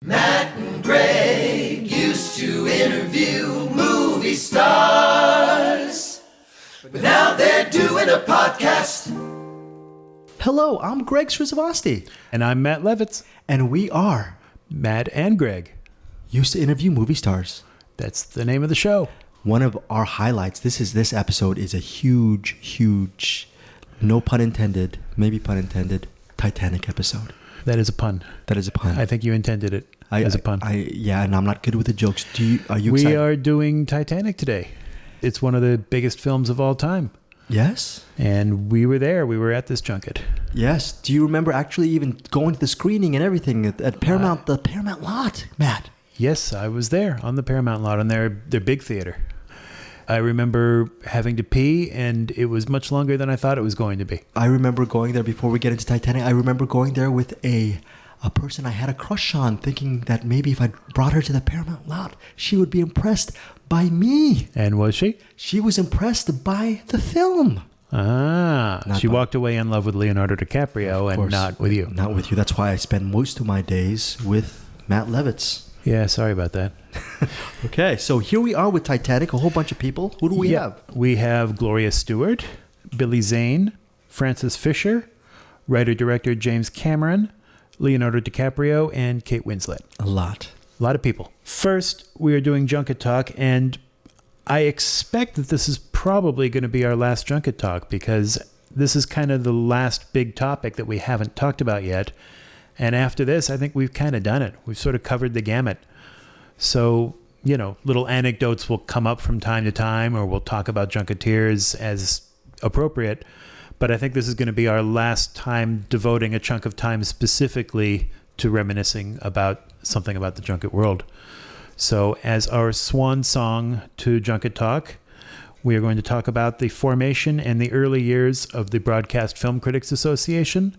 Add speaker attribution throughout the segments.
Speaker 1: Matt and Greg used to interview movie stars, but now they're doing a podcast.
Speaker 2: Hello, I'm Greg Srizavasti.
Speaker 3: And I'm Matt Levitz.
Speaker 2: And we are
Speaker 3: Matt and Greg.
Speaker 2: used to interview movie stars.
Speaker 3: That's the name of the show.
Speaker 2: One of our highlights, this episode is a huge, no pun intended, maybe pun intended, Titanic episode.
Speaker 3: That is a pun.
Speaker 2: That is a pun.
Speaker 3: I think you intended it as a pun.
Speaker 2: Yeah, and I'm not good with the jokes. Are you excited?
Speaker 3: We are doing Titanic today. It's one of the biggest films of all time.
Speaker 2: Yes.
Speaker 3: And we were there. We were at this junket.
Speaker 2: Yes. Do you remember actually even going to the screening and everything at Paramount, the Paramount lot, Matt?
Speaker 3: Yes, I was there on the Paramount lot on their big theater. I remember having to pee, and it was much longer than I thought it was going to be.
Speaker 2: I remember going there before we get into Titanic. I remember going there with a person I had a crush on, thinking that maybe if I brought her to the Paramount lot, she would be impressed by me.
Speaker 3: And was she?
Speaker 2: She was impressed by the film.
Speaker 3: She walked away in love with Leonardo DiCaprio and not with you.
Speaker 2: Not with you. That's why I spend most of my days with Matt Levitz.
Speaker 3: Yeah, sorry about that.
Speaker 2: Okay, so here we are with Titanic, a whole bunch of people. Who do we have?
Speaker 3: We have Gloria Stewart, Billy Zane, Francis Fisher, writer-director James Cameron, Leonardo DiCaprio, and Kate Winslet.
Speaker 2: A lot
Speaker 3: of people. First, we are doing Junket Talk, and I expect that this is probably going to be our last Junket Talk because this is kind of the last big topic that we haven't talked about yet. And after this, I think we've kind of done it. We've sort of covered the gamut. So, little anecdotes will come up from time to time, or we'll talk about junketeers as appropriate. But I think this is going to be our last time devoting a chunk of time specifically to reminiscing about something about the junket world. So as our swan song to Junket Talk, we are going to talk about the formation and the early years of the Broadcast Film Critics Association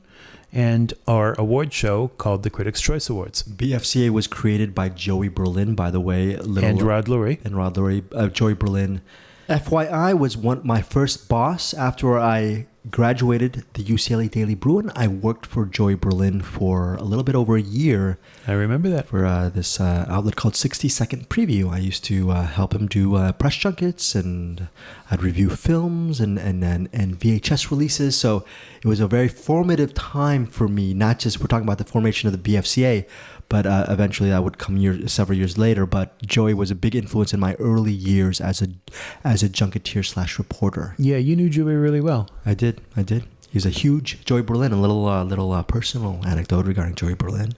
Speaker 3: and our award show called the Critics' Choice Awards.
Speaker 2: BFCA was created by Joey Berlin, by the way.
Speaker 3: And Rod Lurie.
Speaker 2: Joey Berlin. FYI was my first boss after I graduated the UCLA Daily Bruin. I worked for Joey Berlin for a little bit over a year.
Speaker 3: I remember that.
Speaker 2: For this outlet called 60 Second Preview. I used to help him do press junkets, and I'd review films and VHS releases. So it was a very formative time for me, not just we're talking about the formation of the BFCA, but eventually that would come several years later. But Joey was a big influence in my early years as a junketeer / reporter.
Speaker 3: Yeah, you knew Joey really well.
Speaker 2: I did. He was a huge Joey Berlin. A little personal anecdote regarding Joey Berlin.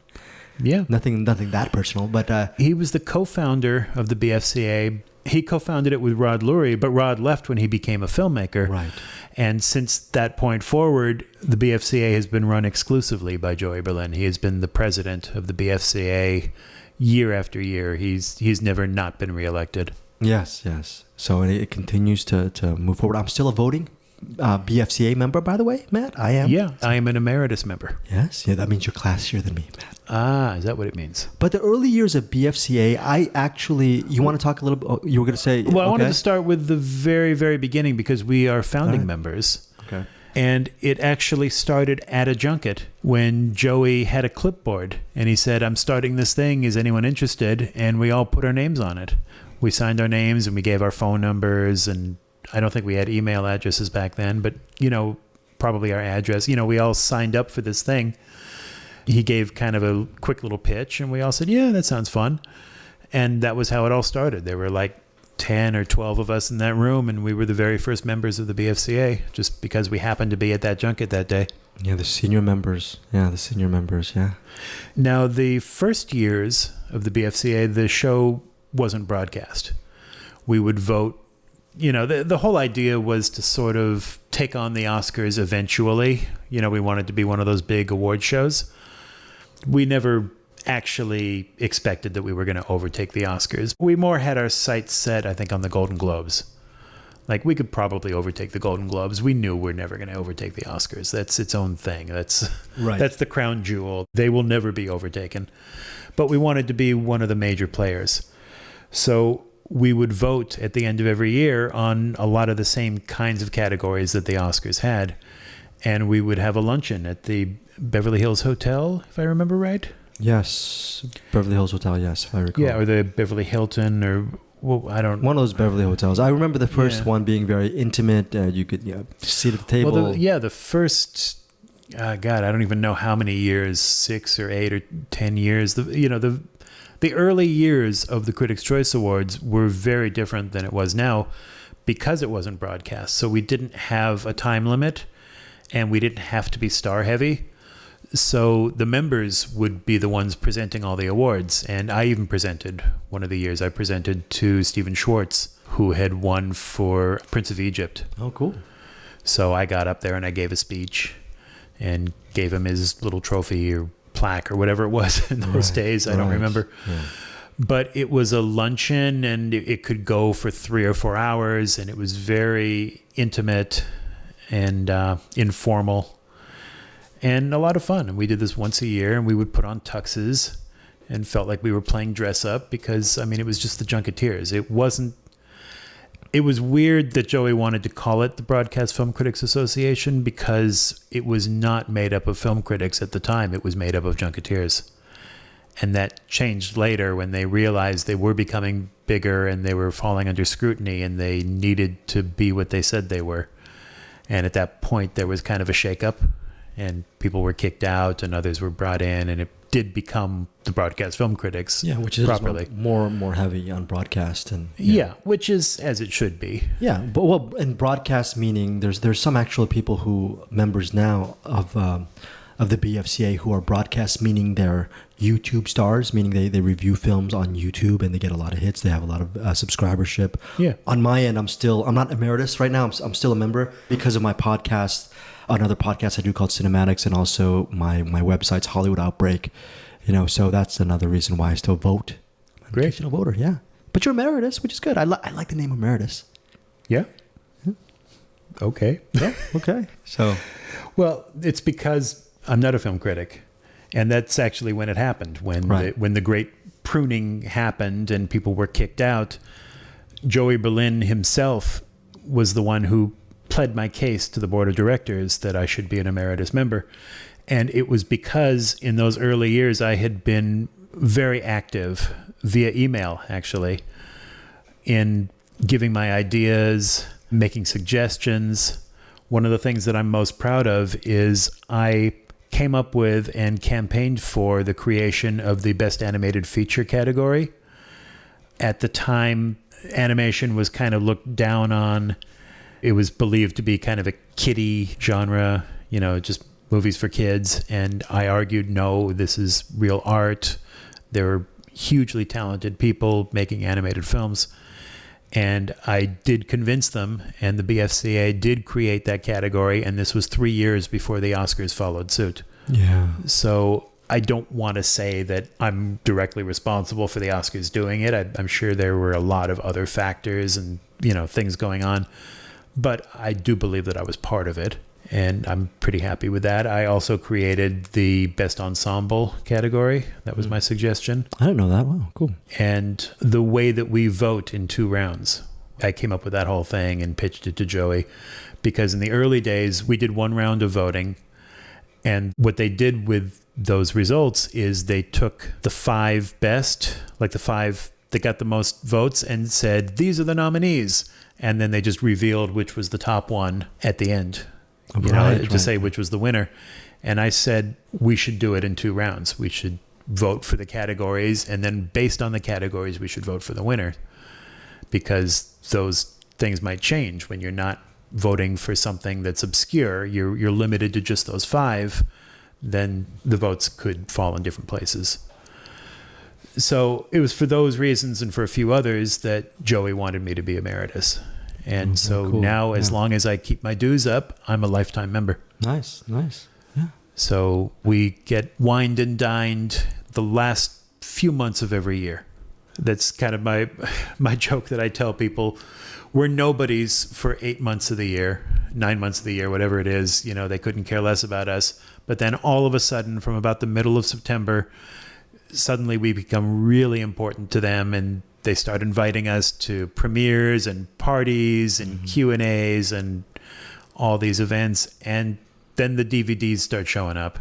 Speaker 3: Yeah.
Speaker 2: Nothing that personal, but...
Speaker 3: he was the co-founder of the BFCA. He co-founded it with Rod Lurie, but Rod left when he became a filmmaker.
Speaker 2: Right.
Speaker 3: And since that point forward, the BFCA has been run exclusively by Joey Berlin. He has been the president of the BFCA year after year. He's never not been reelected.
Speaker 2: Yes. So it continues to move forward. I'm still a voting BFCA member, by the way, Matt. I am.
Speaker 3: Yeah, I am an emeritus member.
Speaker 2: Yes. Yeah, that means you're classier than me, Matt.
Speaker 3: Is that what it means?
Speaker 2: But the early years of BFCA, you want to talk a little bit, you were going to say...
Speaker 3: Well, I wanted to start with the very, very beginning because we are founding members.
Speaker 2: Okay.
Speaker 3: And it actually started at a junket when Joey had a clipboard and he said, I'm starting this thing. Is anyone interested? And we all put our names on it. We signed our names and we gave our phone numbers, and I don't think we had email addresses back then, but, probably our address. We all signed up for this thing. He gave kind of a quick little pitch, and we all said, yeah, that sounds fun. And that was how it all started. There were like 10 or 12 of us in that room, and we were the very first members of the BFCA, just because we happened to be at that junket that day.
Speaker 2: Yeah, the senior members. Yeah.
Speaker 3: Now, the first years of the BFCA, the show wasn't broadcast. We would vote. The whole idea was to sort of take on the Oscars eventually. We wanted to be one of those big award shows. We never actually expected that we were going to overtake the Oscars. We more had our sights set, I think, on the Golden Globes. Like, we could probably overtake the Golden Globes. We knew we're never going to overtake the Oscars. That's its own thing. That's the crown jewel. They will never be overtaken. But we wanted to be one of the major players. So we would vote at the end of every year on a lot of the same kinds of categories that the Oscars had. And we would have a luncheon at the Beverly Hills Hotel, if I remember right.
Speaker 2: Yes, Beverly Hills Hotel. Yes, if I recall.
Speaker 3: Yeah, or the Beverly Hilton, or well, I don't.
Speaker 2: One of those Beverly hotels. I remember the first
Speaker 3: Yeah.
Speaker 2: one being very intimate. You could sit at the table.
Speaker 3: Well, the first. God, I don't even know how many years, 6 or 8 or 10 years. The early years of the Critics' Choice Awards were very different than it was now because it wasn't broadcast. So we didn't have a time limit and we didn't have to be star heavy. So the members would be the ones presenting all the awards. And I even presented one of the years. I presented to Stephen Schwartz, who had won for Prince of Egypt.
Speaker 2: Oh, cool.
Speaker 3: So I got up there and I gave a speech and gave him his little trophy or plaque or whatever it was in those days. I don't remember.
Speaker 2: Yeah.
Speaker 3: But it was a luncheon and it could go for 3 or 4 hours, and it was very intimate and informal and a lot of fun. And we did this once a year, and we would put on tuxes and felt like we were playing dress up because, I mean, it was just the Junketeers. It was weird that Joey wanted to call it the Broadcast Film Critics Association because it was not made up of film critics at the time. It was made up of Junketeers. And that changed later when they realized they were becoming bigger and they were falling under scrutiny and they needed to be what they said they were. And at that point, there was kind of a shakeup and people were kicked out and others were brought in, and it did become the Broadcast Film Critics.
Speaker 2: Yeah, which is
Speaker 3: properly
Speaker 2: more heavy on broadcast and
Speaker 3: yeah, which is as it should be.
Speaker 2: Yeah, but well, in broadcast meaning there's some actual people who members now of the BFCA who are broadcast, meaning they're YouTube stars, meaning they review films on YouTube and they get a lot of hits. They have a lot of subscribership.
Speaker 3: Yeah.
Speaker 2: On my end, I'm not emeritus right now. I'm still a member because of my podcast, another podcast I do called Cinematics, and also my website's Hollywood Outbreak. So that's another reason why I still vote. I'm an
Speaker 3: Great.
Speaker 2: occasional voter, yeah. But you're emeritus, which is good. I like the name emeritus.
Speaker 3: Yeah. Okay.
Speaker 2: Yeah. Okay. So.
Speaker 3: Well, it's because I'm not a film critic, and that's actually when it happened, when the great pruning happened and people were kicked out. Joey Berlin himself was the one who pled my case to the board of directors that I should be an emeritus member. And it was because in those early years I had been very active via email, actually, in giving my ideas, making suggestions. One of the things that I'm most proud of is I came up with and campaigned for the creation of the Best Animated Feature category. At the time, animation was kind of looked down on. It was believed to be kind of a kiddie genre, just movies for kids. And I argued, no, this is real art. There are hugely talented people making animated films. And I did convince them, and the BFCA did create that category, and this was 3 years before the Oscars followed suit.
Speaker 2: Yeah.
Speaker 3: So I don't want to say that I'm directly responsible for the Oscars doing it. I'm sure there were a lot of other factors and, things going on. But I do believe that I was part of it, and I'm pretty happy with that. I also created the Best Ensemble category. That was my suggestion.
Speaker 2: I didn't know that. Wow, cool.
Speaker 3: And the way that we vote in 2 rounds, I came up with that whole thing and pitched it to Joey, because in the early days, we did 1 round of voting. And what they did with those results is they took the 5 best, like the 5 that got the most votes, and said, these are the nominees. And then they just revealed which was the top one at the end, to say which was the winner. And I said, we should do it in 2 rounds. We should vote for the categories, and then based on the categories, we should vote for the winner, because those things might change when you're not voting for something that's obscure. You're limited to just those 5, then the votes could fall in different places. So it was for those reasons and for a few others that Joey wanted me to be emeritus. And so
Speaker 2: cool.
Speaker 3: now, as long as I keep my dues up, I'm a lifetime member.
Speaker 2: Nice. Yeah.
Speaker 3: So we get wined and dined the last few months of every year. That's kind of my joke that I tell people. We're nobodies for 8 months of the year, 9 months of the year, whatever it is. They couldn't care less about us. But then all of a sudden, from about the middle of September, suddenly we become really important to them, and they start inviting us to premieres and parties and Q&As and all these events. And then the DVDs start showing up.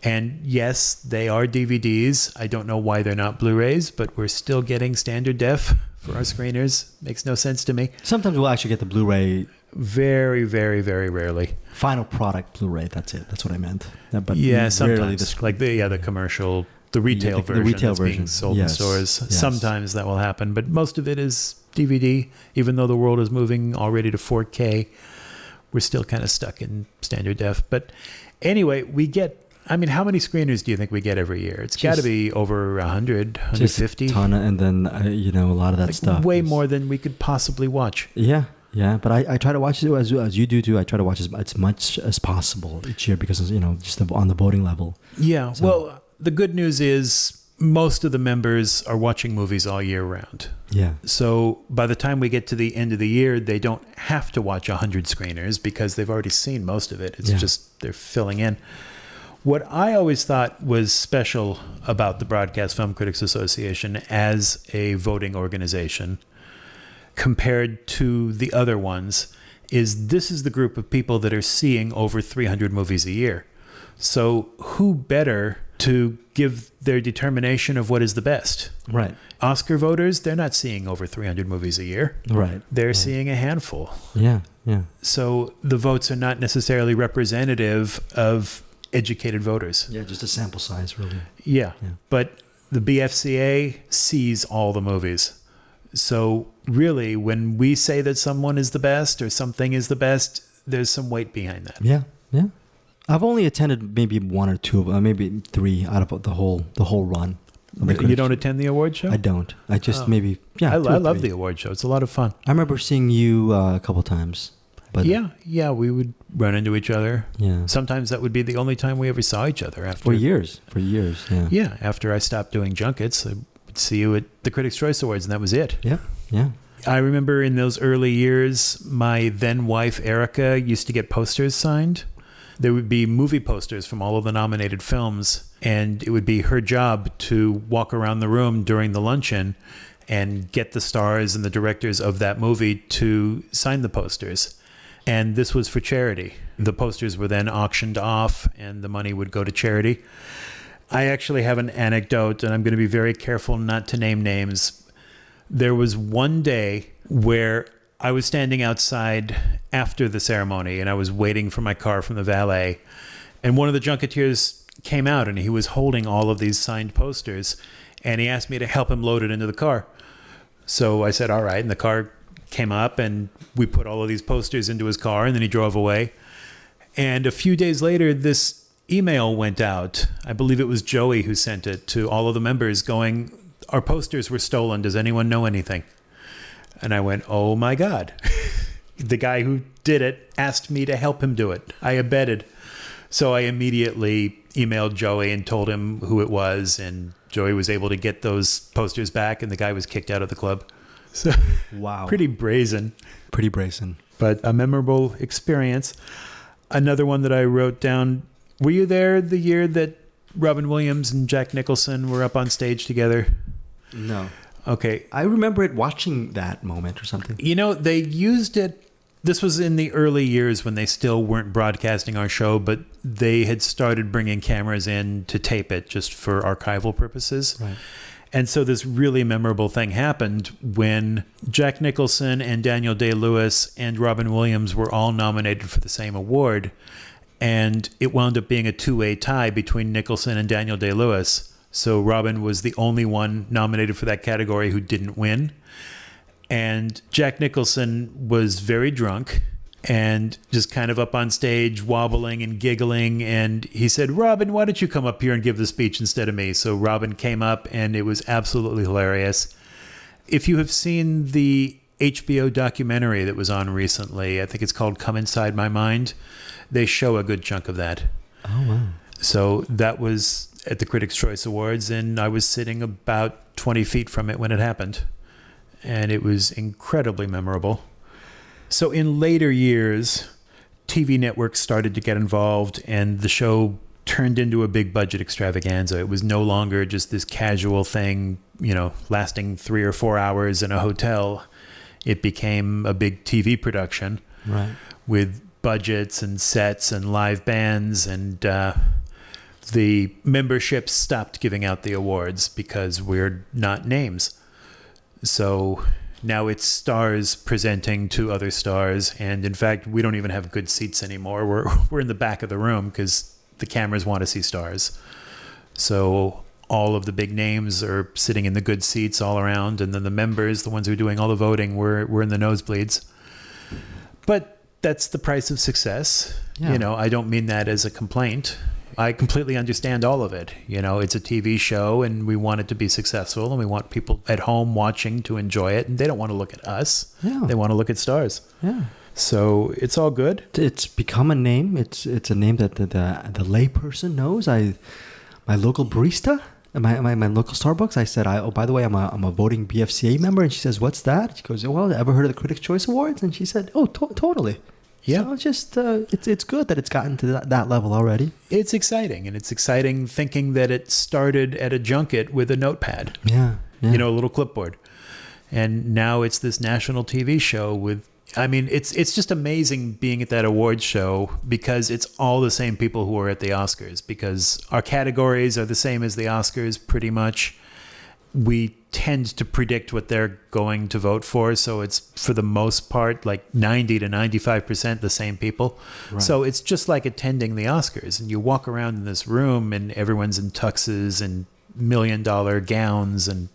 Speaker 3: And yes, they are DVDs. I don't know why they're not Blu-rays, but we're still getting standard def for our screeners. Makes no sense to me.
Speaker 2: Sometimes we'll actually get the Blu-ray.
Speaker 3: Very, very, very rarely.
Speaker 2: Final product Blu-ray. That's it. That's what I meant. But
Speaker 3: Yeah,
Speaker 2: rarely
Speaker 3: sometimes. Like the commercial, the retail version.
Speaker 2: The retail
Speaker 3: that's
Speaker 2: version
Speaker 3: being sold
Speaker 2: yes.
Speaker 3: in stores.
Speaker 2: Yes.
Speaker 3: Sometimes that will happen, but most of it is DVD. Even though the world is moving already to 4K, we're still kind of stuck in standard def. But anyway, we get. I mean, how many screeners do you think we get every year? It's got to be over 100, 150.
Speaker 2: Just a ton, and then a lot of that stuff.
Speaker 3: Way more than we could possibly watch.
Speaker 2: Yeah. Yeah, but I try to watch it as you do too. I try to watch as much as possible each year because just on the voting level.
Speaker 3: Yeah.
Speaker 2: So.
Speaker 3: Well, the good news is most of the members are watching movies all year round.
Speaker 2: Yeah.
Speaker 3: So by the time we get to the end of the year, they don't have to watch 100 screeners because they've already seen most of it. It's just they're filling in. What I always thought was special about the Broadcast Film Critics Association as a voting organization compared to the other ones is this is the group of people that are seeing over 300 movies a year. So who better to give their determination of what is the best?
Speaker 2: Right.
Speaker 3: Oscar voters, they're not seeing over 300 movies a year.
Speaker 2: Right.
Speaker 3: They're seeing a handful.
Speaker 2: Yeah. Yeah.
Speaker 3: So the votes are not necessarily representative of educated voters.
Speaker 2: Yeah, just a sample size, really.
Speaker 3: Yeah. But the BFCA sees all the movies. So really, when we say that someone is the best or something is the best, there's some weight behind that.
Speaker 2: Yeah. Yeah. I've only attended maybe one or two, maybe three out of the whole run.
Speaker 3: You don't attend the award show?
Speaker 2: I don't. I just maybe
Speaker 3: I love the award show. It's a lot of fun.
Speaker 2: I remember seeing you a couple times. But
Speaker 3: yeah, we would run into each other.
Speaker 2: Yeah.
Speaker 3: Sometimes that would be the only time we ever saw each other after.
Speaker 2: For years. Yeah.
Speaker 3: Yeah. After I stopped doing junkets, I would see you at the Critics' Choice Awards, and that was it.
Speaker 2: Yeah. Yeah.
Speaker 3: I remember in those early years, my then wife, Erica, used to get posters signed. There would be movie posters from all of the nominated films, and it would be her job to walk around the room during the luncheon and get the stars and the directors of that movie to sign the posters. And this was for charity. The posters were then auctioned off and the money would go to charity. I actually have an anecdote, and I'm going to be very careful not to name names. There was one day where I was standing outside after the ceremony and I was waiting for my car from the valet. And one of the junketeers came out and he was holding all of these signed posters and he asked me to help him load it into the car. So I said, all right. And the car came up and we put all of these posters into his car and then he drove away. And a few days later, this email went out. I believe it was Joey who sent it to all of the members going, our posters were stolen. Does anyone know anything? And I went, oh my God. The guy who did it asked me to help him do it. I abetted. So I immediately emailed Joey and told him who it was. And Joey was able to get those posters back and the guy was kicked out of the club. So
Speaker 2: wow.
Speaker 3: Pretty brazen.
Speaker 2: Pretty brazen.
Speaker 3: But a memorable experience. Another one that I wrote down. Were you there the year that Robin Williams and Jack Nicholson were up on stage together?
Speaker 2: No.
Speaker 3: Okay.
Speaker 2: I remember watching that moment or something.
Speaker 3: They used it. This was in the early years when they still weren't broadcasting our show, but they had started bringing cameras in to tape it just for archival purposes.
Speaker 2: Right.
Speaker 3: And so this really memorable thing happened when Jack Nicholson and Daniel Day-Lewis and Robin Williams were all nominated for the same award. And it wound up being a two-way tie between Nicholson and Daniel Day-Lewis. So Robin was the only one nominated for that category who didn't win. And Jack Nicholson was very drunk and just kind of up on stage wobbling and giggling. And he said, Robin, why don't you come up here and give the speech instead of me? So Robin came up and it was absolutely hilarious. If you have seen the HBO documentary that was on recently, I think it's called Come Inside My Mind, they show a good chunk of that.
Speaker 2: Oh, wow.
Speaker 3: So that was at the Critics' Choice Awards, and I was sitting about 20 feet from it when it happened. And it was incredibly memorable. So in later years, TV networks started to get involved, and the show turned into a big budget extravaganza. It was no longer just this casual thing, lasting 3 or 4 hours in a hotel. It became a big TV production,
Speaker 2: right,
Speaker 3: with budgets and sets and live bands and the membership stopped giving out the awards because we're not names. So now it's stars presenting to other stars. And in fact, we don't even have good seats anymore. We're in the back of the room because the cameras want to see stars. So all of the big names are sitting in the good seats all around. And then the members, the ones who are doing all the voting, we're in the nosebleeds. But that's the price of success.
Speaker 2: Yeah.
Speaker 3: You know, I don't mean that as a complaint. I completely understand all of it. You know, it's a TV show and we want it to be successful and we want people at home watching to enjoy it. And they don't want to look at us.
Speaker 2: Yeah.
Speaker 3: They want to look at stars.
Speaker 2: Yeah.
Speaker 3: So it's all good.
Speaker 2: It's become a name. It's a name that the lay person knows. My local barista, my local Starbucks, I said, oh, by the way, I'm a voting BFCA member. And she says, what's that? She goes, well, ever heard of the Critics' Choice Awards? And she said, oh, totally.
Speaker 3: Yeah.
Speaker 2: So it's just, it's good that it's gotten to that level already.
Speaker 3: It's exciting. And it's exciting thinking that it started at a junket with a notepad.
Speaker 2: Yeah.
Speaker 3: You know, a little clipboard. And now it's this national TV show with, I mean, it's just amazing being at that awards show because it's all the same people who are at the Oscars because our categories are the same as the Oscars pretty much. We tend to predict what they're going to vote for. So it's for the most part, like 90 to 95% the same people.
Speaker 2: Right.
Speaker 3: So it's just like attending the Oscars and you walk around in this room and everyone's in tuxes and $1 million gowns and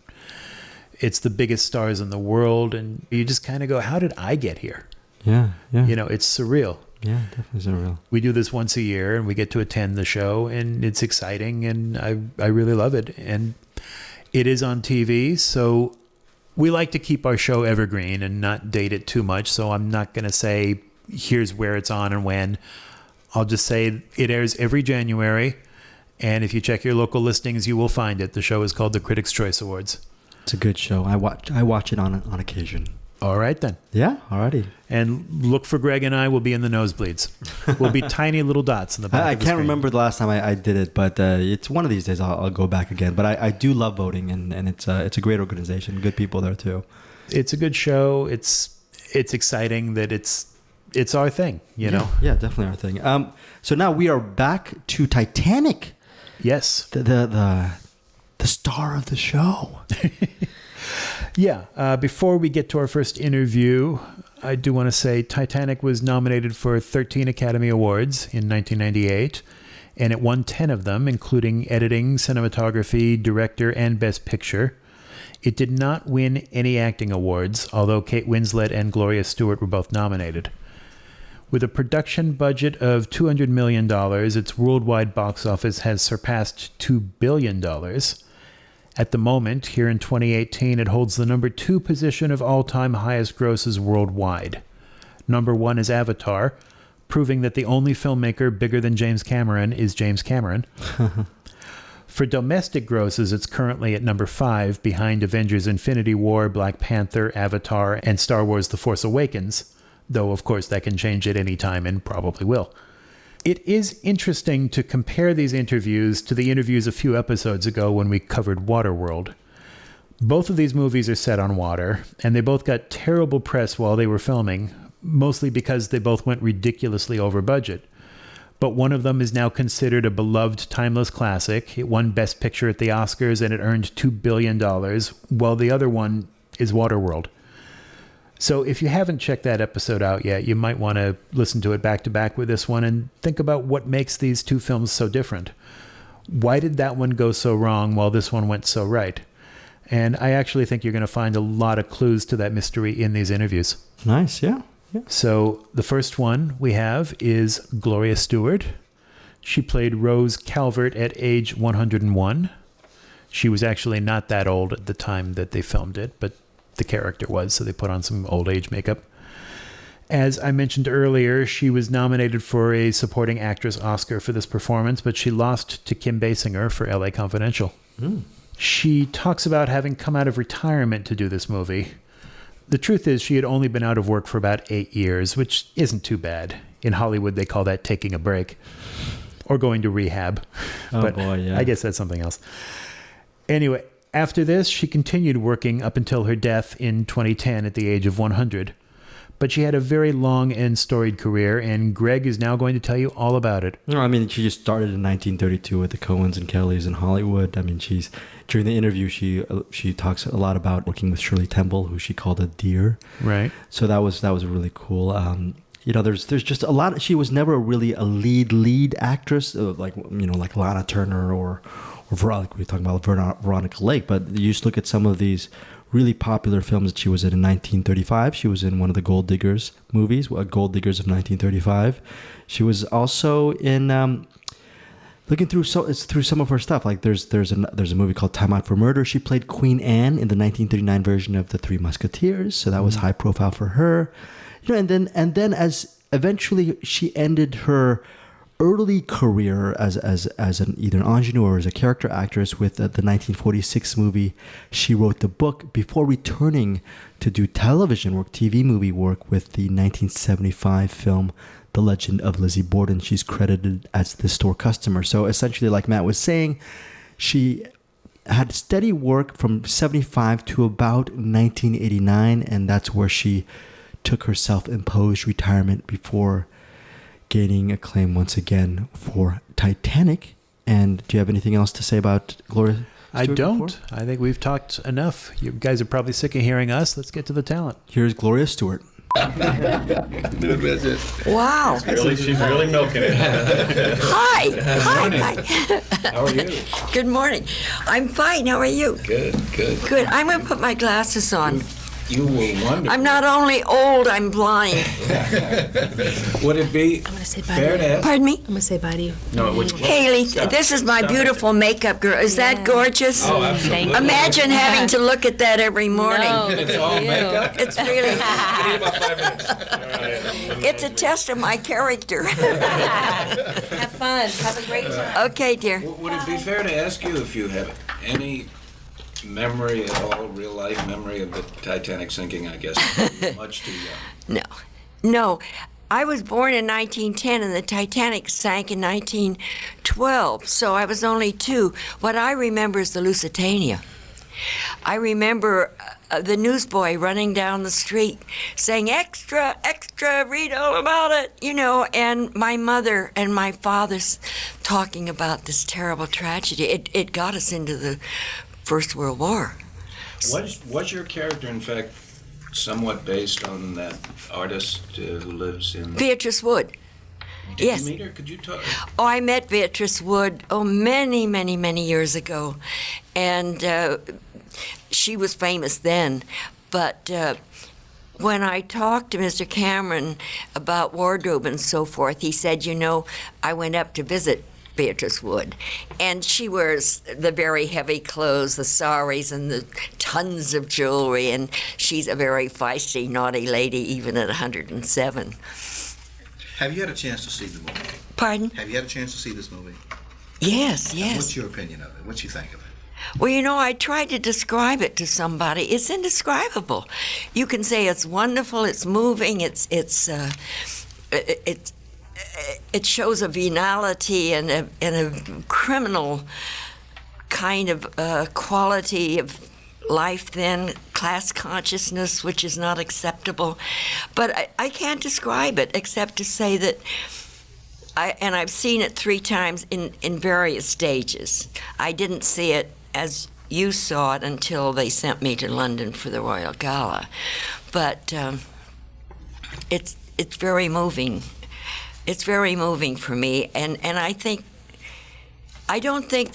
Speaker 3: it's the biggest stars in the world. And you just kind of go, how did I get here?
Speaker 2: Yeah.
Speaker 3: You know, it's surreal.
Speaker 2: Yeah, definitely surreal.
Speaker 3: We do this once a year and we get to attend the show and it's exciting and I really love it. And it is on TV, so we like to keep our show evergreen and not date it too much. So I'm not going to say, here's where it's on and when. I'll just say it airs every January. And if you check your local listings, you will find it. The show is called the Critics' Choice Awards.
Speaker 2: It's a good show. I watch it on occasion.
Speaker 3: All right, then.
Speaker 2: Yeah, alrighty.
Speaker 3: And look for Greg and I. We'll be in the nosebleeds. We'll be tiny little dots in the back
Speaker 2: I
Speaker 3: of the
Speaker 2: can't
Speaker 3: screen.
Speaker 2: remember the last time I did it, but it's one of these days I'll go back again. But I do love voting, and it's a great organization. Good people there too.
Speaker 3: It's a good show. It's exciting that it's our thing, you know?
Speaker 2: Yeah, definitely our thing. So now we are back to Titanic.
Speaker 3: Yes.
Speaker 2: The star of the show.
Speaker 3: Yeah. Before we get to our first interview, I do want to say Titanic was nominated for 13 Academy Awards in 1998, and it won 10 of them, including editing, cinematography, director, and Best Picture. It did not win any acting awards, although Kate Winslet and Gloria Stewart were both nominated. With a production budget of $200 million, its worldwide box office has surpassed $2 billion. At the moment, here in 2018, it holds the number 2 position of all-time highest grosses worldwide. Number 1 is Avatar, proving that the only filmmaker bigger than James Cameron is James Cameron. For domestic grosses, it's currently at number 5, behind Avengers Infinity War, Black Panther, Avatar, and Star Wars The Force Awakens, though of course that can change at any time and probably will. It is interesting to compare these interviews to the interviews a few episodes ago when we covered Waterworld. Both of these movies are set on water, and they both got terrible press while they were filming, mostly because they both went ridiculously over budget. But one of them is now considered a beloved timeless classic. It won Best Picture at the Oscars, and it earned $2 billion, while the other one is Waterworld. So if you haven't checked that episode out yet, you might want to listen to it back to back with this one and think about what makes these two films so different. Why did that one go so wrong while this one went so right? And I actually think you're going to find a lot of clues to that mystery in these interviews.
Speaker 2: Nice, yeah.
Speaker 3: So the first one we have is Gloria Stewart. She played Rose Calvert at age 101. She was actually not that old at the time that they filmed it, but the character was, so they put on some old age makeup. As I mentioned earlier, she was nominated for a supporting actress Oscar for this performance, but she lost to Kim Basinger for LA Confidential. She talks about having come out of retirement to do this movie. The truth is she had only been out of work for about 8 years, which isn't too bad. In Hollywood, they call that taking a break or going to rehab.
Speaker 2: Oh, boy, yeah.
Speaker 3: I guess that's something else. Anyway, after this, she continued working up until her death in 2010 at the age of 100. but she had a very long and storied career, and Greg is now going to tell you all about it.
Speaker 2: No, I mean, she just started in 1932 with the Coens and Kellys in Hollywood. I mean, during the interview, she talks a lot about working with Shirley Temple, who she called a dear.
Speaker 3: Right.
Speaker 2: So that was really cool. There's just a lot. She was never really a lead actress, like Lana Turner or Veronica. We're talking about Veronica Lake, but you just look at some of these really popular films that she was in 1935. She was in one of the Gold Diggers movies, Gold Diggers of 1935. She was also in looking through some of her stuff. Like there's a movie called Time Out for Murder. She played Queen Anne in the 1939 version of The Three Musketeers, so that was high profile for her. And then as eventually she ended her early career as either an ingenue or as a character actress with the 1946 movie She Wrote the Book, before returning to do television work, TV movie work with the 1975 film The Legend of Lizzie Borden. She's credited as the store customer. So essentially, like Matt was saying, she had steady work from 75 to about 1989, and that's where she took her self-imposed retirement before gaining acclaim once again for Titanic. And do you have anything else to say about Gloria Stewart?
Speaker 3: I don't.
Speaker 2: Before?
Speaker 3: I think we've talked enough. You guys are probably sick of hearing us. Let's get to the talent.
Speaker 2: Here's Gloria Stewart.
Speaker 4: Wow.
Speaker 5: She's really milking it.
Speaker 4: Hi.
Speaker 5: Hi. How are you?
Speaker 4: Good morning. I'm fine. How are you?
Speaker 5: Good.
Speaker 4: Good. I'm going to put my glasses on.
Speaker 5: You were wonderful.
Speaker 4: I'm not only old, I'm blind.
Speaker 5: Would it be
Speaker 6: I'm gonna say bye
Speaker 5: fair
Speaker 6: to
Speaker 5: to
Speaker 6: you.
Speaker 5: ask?
Speaker 4: Pardon me?
Speaker 6: I'm gonna say bye to you.
Speaker 5: No, it wouldn't.
Speaker 4: Haley,
Speaker 5: Stop.
Speaker 4: this is my
Speaker 5: Stop
Speaker 4: beautiful makeup girl. Is that gorgeous?
Speaker 5: Oh, absolutely.
Speaker 4: Imagine having to look at that every morning.
Speaker 6: No,
Speaker 5: It's all makeup?
Speaker 4: It's really,
Speaker 5: We need about 5 minutes. All right.
Speaker 4: it's a test of my character.
Speaker 6: Have fun. Have a great time.
Speaker 4: Okay, dear.
Speaker 5: Would it be fair to ask you if you have any memory at all, real life memory of the Titanic sinking? I guess much too young.
Speaker 4: No. I was born in 1910 and the Titanic sank in 1912, so I was only 2. What I remember is the Lusitania. I remember the newsboy running down the street saying, "Extra, extra, read all about it," and my mother and my father's talking about this terrible tragedy. It got us into the First World War.
Speaker 5: Was your character, in fact, somewhat based on that artist who lives in...
Speaker 4: Beatrice Wood.
Speaker 5: Did
Speaker 4: Yes.
Speaker 5: you meet her? Could you talk?
Speaker 4: Oh, I met Beatrice Wood, many years ago. And she was famous then. But when I talked to Mr. Cameron about wardrobe and so forth, he said, I went up to visit Beatrice Wood, and she wears the very heavy clothes, the saris, and the tons of jewelry, and she's a very feisty, naughty lady, even at 107.
Speaker 7: Have you had a chance to see the movie?
Speaker 4: Pardon?
Speaker 7: Have you had a chance to see this movie?
Speaker 4: Yes.
Speaker 7: What's your opinion of it? What you think of it?
Speaker 4: Well, I tried to describe it to somebody. It's indescribable. You can say it's wonderful, it's moving, it shows a venality and a criminal kind of quality of life then, class consciousness, which is not acceptable. But I can't describe it except to say that I've seen it 3 times in various stages. I didn't see it as you saw it until they sent me to London for the Royal Gala. But it's very moving. It's very moving for me, and I don't think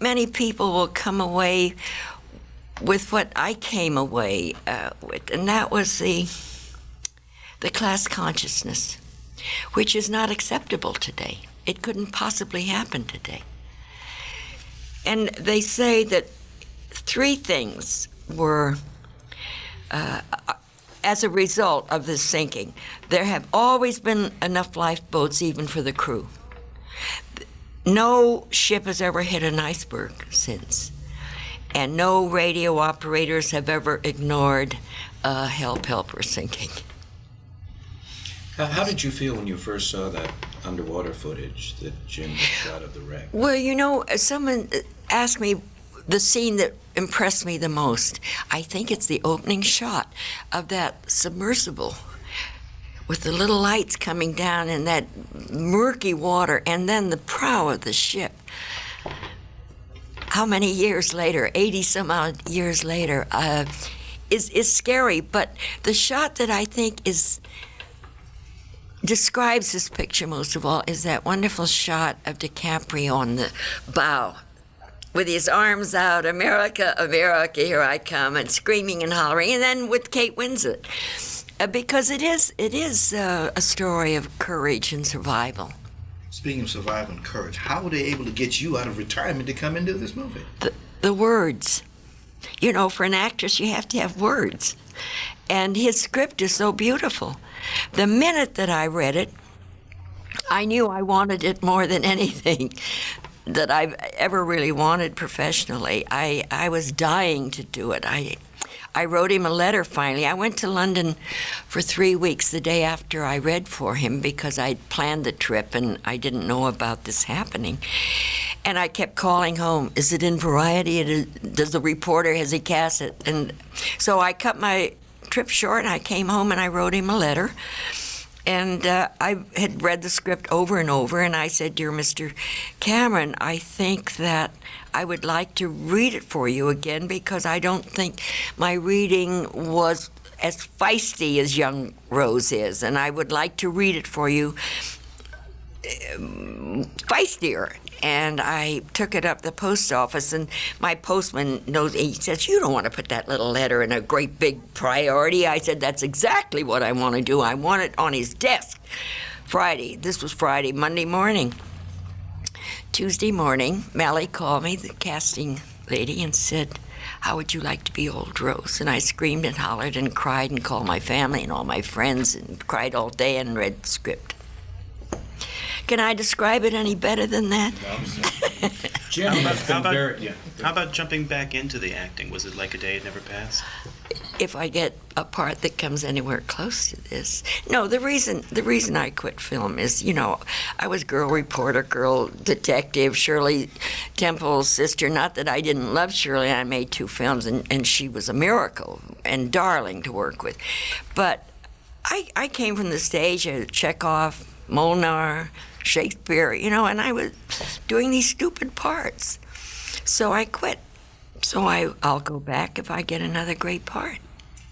Speaker 4: many people will come away with what I came away with, and that was the class consciousness, which is not acceptable today. It couldn't possibly happen today. And they say that 3 things were as a result of this sinking. There have always been enough lifeboats even for the crew. No ship has ever hit an iceberg since. And no radio operators have ever ignored help or sinking.
Speaker 5: How did you feel when you first saw that underwater footage that Jim shot of the wreck?
Speaker 4: Well, someone asked me, the scene that impressed me the most, I think it's the opening shot of that submersible with the little lights coming down in that murky water, and then the prow of the ship. How many years later, 80 some odd years later, is scary, but the shot that I think describes this picture most of all is that wonderful shot of DiCaprio on the bow with his arms out, America, America, here I come, and screaming and hollering, and then with Kate Winslet. Because it is a story of courage and survival.
Speaker 7: Speaking of survival and courage, how were they able to get you out of retirement to come into this movie?
Speaker 4: The words. You know, for an actress, you have to have words. And his script is so beautiful. The minute that I read it, I knew I wanted it more than anything that I've ever really wanted professionally. I was dying to do it. I wrote him a letter finally. I went to London for 3 weeks the day after I read for him because I'd planned the trip and I didn't know about this happening. And I kept calling home, is it in Variety? Does the reporter, has he cast it? And so I cut my trip short and I came home and I wrote him a letter. And I had read the script over and over, and I said, dear Mr. Cameron, I think that I would like to read it for you again because I don't think my reading was as feisty as Young Rose is, and I would like to read it for you feistier. And I took it up the post office, and my postman knows, he says, you don't want to put that little letter in a great big priority. I said, that's exactly what I want to do. I want it on his desk. Friday, this was Friday, Monday morning. Tuesday morning, Melly called me, the casting lady, and said, how would you like to be Old Rose? And I screamed and hollered and cried and called my family and all my friends and cried all day and read the script. Can I describe it any better than that?
Speaker 8: Jim, how about jumping back into the acting? Was it like a day it never passed?
Speaker 4: If I get a part that comes anywhere close to this. No, the reason I quit film is, you know, I was girl reporter, girl detective, Shirley Temple's sister. Not that I didn't love Shirley. I made 2 films, and she was a miracle and darling to work with. But I came from the stage, Chekhov, Molnar, Shakespeare, you know, and I was doing these stupid parts. So I quit. So I'll go back if I get another great part.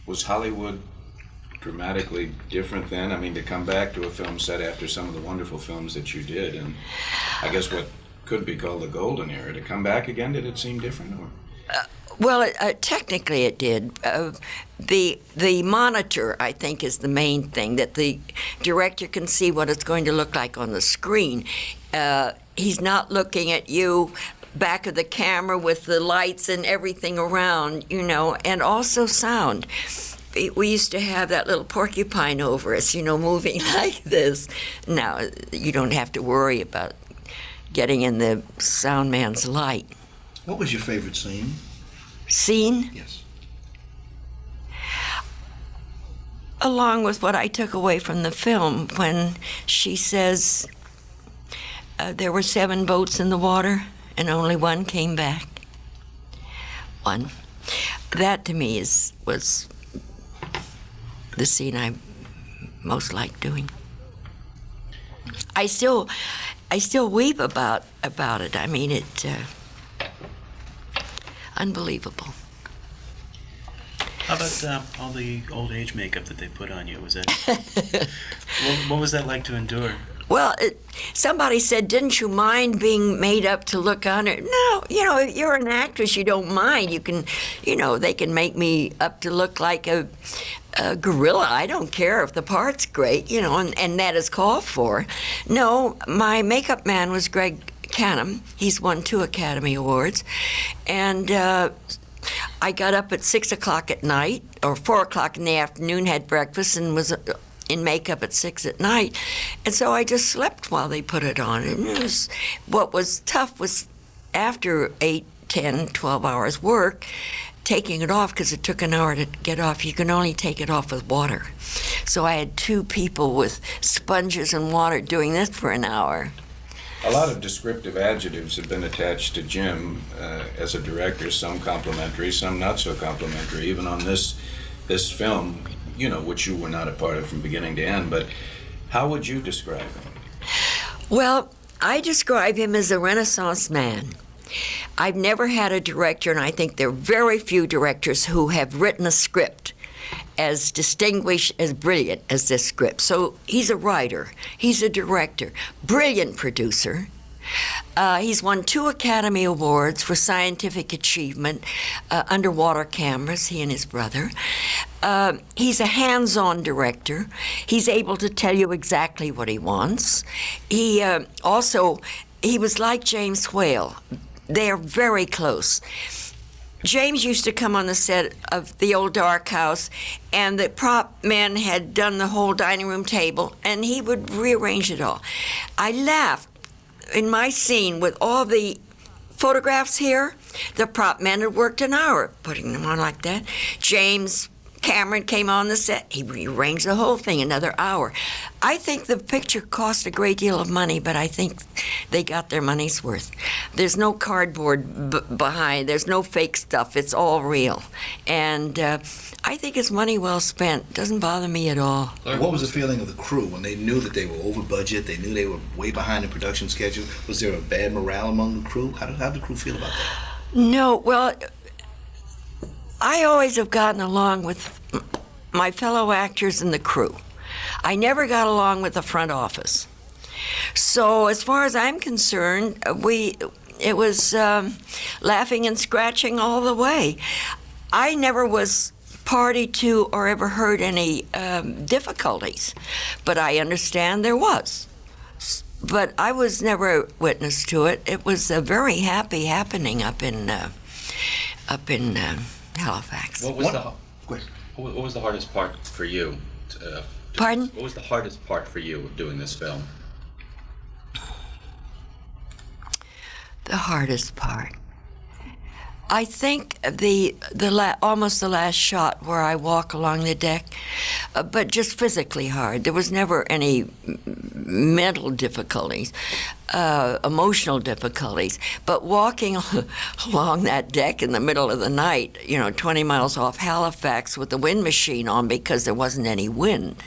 Speaker 5: Was Hollywood dramatically different then? I mean, to come back to a film set after some of the wonderful films that you did, and I guess what could be called the golden era, to come back again, did it seem different? Or?
Speaker 4: Well, technically it did. The monitor, I think, is the main thing, that the director can see what it's going to look like on the screen. He's not looking at you back of the camera with the lights and everything around, you know, and also sound. We used to have that little porcupine over us, you know, moving like this. Now, you don't have to worry about getting in the sound man's light.
Speaker 7: What was your favorite scene?
Speaker 4: Scene?
Speaker 7: Yes.
Speaker 4: Along with what I took away from the film, when she says there were 7 boats in the water and only 1 came back. 1. That to me was the scene I most liked doing. I still weep about it. I mean, it unbelievable.
Speaker 8: How about all the old age makeup that they put on you? Was that what was that like to endure?
Speaker 4: Well, somebody said, didn't you mind being made up to look on it? No, you know, if you're an actress, you don't mind. You can, you know, they can make me up to look like a gorilla. I don't care if the part's great, you know, and that is called for. No, my makeup man was Greg Canham. He's won 2 Academy Awards. And I got up at 6 o'clock at night, or 4 o'clock in the afternoon, had breakfast, and was in makeup at 6 at night. And so I just slept while they put it on. And what was tough was after 8, 10, 12 hours work, taking it off, because it took an hour to get off. You can only take it off with water. So I had 2 people with sponges and water doing this for an hour.
Speaker 5: A lot of descriptive adjectives have been attached to Jim as a director, some complimentary, some not so complimentary, even on this film, you know, which you were not a part of from beginning to end. But how would you describe him?
Speaker 4: Well, I describe him as a Renaissance man. I've never had a director, and I think there are very few directors who have written a script as distinguished, as brilliant as this script. So he's a writer, he's a director, brilliant producer. He's won 2 Academy Awards for scientific achievement, underwater cameras, he and his brother. He's a hands-on director. He's able to tell you exactly what he wants. He was like James Whale. They are very close. James used to come on the set of The Old Dark House, and the prop men had done the whole dining room table, and he would rearrange it all. I laughed in my scene with all the photographs here. The prop men had worked an hour putting them on like that. James Cameron came on the set. He rearranged the whole thing another hour. I think the picture cost a great deal of money, but I think they got their money's worth. There's no cardboard behind. There's no fake stuff. It's all real. And I think it's money well spent. It doesn't bother me at all.
Speaker 7: What was the feeling of the crew when they knew that they were over budget? They knew they were way behind the production schedule. Was there a bad morale among the crew? How did the crew feel about that?
Speaker 4: No, well, I always have gotten along with my fellow actors and the crew. I never got along with the front office. So as far as I'm concerned, it was laughing and scratching all the way. I never was party to or ever heard any difficulties, but I understand there was. But I was never a witness to it. It was a very happy happening up in Halifax.
Speaker 9: What was the hardest part for you?
Speaker 4: Pardon?
Speaker 9: What was the hardest part for you of doing this film?
Speaker 4: The hardest part, I think almost the last shot where I walk along the deck, but just physically hard. There was never any mental difficulties, emotional difficulties, but walking along that deck in the middle of the night, 20 miles off Halifax with the wind machine on because there wasn't any wind,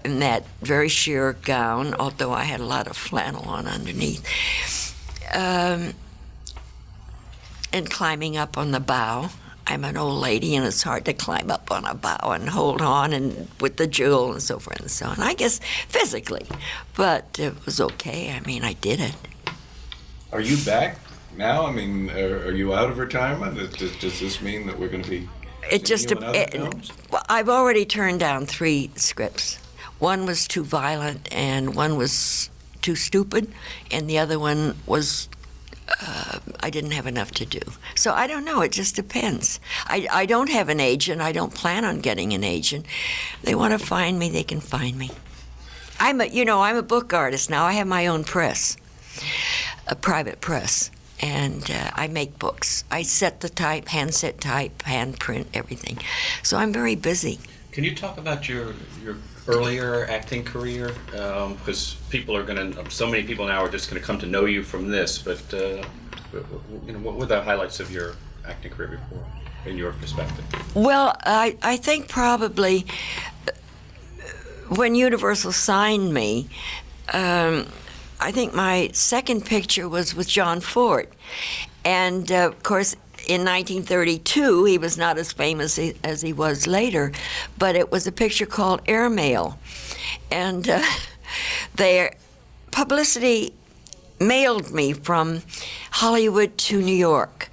Speaker 4: in that very sheer gown, although I had a lot of flannel on underneath. And climbing up on the bow. I'm an old lady, and it's hard to climb up on a bow and hold on and with the jewel and so forth and so on. I guess physically, but it was okay. I mean, I did it.
Speaker 5: Are you back now? I mean, are you out of retirement? Does this mean that we're going to be seeing you in other films?
Speaker 4: Well, I've already turned down 3 scripts. One was too violent, and one was too stupid, and the other one was I didn't have enough to do. So I don't know, it just depends. I don't have an agent. I don't plan on getting an agent. They want to find me, they can find me. I'm a book artist now. I have my own press, a private press, and I make books. I set the type, hand set type, hand print, everything. So I'm very busy.
Speaker 9: Can you talk about your earlier acting career? Because so many people now are just going to come to know you from this. But what were the highlights of your acting career before, in your perspective?
Speaker 4: Well, I think probably when Universal signed me, I think my second picture was with John Ford, and of course. In 1932, he was not as famous as he was later, but it was a picture called Airmail. And their publicity mailed me from Hollywood to New York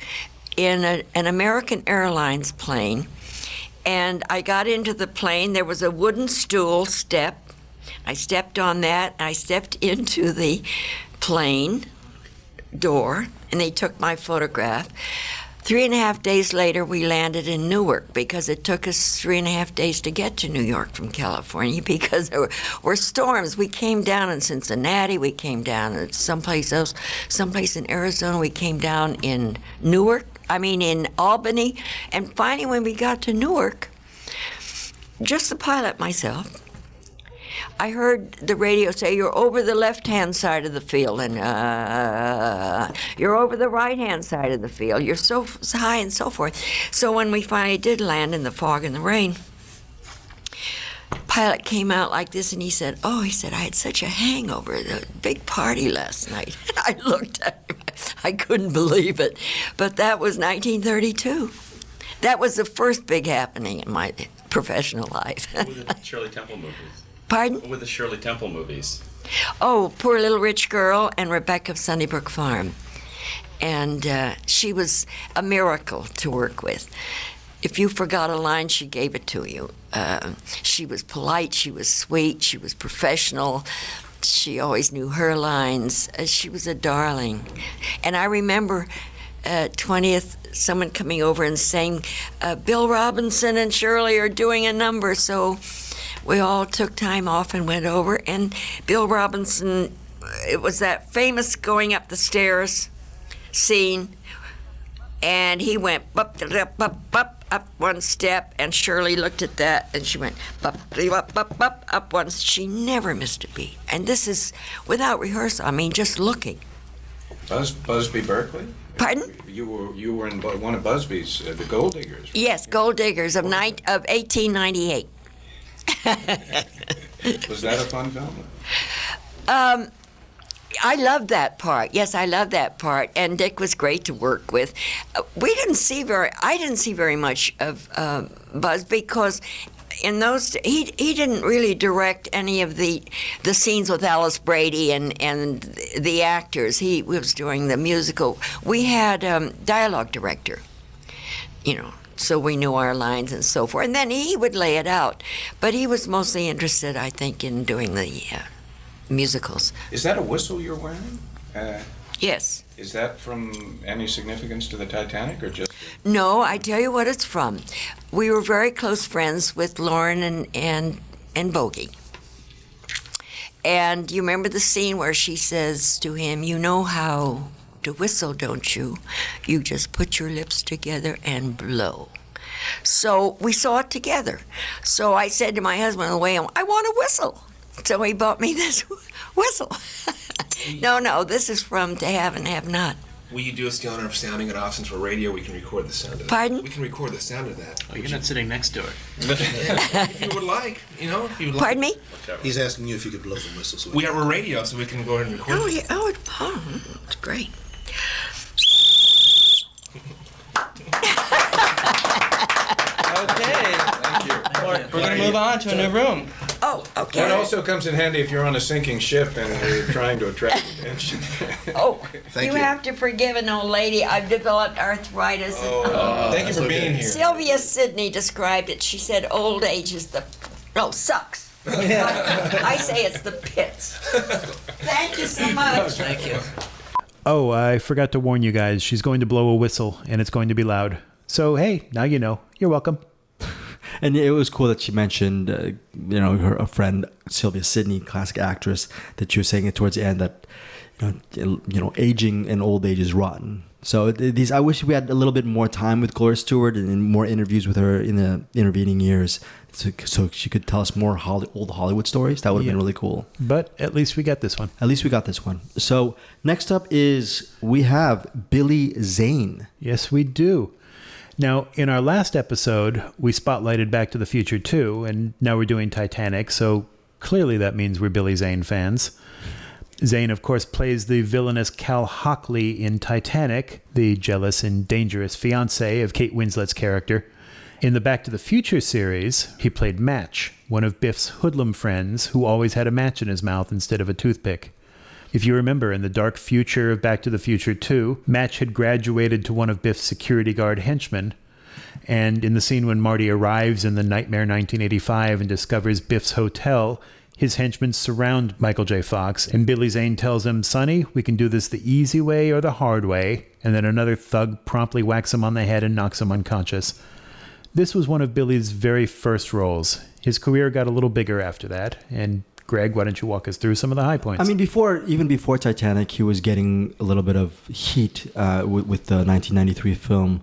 Speaker 4: in an American Airlines plane. And I got into the plane. There was a wooden stool step. I stepped on that. I stepped into the plane door, and they took my photograph. 3.5 days later, we landed in Newark because it took us 3.5 days to get to New York from California because there were storms. We came down in Cincinnati, we came down in someplace else, someplace in Arizona, we came down in in Albany, and finally when we got to Newark, just the pilot, myself, I heard the radio say, you're over the left-hand side of the field, and you're over the right-hand side of the field. You're so high and so forth. So when we finally did land in the fog and the rain, pilot came out like this, and he said, I had such a hangover at a big party last night. And I looked at him. I couldn't believe it. But that was 1932. That was the first big happening in my professional life.
Speaker 9: With the Shirley Temple movies.
Speaker 4: Pardon?
Speaker 9: With the Shirley Temple movies.
Speaker 4: Oh, Poor Little Rich Girl and Rebecca of Sunnybrook Farm. And she was a miracle to work with. If you forgot a line, she gave it to you. She was polite, she was sweet, she was professional. She always knew her lines. She was a darling. And I remember 20th, someone coming over and saying, Bill Robinson and Shirley are doing a number. So we all took time off and went over. And Bill Robinson, it was that famous going up the stairs scene. And he went up one step, and Shirley looked at that, and she went up once. She never missed a beat. And this is without rehearsal. I mean, just looking.
Speaker 5: Busby Berkeley?
Speaker 4: Pardon?
Speaker 5: You were in one of Busby's, the Gold Diggers.
Speaker 4: Yes, Gold Diggers of 1898.
Speaker 5: Was that a fun film?
Speaker 4: I loved that part. Yes, I loved that part, and Dick was great to work with. I didn't see very much of Busby because in those he didn't really direct any of the scenes with Alice Brady and the actors. He was doing the musical. We had dialogue director, so we knew our lines and so forth. And then he would lay it out, but he was mostly interested, I think, in doing the musicals.
Speaker 5: Is that a whistle you're wearing?
Speaker 4: Yes.
Speaker 5: Is that from any significance to the Titanic, or just?
Speaker 4: No, I tell you what it's from. We were very close friends with Lauren and Bogey. And you remember the scene where she says to him, "You know how to whistle, don't you? You just put your lips together and blow." So we saw it together. So I said to my husband on the way home, "I want a whistle." So he bought me this whistle. No, this is from To Have and Have Not.
Speaker 10: Will you do us the honor of sounding it off? Since we're radio, we can record the sound of that.
Speaker 4: Pardon?
Speaker 10: We can record the sound of that.
Speaker 8: Oh, you're not sitting next to it.
Speaker 10: If you would like, if you would like.
Speaker 4: Pardon me?
Speaker 7: He's asking you if you could blow the whistle. So
Speaker 10: We're radio, so we can go ahead and record.
Speaker 4: Oh, yeah. It's great.
Speaker 11: Okay.
Speaker 5: Thank you.
Speaker 11: We're going to move on to a new room.
Speaker 4: Oh, okay.
Speaker 5: That also comes in handy if you're on a sinking ship and you're trying to attract attention.
Speaker 4: Oh,
Speaker 7: Thank
Speaker 4: you
Speaker 7: you.
Speaker 4: have to forgive an old lady. I've developed arthritis.
Speaker 10: Thank you for being here.
Speaker 4: Sylvia Sidney described it. She said old age is sucks. I say it's the pits. Thank you so much.
Speaker 11: Thank you.
Speaker 3: Oh, I forgot to warn you guys. She's going to blow a whistle, and it's going to be loud. So, hey, now you know. You're welcome.
Speaker 2: And it was cool that she mentioned, a friend, Sylvia Sidney, classic actress, that she was saying it towards the end that, aging in old age is rotten. So I wish we had a little bit more time with Gloria Stewart and more interviews with her in the intervening years, so she could tell us more old Hollywood stories. That would have been really cool.
Speaker 3: But at least we got this one.
Speaker 2: So next up is we have Billy Zane.
Speaker 3: Yes, we do. Now, in our last episode, we spotlighted Back to the Future 2, and now we're doing Titanic, so clearly that means we're Billy Zane fans. Zane, of course, plays the villainous Cal Hockley in Titanic, the jealous and dangerous fiancé of Kate Winslet's character. In the Back to the Future series, he played Match, one of Biff's hoodlum friends who always had a match in his mouth instead of a toothpick. If you remember, in the dark future of Back to the Future 2, Match had graduated to one of Biff's security guard henchmen. And in the scene when Marty arrives in the Nightmare 1985 and discovers Biff's hotel, his henchmen surround Michael J. Fox, and Billy Zane tells him, "Sonny, we can do this the easy way or the hard way." And then another thug promptly whacks him on the head and knocks him unconscious. This was one of Billy's very first roles. His career got a little bigger after that, and Greg, why don't you walk us through some of the high points?
Speaker 2: I mean, even before Titanic, he was getting a little bit of heat with the 1993 film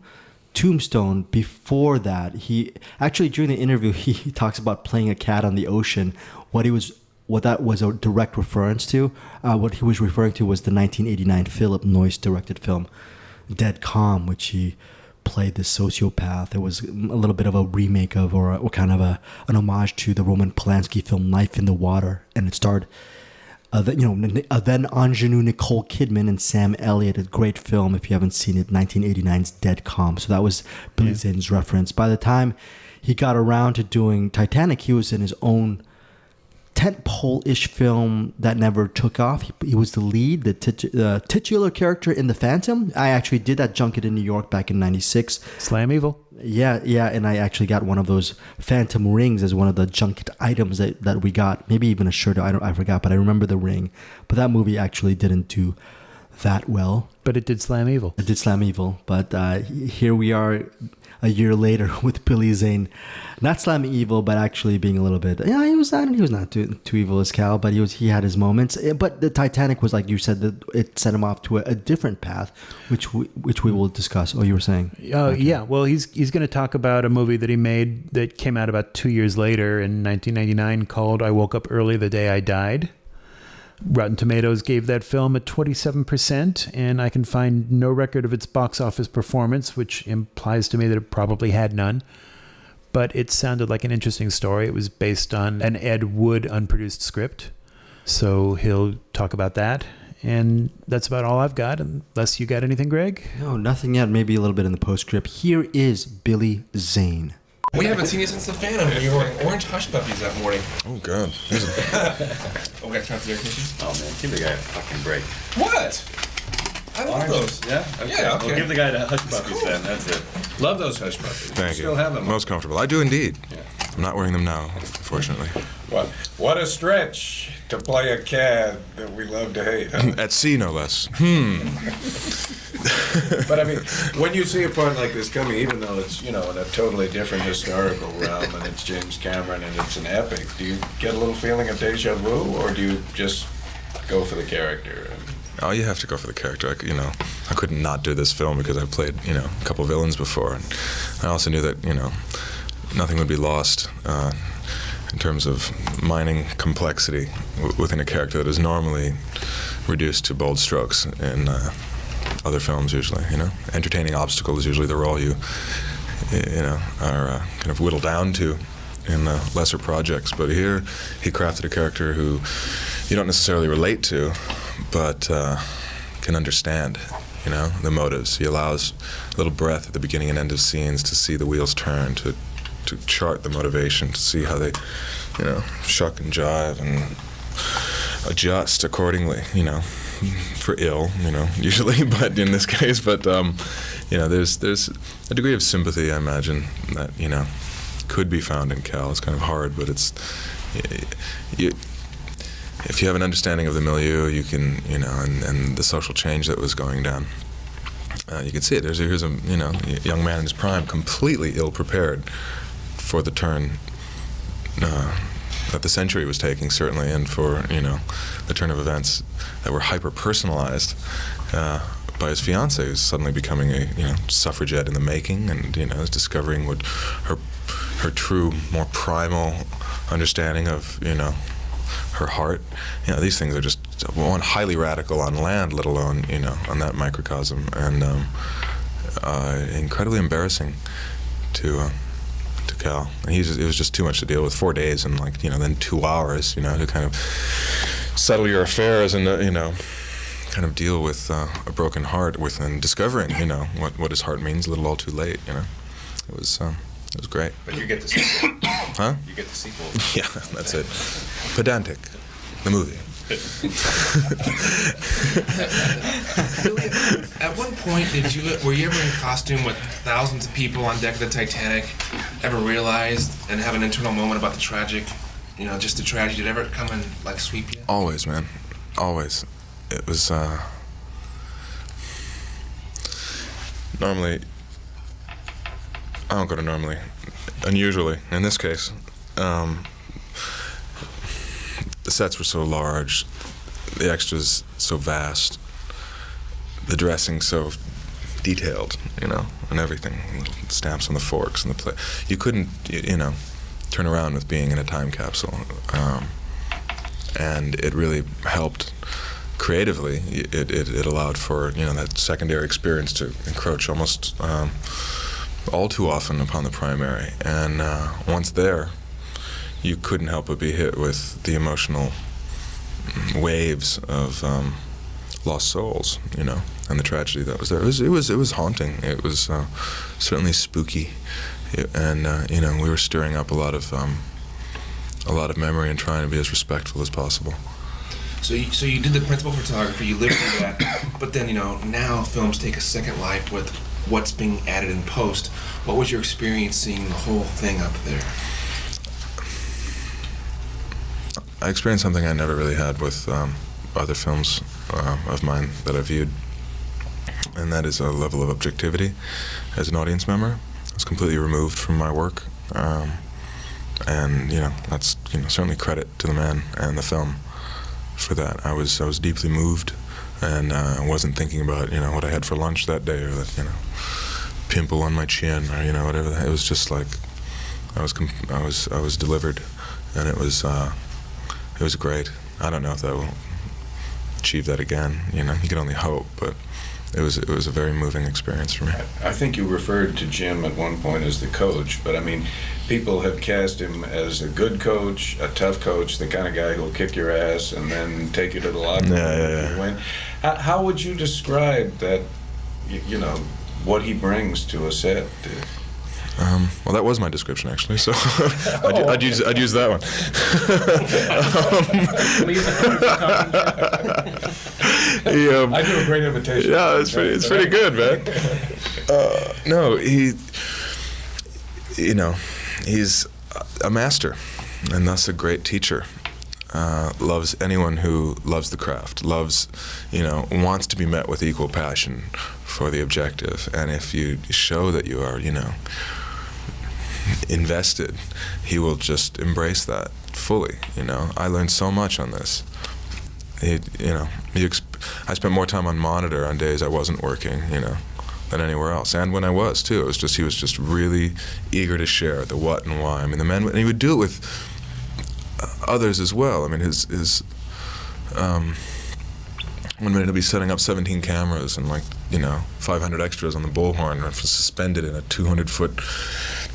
Speaker 2: Tombstone. Before that, he actually, during the interview, he talks about playing a cat on the ocean. What he was what that was a direct reference to. What he was referring to was the 1989 Philip Noyce directed film Dead Calm, which he played this sociopath. It was a little bit of a remake of, or kind of an homage to the Roman Polanski film Knife in the Water, and it starred then ingenue Nicole Kidman and Sam Elliott. A great film if you haven't seen it, 1989's Dead Calm. So that was Billy Zane's reference. By the time he got around to doing Titanic, he was in his own tentpole-ish film that never took off. He was the lead, the titular character in The Phantom. I actually did that junket in New York back in '96.
Speaker 3: Slam Evil.
Speaker 2: Yeah, and I actually got one of those Phantom rings as one of the junket items that we got. Maybe even a shirt. I forgot, but I remember the ring. But that movie actually didn't do that well.
Speaker 3: But it did Slam Evil.
Speaker 2: It did Slam Evil. But here we are a year later with Billy Zane, not slamming evil, but actually being a little bit. Yeah, he was not too evil as Cal, but he had his moments. But the Titanic was, like you said, that it set him off to a different path, which we will discuss. Oh, you were saying?
Speaker 3: Okay. Yeah. Well, he's going to talk about a movie that he made that came out about 2 years later in 1999 called "I Woke Up Early the Day I Died." Rotten Tomatoes gave that film a 27%, and I can find no record of its box office performance, which implies to me that it probably had none. But it sounded like an interesting story. It was based on an Ed Wood unproduced script. So he'll talk about that. And that's about all I've got, unless you got anything, Greg?
Speaker 2: No, nothing yet. Maybe a little bit in the postscript. Here is Billy Zane.
Speaker 10: We haven't seen you since the Phantom. You were wearing orange hush puppies that morning.
Speaker 12: Oh, God.
Speaker 10: Oh, we got time for the air conditioning?
Speaker 9: Oh, man, give the guy a fucking break.
Speaker 10: What? I love those.
Speaker 9: Yeah? Okay.
Speaker 10: Yeah, okay.
Speaker 9: Well, give the guy the hush puppies then. That's it.
Speaker 5: Love those hush puppies.
Speaker 12: Thank you.
Speaker 5: Still have them.
Speaker 12: Most comfortable. I do indeed. Yeah. I'm not wearing them now, unfortunately.
Speaker 5: What a stretch to play a cad that we love to hate, huh?
Speaker 12: At sea, no less.
Speaker 5: But I mean, when you see a part like this coming, even though it's, in a totally different historical realm and it's James Cameron and it's an epic, do you get a little feeling of deja vu, or do you just go for the character?
Speaker 12: Oh, you have to go for the character. I couldn't not do this film because I've played, a couple villains before. And I also knew that, nothing would be lost in terms of mining complexity within a character that is normally reduced to bold strokes in other films usually, Entertaining obstacle is usually the role you are kind of whittled down to in lesser projects. But here, he crafted a character who you don't necessarily relate to, but can understand, the motives. He allows a little breath at the beginning and end of scenes to see the wheels turn, to chart the motivation, to see how they, shuck and jive and adjust accordingly, for ill, usually, but in this case, there's a degree of sympathy, I imagine, that, could be found in Cal. It's kind of hard, but it's, if you have an understanding of the milieu, you can, and the social change that was going down, you can see it. Here's a, young man in his prime, completely ill-prepared for the turn that the century was taking, certainly, and for, the turn of events that were hyper-personalized by his fiancée, who's suddenly becoming a, suffragette in the making, and, is discovering what her true, more primal understanding of, her heart. These things are just, one, highly radical on land, let alone, on that microcosm, and incredibly embarrassing to Cal. And it was just too much to deal with. 4 days and then 2 hours, to kind of settle your affairs and kind of deal with a broken heart and discovering what his heart means a little all too late. It was great.
Speaker 9: But you get the sequel.
Speaker 12: Huh?
Speaker 9: You get the sequel.
Speaker 12: Yeah, that's it. Pedantic, the movie.
Speaker 10: At one point, were you ever in costume with thousands of people on deck of the Titanic? Ever realized and have an internal moment about the tragic, just the tragedy? Did it ever come and sweep you?
Speaker 12: Always, man, always. It was normally. I don't go to normally. Unusually, in this case, the sets were so large, the extras so vast, the dressing so detailed, and everything, stamps on the forks and the plate. You couldn't, turn around with being in a time capsule. and it really helped creatively. It allowed for that secondary experience to encroach almost all too often upon the primary, and once there, you couldn't help but be hit with the emotional waves of lost souls, and the tragedy that was there. It was haunting. It was certainly spooky, and we were stirring up a lot of memory and trying to be as respectful as possible.
Speaker 10: So you did the principal photography, you lived through that, but then now films take a second life with what's being added in post. What was your experience seeing the whole thing up there?
Speaker 12: I experienced something I never really had with other films of mine that I viewed, and that is a level of objectivity as an audience member. It's completely removed from my work, and that's certainly credit to the man and the film for that. I was deeply moved, and I wasn't thinking about what I had for lunch that day, or that pimple on my chin, or whatever. It was just like I was delivered, and it was great. I don't know if that will achieve that again. You can only hope, but it was a very moving experience for me.
Speaker 5: I think you referred to Jim at one point as the coach, but I mean, people have cast him as a good coach, a tough coach, the kind of guy who'll kick your ass and then take you to the locker room if you win. How would you describe that? What he brings to a set?
Speaker 12: Well, that was my description, actually, so I'd use that one.
Speaker 5: I do a great imitation.
Speaker 12: Yeah, it's pretty good, man. No, he's a master, and thus a great teacher. Loves anyone who loves the craft, wants to be met with equal passion for the objective, and if you show that you are, invested, he will just embrace that fully. I learned so much on this. I spent more time on monitor on days I wasn't working, than anywhere else, and when I was too. He was just really eager to share the what and why. I mean, and he would do it with others as well. I mean, one minute he'll be setting up 17 cameras and 500 extras on the bullhorn, suspended in a 200-foot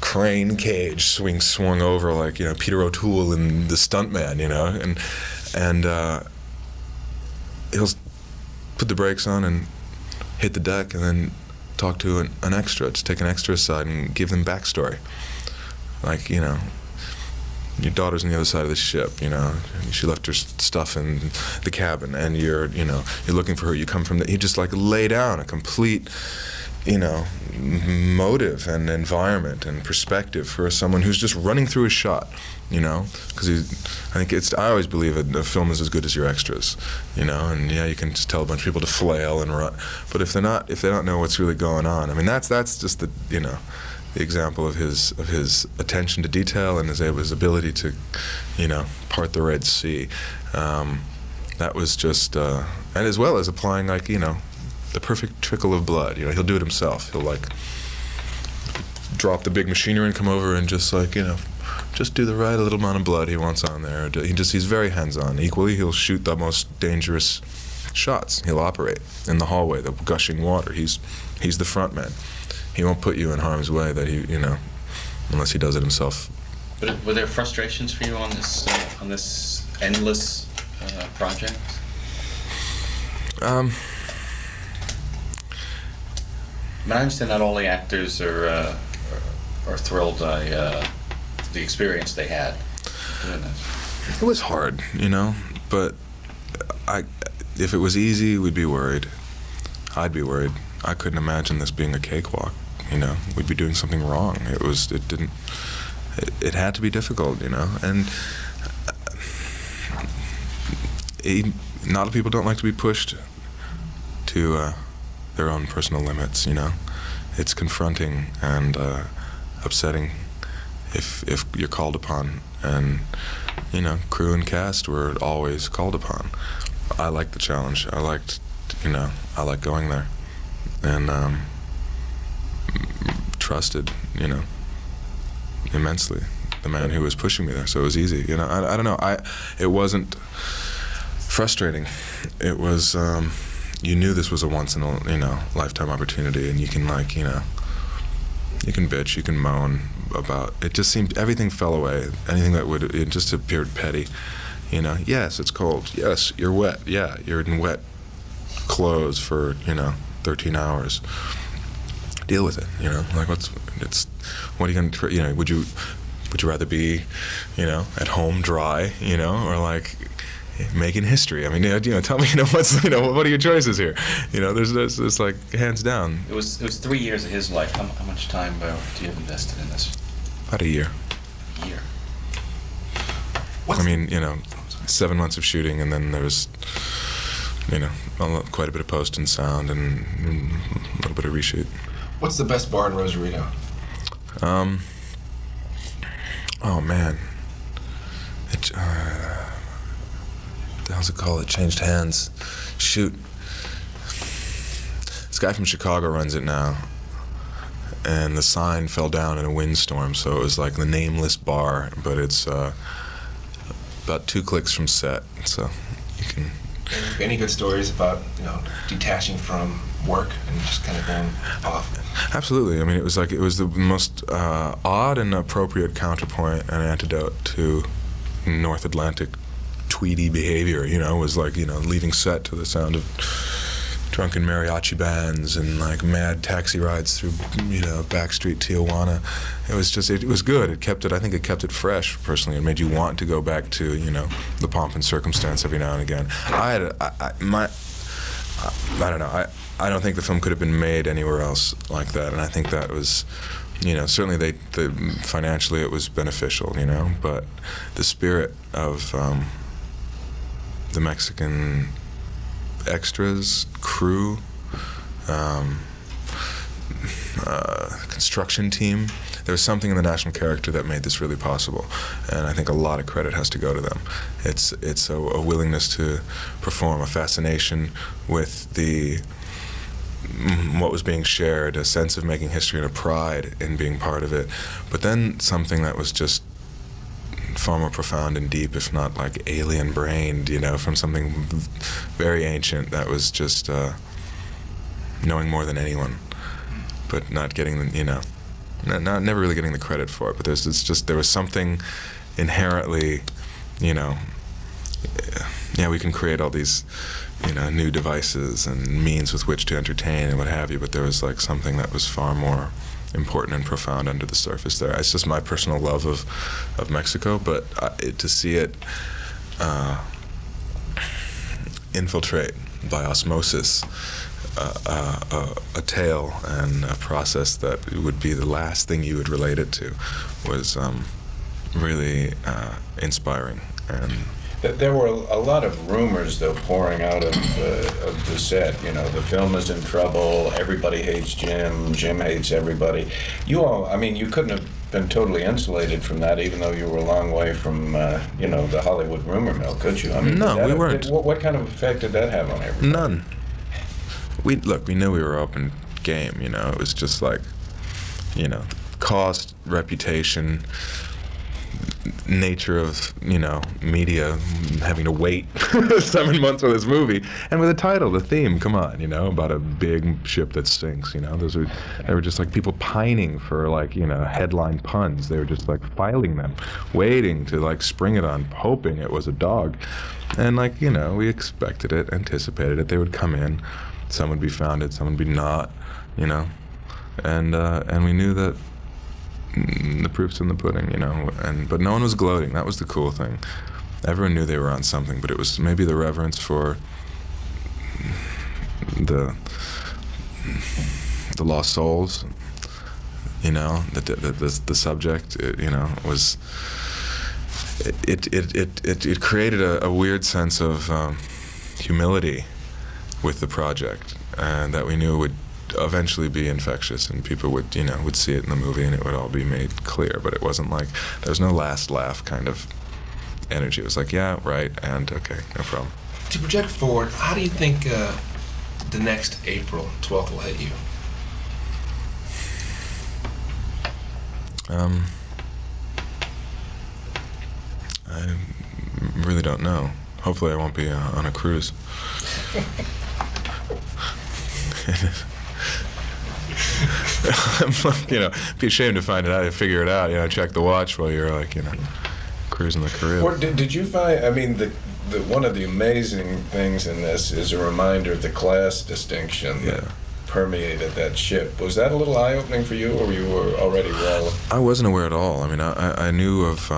Speaker 12: crane cage, swung over like Peter O'Toole in The Stuntman, and he'll put the brakes on and hit the deck, and then talk to an extra, to take an extra aside and give them backstory, your daughter's on the other side of the ship, she left her stuff in the cabin, and you're looking for her, you come from you just lay down a complete, motive and environment and perspective for someone who's just running through a shot, because I always believe a film is as good as your extras, and you can just tell a bunch of people to flail and run, but if they don't know what's really going on, I mean, that's just the example of his attention to detail and his ability to, part the Red Sea. That was just, and as well as applying the perfect trickle of blood. He'll do it himself. He'll drop the big machinery and come over and just just do the right little amount of blood he wants on there. He's very hands-on. Equally, he'll shoot the most dangerous shots. He'll operate in the hallway, the gushing water. He's the front man. He won't put you in harm's way that unless he does it himself.
Speaker 9: But were there frustrations for you on this endless project?
Speaker 12: I
Speaker 9: understand not all the actors are thrilled by the experience they had doing this.
Speaker 12: It was hard, but if it was easy, we'd be worried. I'd be worried. I couldn't imagine this being a cakewalk. We'd be doing something wrong. It had to be difficult, and a lot of people don't like to be pushed to their own personal limits. It's confronting and upsetting if you're called upon, and crew and cast were always called upon. I liked the challenge. I liked going there, and trusted, immensely the man who was pushing me there, so it was easy. You know, I don't know. It wasn't frustrating. It was you knew this was a once in a lifetime opportunity, and you can you can bitch, you can moan about it. Just seemed everything fell away. Anything that it just appeared petty. You know, yes, it's cold. Yes, you're wet. Yeah, you're in wet clothes for 13 hours. Deal with it. You know, like what are you gonna? Would you rather be, at home dry, or like making history? I mean, tell me, what are your choices here? There's like hands down.
Speaker 9: It was 3 years of his life. How much time do you have invested in this?
Speaker 12: About a year.
Speaker 9: A year.
Speaker 12: I mean, 7 months of shooting, and then there was, quite a bit of post and sound and a little bit of reshoot.
Speaker 10: What's the best bar in Rosarito?
Speaker 12: Oh man, what the hell's it called? It changed hands. Shoot. This guy from Chicago runs it now, and the sign fell down in a windstorm, so it was like the nameless bar, but it's about 2 clicks from set, so you can.
Speaker 10: Any good stories about detaching from work and just kind of going off?
Speaker 12: Absolutely. I mean, it was the most odd and appropriate counterpoint and antidote to North Atlantic tweedy behavior. It was like leaving set to the sound of drunken mariachi bands and like mad taxi rides through backstreet Tijuana. It was good. I think it kept it fresh personally. It made you want to go back to the pomp and circumstance every now and again. I don't know. I don't think the film could have been made anywhere else like that, and I think that was, certainly financially it was beneficial, but the spirit of the Mexican extras, crew, construction team. There was something in the national character that made this really possible, and I think a lot of credit has to go to them. It's a willingness to perform, a fascination with what was being shared, a sense of making history and a pride in being part of it, but then something that was just far more profound and deep, if not like alien-brained, from something very ancient that was just knowing more than anyone, but not getting never really getting the credit for it. But there was something inherently, we can create all these, new devices and means with which to entertain and what have you, but there was like something that was far more important and profound under the surface there. It's just my personal love of Mexico, but to see it infiltrate by osmosis a tale and a process that would be the last thing you would relate it to was really inspiring. And
Speaker 5: there were a lot of rumors, though, pouring out of the set. The film is in trouble. Everybody hates Jim. Jim hates everybody. You couldn't have been totally insulated from that, even though you were a long way from, the Hollywood rumor mill, could you?
Speaker 12: No, we weren't.
Speaker 5: What kind of effect did that have on everybody?
Speaker 12: None. We knew we were open game. It was just like, cost, reputation, nature of media having to wait 7 months for this movie, and with a title, the theme, come on, about a big ship that sinks. They were just like people pining for like headline puns. They were just like filing them, waiting to like spring it on, hoping it was a dog, and like we expected it, anticipated it. They would come in, some would be founded, some would be not, and we knew that. The proof's in the pudding, but no one was gloating. That was the cool thing. Everyone knew they were on something, but it was maybe the reverence for the lost souls, the subject, was it created a weird sense of humility with the project, and that we knew would eventually be infectious, and people would see it in the movie, and it would all be made clear. But it wasn't like there was no last laugh kind of energy. It was like, yeah, right, and okay, no problem.
Speaker 10: To project forward, how do you think the next April 12th will hit you?
Speaker 12: I really don't know. Hopefully I won't be on a cruise. I'm like, be ashamed to find it out, figure it out, check the watch while you're like, cruising the Caribbean.
Speaker 13: Or did you find, I mean, one of the amazing things in this is a reminder of the class distinction that permeated that ship. Was that a little eye-opening for you, or you were already well?
Speaker 12: I wasn't aware at all. I mean, I knew of,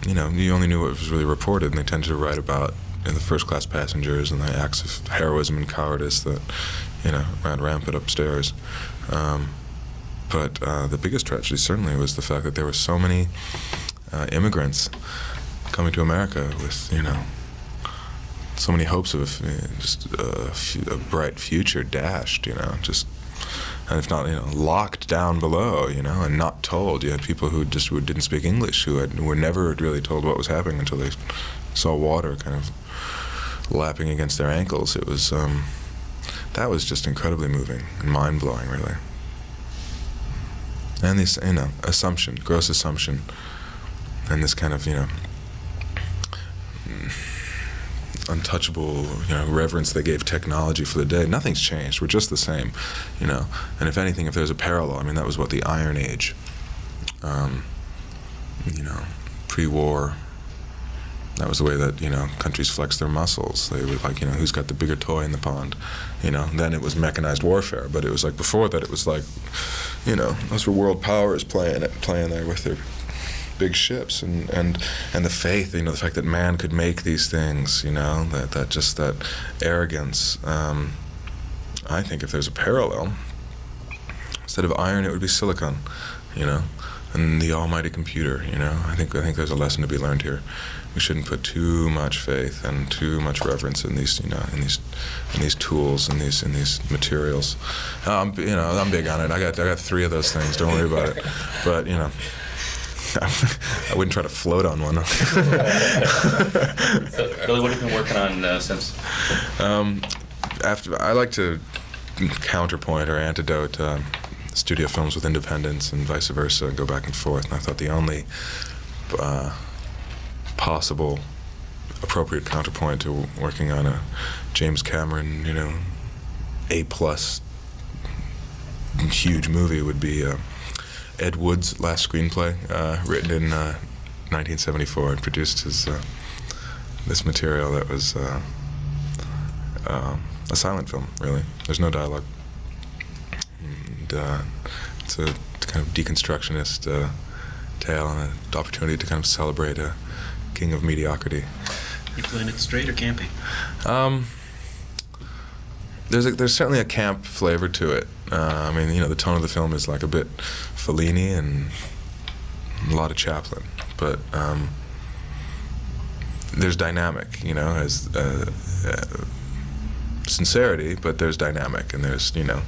Speaker 12: you only knew what was really reported, and they tended to write about the first-class passengers and the acts of heroism and cowardice that, ran rampant upstairs. But the biggest tragedy certainly was the fact that there were so many immigrants coming to America with, so many hopes of just a bright future dashed, just, and if not, locked down below, and not told. You had people who didn't speak English, who were never really told what was happening until they saw water kind of lapping against their ankles. It was, that was just incredibly moving and mind-blowing, really. And this, assumption, gross assumption, and this kind of, untouchable, reverence they gave technology for the day. Nothing's changed. We're just the same, And if anything, if there's a parallel, I mean, that was what the Iron Age, pre-war. That was the way that, countries flexed their muscles. They would like, who's got the bigger toy in the pond? Then it was mechanized warfare, but it was like before that it was like, those were world powers playing there with their big ships and the faith, the fact that man could make these things, that arrogance. I think if there's a parallel, instead of iron, it would be silicon, and the almighty computer, I think there's a lesson to be learned here. We shouldn't put too much faith and too much reverence in these, in these tools and these materials. I'm big on it. I got 3 of those things. Don't worry about it. But I wouldn't try to float on one.
Speaker 9: So, Billy, what have you been working on since?
Speaker 12: I like to counterpoint or antidote studio films with independence and vice versa, and go back and forth. And I thought the only possible appropriate counterpoint to working on a James Cameron, A+ huge movie would be Ed Wood's last screenplay, written in 1974, and produced this material that was a silent film, really. There's no dialogue. And it's a kind of deconstructionist tale and an opportunity to kind of celebrate a king of mediocrity.
Speaker 8: You feeling it straight or campy?
Speaker 12: There's certainly a camp flavor to it. I mean, the tone of the film is like a bit Fellini and a lot of Chaplin, but there's dynamic, as sincerity, but there's dynamic, and there's a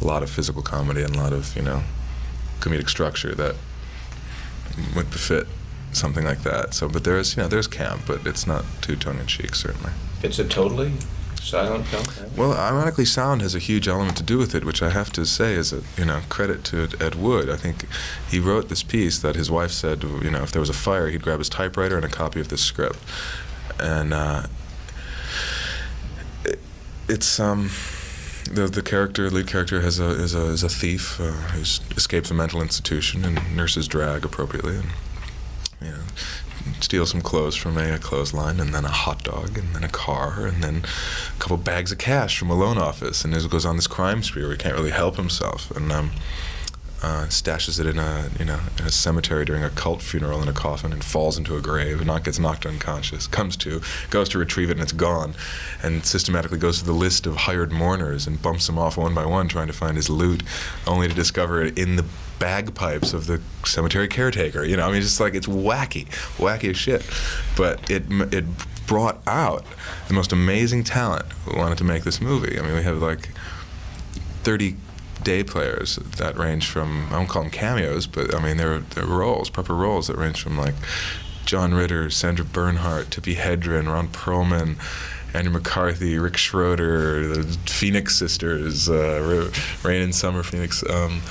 Speaker 12: lot of physical comedy and a lot of comedic structure that would befit something like that. So, but there's camp, but it's not too tongue-in-cheek, certainly.
Speaker 13: It's a totally silent film?
Speaker 12: Well, ironically, sound has a huge element to do with it, which I have to say is a credit to Ed Wood. I think he wrote this piece that his wife said, if there was a fire, he'd grab his typewriter and a copy of the script, and it's the lead character is a thief who escapes a mental institution and nurses drag appropriately, and steals some clothes from a clothesline, and then a hot dog, and then a car, and then a couple bags of cash from a loan office, and he goes on this crime spree where he can't really help himself, and stashes it in a cemetery during a cult funeral in a coffin, and falls into a grave and gets knocked unconscious, goes to retrieve it, and it's gone, and systematically goes to the list of hired mourners and bumps them off one by one trying to find his loot, only to discover it in the bagpipes of the cemetery caretaker. Just like, it's wacky as shit, but it brought out the most amazing talent who wanted to make this movie. I mean, we have like 30 day players that range from, I won't call them cameos, but I mean they're roles, proper roles that range from like John Ritter, Sandra Bernhardt, Tippi Hedren, Ron Perlman, Andrew McCarthy, Rick Schroeder, the Phoenix Sisters, Rain and Summer Phoenix. I'm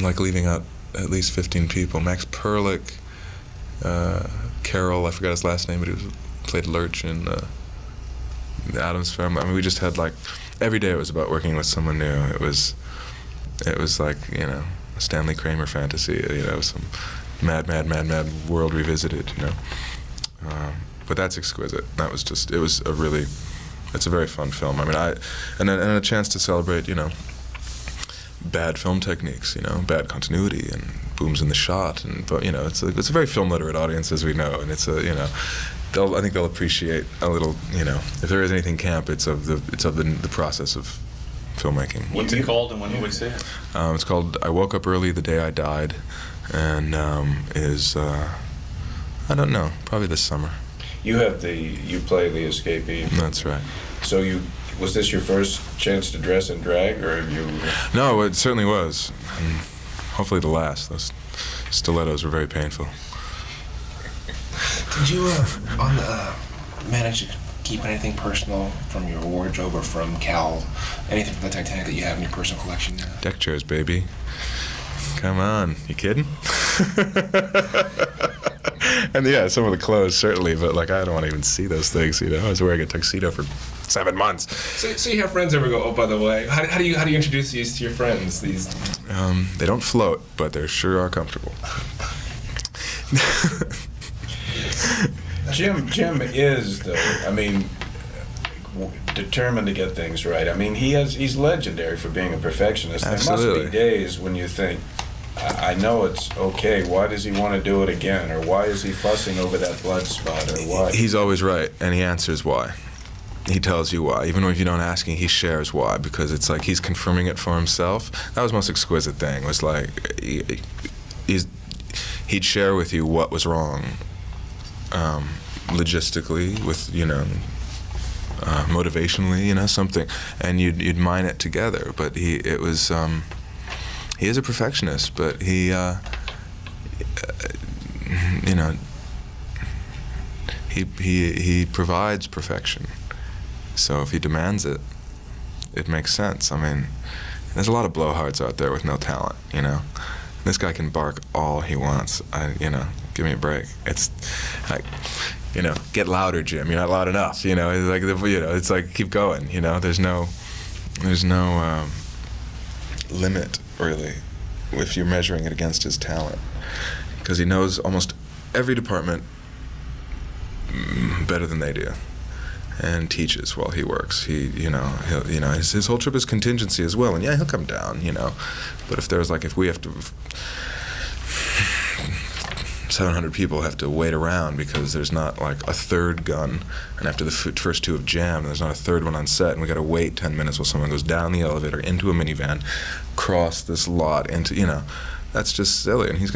Speaker 12: like leaving out at least 15 people. Max Perlich, Carol, I forgot his last name, but he played Lurch in the Addams Family. I mean, we just had like every day it was about working with someone new. It was like, you know, a Stanley Kramer fantasy, you know, some mad world revisited, you know. But that's exquisite. That was just, it's a very fun film. I mean, and a chance to celebrate, you know, bad film techniques, you know, bad continuity and booms in the shot, but you know, it's a very film literate audience, as we know, and it's a, you know, I think they'll appreciate a little, you know, if there is anything camp, it's of the process of filmmaking.
Speaker 9: What's it called, and when will we see it?
Speaker 12: It's called I Woke Up Early the Day I Died, and is I don't know, probably this summer.
Speaker 13: You play the escapee.
Speaker 12: That's right.
Speaker 13: So was this your first chance to dress in drag, or have you?
Speaker 12: No, it certainly was, and hopefully the last. Those stilettos were very painful.
Speaker 10: Did you manage to keep anything personal from your wardrobe or from Cal? Anything from the Titanic that you have in your personal collection now?
Speaker 12: Deck chairs, baby. Come on, you kidding? And yeah, some of the clothes certainly, but like I don't want to even see those things. You know, I was wearing a tuxedo for 7 months.
Speaker 10: So you have friends ever go, oh, by the way, how do you introduce these to your friends? These
Speaker 12: they don't float, but they sure are comfortable.
Speaker 13: Jim is, though, I mean, determined to get things right. I mean, he's legendary for being a perfectionist.
Speaker 12: Absolutely.
Speaker 13: There must be days when you think, I know it's okay, why does he want to do it again? Or why is he fussing over that blood spot? Or why?
Speaker 12: He's always right, and he answers why. He tells you why. Even if you don't ask him, he shares why, because it's like he's confirming it for himself. That was the most exquisite thing, was like, he'd share with you what was wrong, logistically, with, you know, motivationally, you know, something, and you'd mine it together. But he is a perfectionist, but he, you know, he provides perfection. So if he demands it, it makes sense. I mean, there's a lot of blowhards out there with no talent, you know. This guy can bark all he wants. You know, give me a break. It's like, you know, get louder, Jim. You're not loud enough. You know, it's like, you know, it's like, keep going. You know, there's no limit really if you're measuring it against his talent, because he knows almost every department better than they do, and teaches while he works. His whole trip is contingency as well, and yeah, he'll come down, you know, but if we have to 700 people have to wait around because there's not like a third gun, and after the first two have jammed, there's not a third one on set, and we got to wait 10 minutes while someone goes down the elevator into a minivan, cross this lot into, you know, that's just silly. And he'll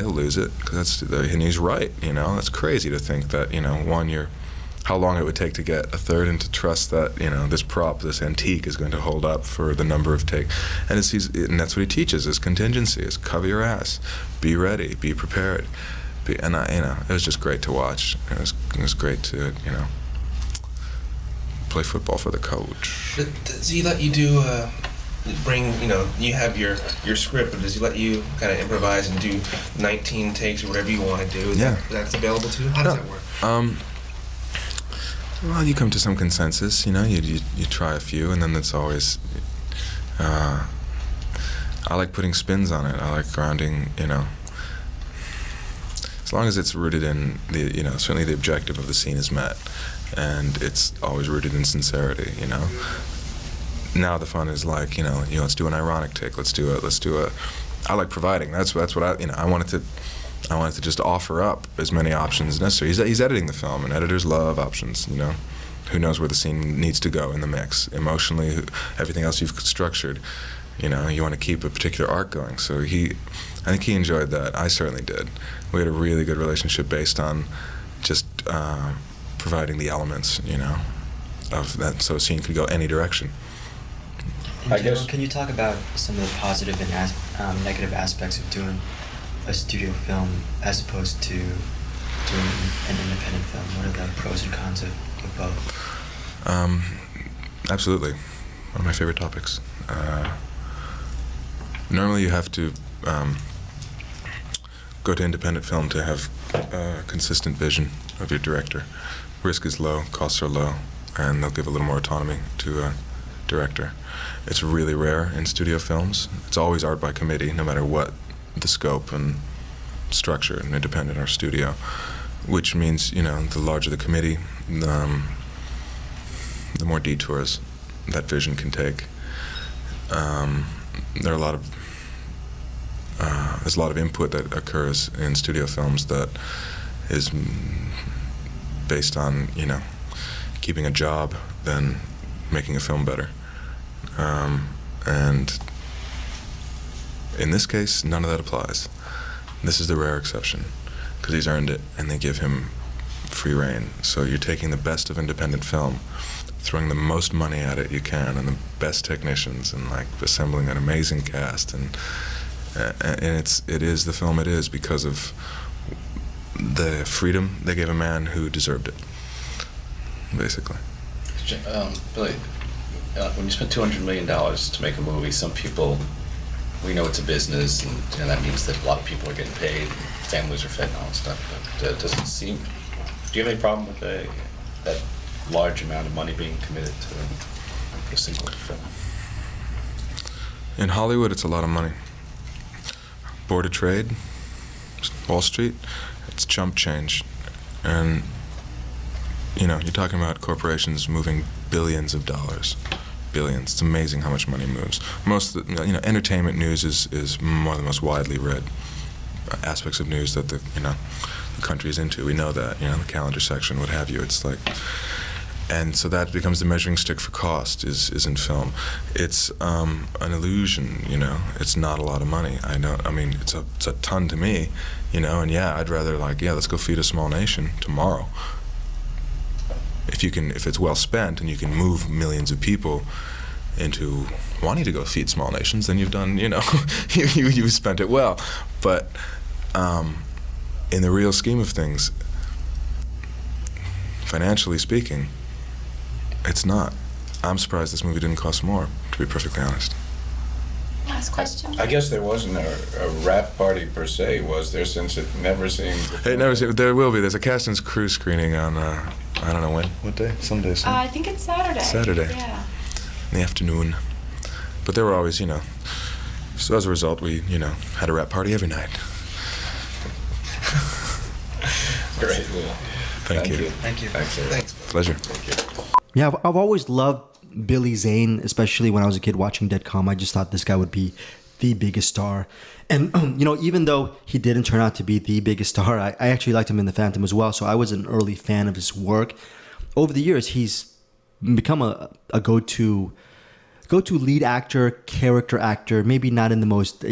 Speaker 12: lose it, and he's right, you know. That's crazy to think that, you know, how long it would take to get a third and to trust that, you know, this prop, this antique is going to hold up for the number of takes. And that's what he teaches, is contingency, is cover your ass, be ready, be prepared. And it was just great to watch. It was great to, you know, play football for the coach.
Speaker 10: Does he let you do, you have your script, but does he let you kind of improvise and do 19 takes or whatever you want to do? That's available too? How does that work?
Speaker 12: Well, you come to some consensus, you know, you try a few, and then it's always, I like putting spins on it. I like grounding, you know, as long as it's rooted in the, you know, certainly the objective of the scene is met, and it's always rooted in sincerity, you know. Now the fun is like, you know, let's do an ironic take. Let's do a. I like providing. That's what I wanted to just offer up as many options as necessary. He's editing the film, and editors love options, you know. Who knows where the scene needs to go in the mix emotionally? Everything else you've structured, you know, you want to keep a particular arc going. So I think he enjoyed that. I certainly did. We had a really good relationship based on just providing the elements, you know, of that, so a scene could go any direction.
Speaker 14: In general, can you talk about some of the positive and negative aspects of doing a studio film as opposed to doing an independent film? What are the pros and cons of both?
Speaker 12: Absolutely. One of my favorite topics. Normally you have to go to independent film to have a consistent vision of your director. Risk is low, costs are low, and they'll give a little more autonomy to a director. It's really rare in studio films. It's always art by committee, no matter what the scope and structure, in independent or studio, which means, you know, the larger the committee, the more detours that vision can take. There are a lot of there's a lot of input that occurs in studio films that is based on, you know, keeping a job than making a film better. And in this case, none of that applies. This is the rare exception, because he's earned it, and they give him free rein. So you're taking the best of independent film, throwing the most money at it you can, and the best technicians, and like assembling an amazing cast, and it is the film it is because of the freedom they gave a man who deserved it, basically.
Speaker 9: Billy, when you spend $200 million to make a movie, some people, we know it's a business, and that means that a lot of people are getting paid, families are fed and all that stuff, but does it seem, do you have any problem with that large amount of money being committed to a single film?
Speaker 12: In Hollywood, it's a lot of money. Board of Trade, Wall Street, it's chump change. And, you know, you're talking about corporations moving billions of dollars. Billions. It's amazing how much money moves. Most, you know, entertainment news is one of the most widely read aspects of news that the country is into. We know that, you know, the calendar section, what have you. It's like, and so that becomes the measuring stick for cost is in film. It's an illusion, you know. It's not a lot of money. I mean, it's a ton to me, you know. And yeah, I'd rather let's go feed a small nation tomorrow. If it's well spent and you can move millions of people into wanting to go feed small nations, then you've done, you know, you've spent it well. But in the real scheme of things, financially speaking, it's not. I'm surprised this movie didn't cost more, to be perfectly honest.
Speaker 6: Last question.
Speaker 13: I guess there wasn't a rap party per se, was there, since it never seemed...
Speaker 12: There will be. There's a cast and crew screening on, I don't know when. What day? Someday.
Speaker 6: I think it's Saturday.
Speaker 12: Saturday.
Speaker 6: Yeah.
Speaker 12: In the afternoon. But there were always, you know... So as a result, we, you know, had a rap party every night.
Speaker 13: Great. Well,
Speaker 12: Thank you.
Speaker 14: Thank you.
Speaker 13: Thanks.
Speaker 12: Pleasure.
Speaker 13: Thank you.
Speaker 2: Yeah, I've always loved Billy Zane, especially when I was a kid watching Dead Calm. I just thought this guy would be the biggest star. And, you know, even though he didn't turn out to be the biggest star, I actually liked him in The Phantom as well. So I was an early fan of his work. Over the years, he's become a go-to lead actor, character actor, maybe not in the most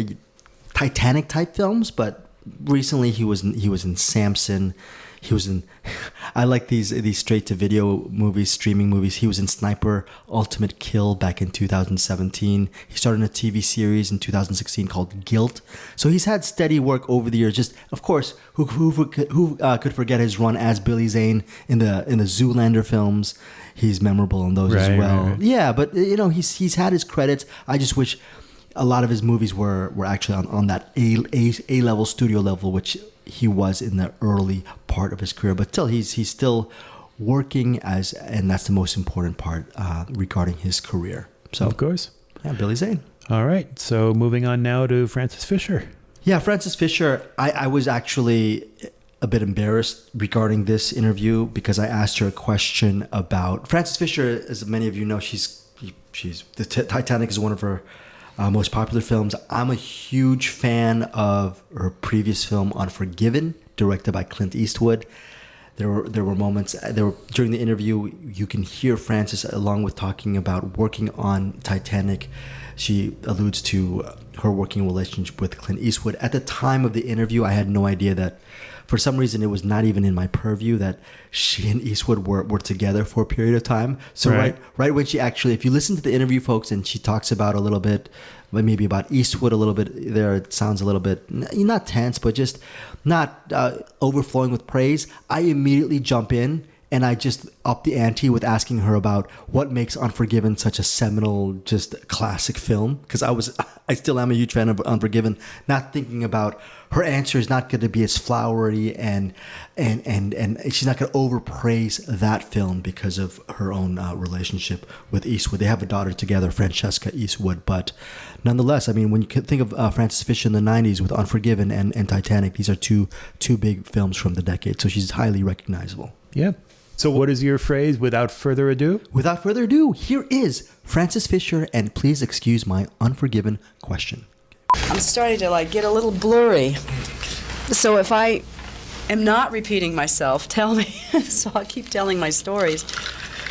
Speaker 2: Titanic type films, but recently he was in Samson. He was in, I like these straight to video movies, streaming movies. He was in Sniper Ultimate Kill back in 2017. He started in a TV series in 2016 called Guilt. So he's had steady work over the years. Just, of course, who could forget his run as Billy Zane in the Zoolander films? He's memorable in those as well. Right. Yeah, but you know, he's had his credits. I just wish a lot of his movies were actually on that A level studio level, which he was in the early part of his career. But still, he's still working and that's the most important part regarding his career. So,
Speaker 3: of course.
Speaker 2: Yeah, Billy Zane.
Speaker 3: All right. So moving on now to Frances Fisher.
Speaker 2: Yeah, Frances Fisher. I was actually a bit embarrassed regarding this interview because I asked her a question about Frances Fisher. As many of you know, she's the Titanic is one of her most popular films. I'm a huge fan of her previous film Unforgiven, directed by Clint Eastwood. There were moments during the interview you can hear Frances, along with talking about working on Titanic. She alludes to her working relationship with Clint Eastwood. At the time of the interview, I had no idea that, for some reason, it was not even in my purview that she and Eastwood were together for a period of time. So right when she actually, if you listen to the interview, folks, and she talks about a little bit, maybe about Eastwood a little bit there, it sounds a little bit, not tense, but just not overflowing with praise. I immediately jump in And I just upped the ante with asking her about what makes Unforgiven such a seminal, just classic film. Because I still am a huge fan of Unforgiven. Not thinking about her answer is not going to be as flowery, and she's not going to overpraise that film because of her own relationship with Eastwood. They have a daughter together, Francesca Eastwood. But nonetheless, I mean, when you think of Frances Fisher in the '90s with Unforgiven and Titanic, these are two big films from the decade. So she's highly recognizable.
Speaker 3: Yeah. So what is your phrase, without further ado?
Speaker 2: Without further ado, here is Frances Fisher, and please excuse my Unforgiven question.
Speaker 15: I'm starting to get a little blurry. So if I am not repeating myself, tell me. So I'll keep telling my stories.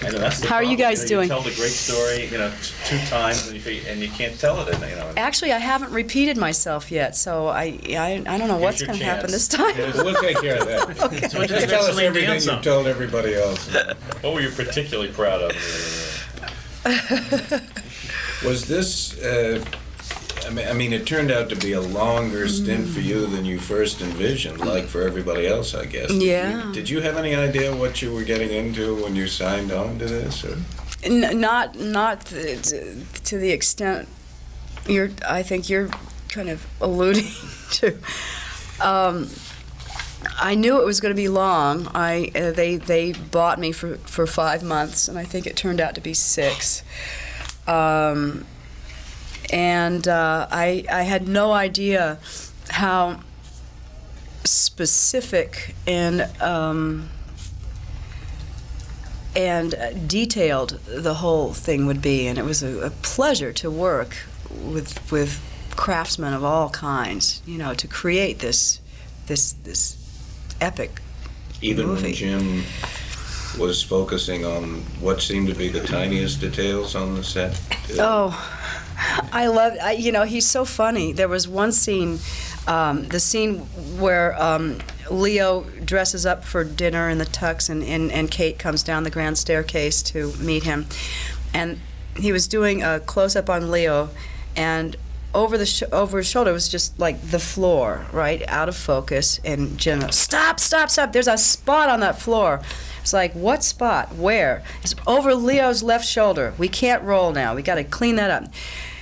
Speaker 9: I know, that's the
Speaker 15: How are you
Speaker 9: problem.
Speaker 15: guys doing?
Speaker 9: You tell the great story, 2 times, and you can't tell it.
Speaker 15: Actually, I haven't repeated myself yet, so I don't know what's going to happen this time.
Speaker 13: Yeah, we'll take care of that.
Speaker 15: Okay.
Speaker 9: So
Speaker 13: just tell us everything you've told everybody else.
Speaker 9: What were you particularly proud of?
Speaker 13: Was this? I mean, it turned out to be a longer stint for you than you first envisioned, like for everybody else, I guess.
Speaker 15: Yeah.
Speaker 13: Did you have any idea what you were getting into when you signed on to this? Or?
Speaker 15: Not to the extent I think you're kind of alluding to. I knew it was going to be long. They bought me for 5 months, and I think it turned out to be 6. And I had no idea how specific and detailed the whole thing would be, and it was a pleasure to work with craftsmen of all kinds, to create this epic
Speaker 13: Even
Speaker 15: movie.
Speaker 13: when Jim was focusing on what seemed to be the tiniest details on the set.
Speaker 15: I love, he's so funny. There was one scene, the scene where Leo dresses up for dinner in the tux, and Kate comes down the grand staircase to meet him. And he was doing a close-up on Leo, and over his shoulder was just like the floor, right, out of focus. And Jim, stop, there's a spot on that floor. It's like, what spot? Where? It's over Leo's left shoulder. We can't roll now. We got to clean that up.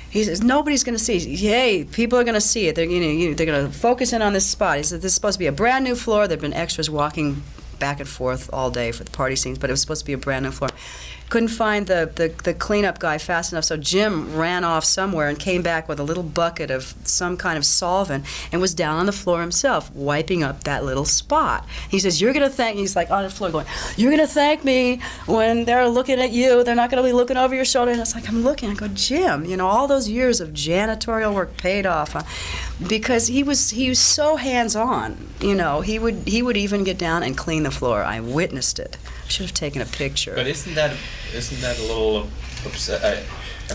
Speaker 15: He says, nobody's going to see it. Hey, people are going to see it. They're going to focus in on this spot. He said, this is supposed to be a brand new floor. There have been extras walking back and forth all day for the party scenes, but it was supposed to be a brand new floor. Couldn't find the cleanup guy fast enough, so Jim ran off somewhere and came back with a little bucket of some kind of solvent and was down on the floor himself, wiping up that little spot. He says, you're going to thank, he's like on the floor going, you're going to thank me when they're looking at you. They're not going to be looking over your shoulder. And it's like, I'm looking. I go, Jim, all those years of janitorial work paid off, because he was so hands-on. He would even get down and clean the floor. I witnessed it. I should have taken a picture.
Speaker 9: But isn't that a little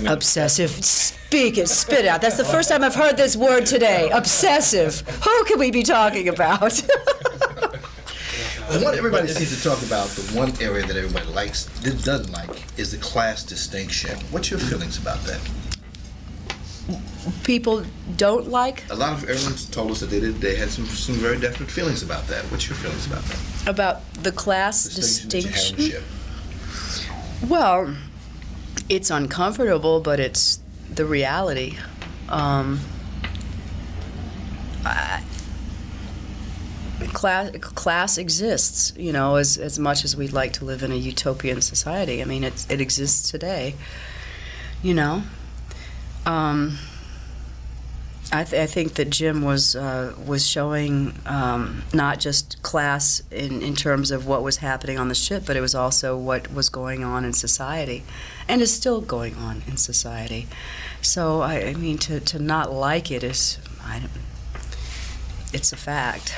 Speaker 15: obsessive? Speak it, spit out. That's the first time I've heard this word today. Obsessive. Who could we be talking about?
Speaker 7: Well, what everybody seems to talk about, the one area that everybody doesn't like, is the class distinction. What's your feelings about that?
Speaker 15: People don't like?
Speaker 7: A lot of everyone's told us that they had some very definite feelings about that. What's your feelings about that?
Speaker 15: About the class distinction?
Speaker 7: That you have in the ship.
Speaker 15: Well, it's uncomfortable, but it's the reality. Class exists, as much as we'd like to live in a utopian society. I mean, it exists today, I think that Jim was showing not just class in terms of what was happening on the ship, but it was also what was going on in society, and is still going on in society. So I mean, to not like it it's a fact.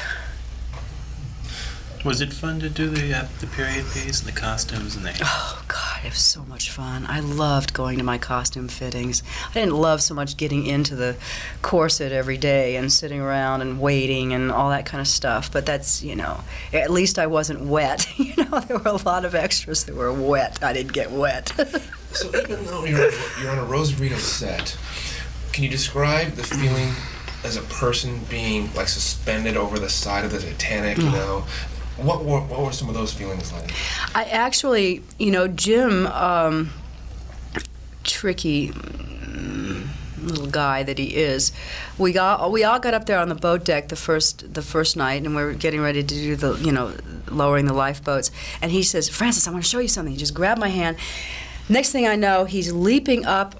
Speaker 8: Was it fun to do the period piece and the costumes and the?
Speaker 15: Oh God, it was so much fun. I loved going to my costume fittings. I didn't love so much getting into the corset every day and sitting around and waiting and all that kind of stuff. But that's, at least I wasn't wet. There were a lot of extras that were wet. I didn't get wet.
Speaker 10: So even though you're on a Rosarito set, can you describe the feeling as a person being like suspended over the side of the Titanic, What were some of those feelings like?
Speaker 15: I actually, Jim, tricky little guy that he is, we all got up there on the boat deck the first night, and we were getting ready to do the lowering the lifeboats, and he says, "Francis, I want to show you something." He just grabbed my hand. Next thing I know, he's leaping up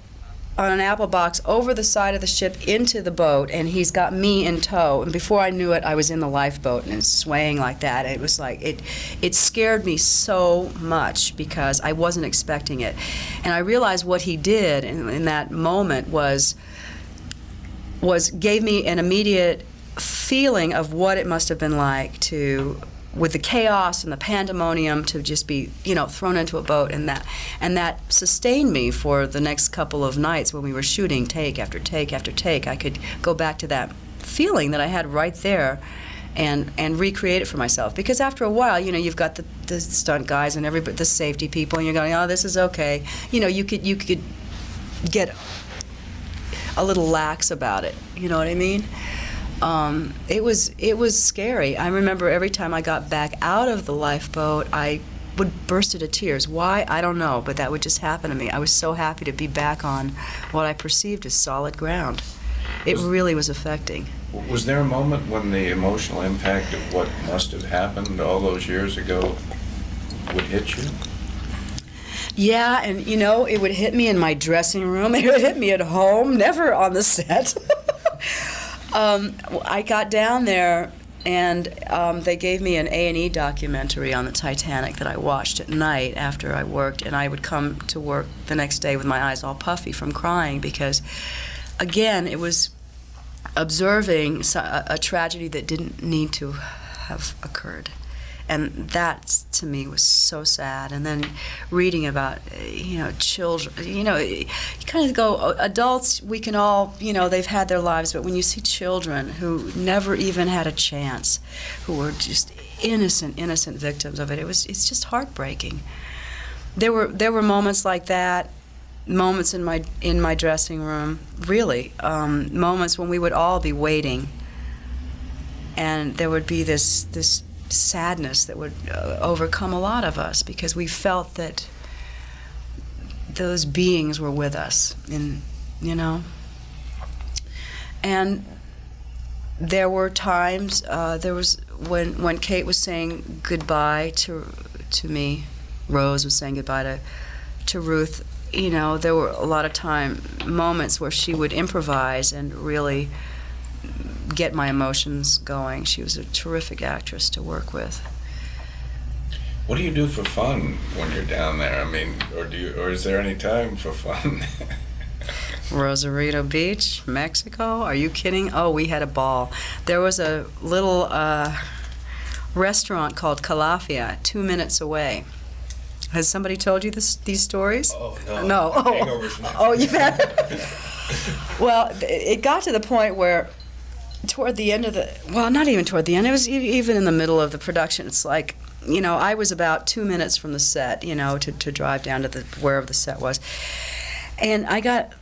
Speaker 15: on an apple box over the side of the ship into the boat, and he's got me in tow. And before I knew it, I was in the lifeboat and it's swaying like that. It was like it scared me so much because I wasn't expecting it. And I realized what he did in that moment was gave me an immediate feeling of what it must have been like to, with the chaos and the pandemonium, to just be, thrown into a boat, and that sustained me for the next couple of nights when we were shooting take after take after take. I could go back to that feeling that I had right there and recreate it for myself. Because after a while, you've got the stunt guys and everybody, the safety people, and you're going, "Oh, this is okay." You could get a little lax about it. You know what I mean? It was scary. I remember every time I got back out of the lifeboat, I would burst into tears. Why? I don't know, but that would just happen to me. I was so happy to be back on what I perceived as solid ground. It really was affecting.
Speaker 5: Was there a moment when the emotional impact of what must have happened all those years ago would hit you?
Speaker 15: Yeah, and it would hit me in my dressing room. It would hit me at home, never on the set. I got down there, and they gave me an A&E documentary on the Titanic that I watched at night after I worked, and I would come to work the next day with my eyes all puffy from crying because, again, it was observing a tragedy that didn't need to have occurred. And that, to me, was so sad. And then reading about, children, you kind of go, adults, we can all, they've had their lives, but when you see children who never even had a chance, who were just innocent victims of it, it's just heartbreaking. There were moments like that, moments in my dressing room, really, moments when we would all be waiting, and there would be this sadness that would overcome a lot of us because we felt that those beings were with us, and there were times, there was when Kate was saying goodbye to me, Rose was saying goodbye to Ruth, there were a lot of moments where she would improvise and really get my emotions going. She was a terrific actress to work with.
Speaker 5: What do you do for fun when you're down there? I mean, or is there any time for fun?
Speaker 15: Rosarito Beach, Mexico? Are you kidding? Oh, we had a ball. There was a little restaurant called Calafia 2 minutes away. Has somebody told you these stories?
Speaker 10: Oh, no.
Speaker 15: No. Oh, you've had it? Well, it got to the point where toward the end of not even toward the end, it was even in the middle of the production, it's like, I was about 2 minutes from the set, to drive down to wherever the set was. And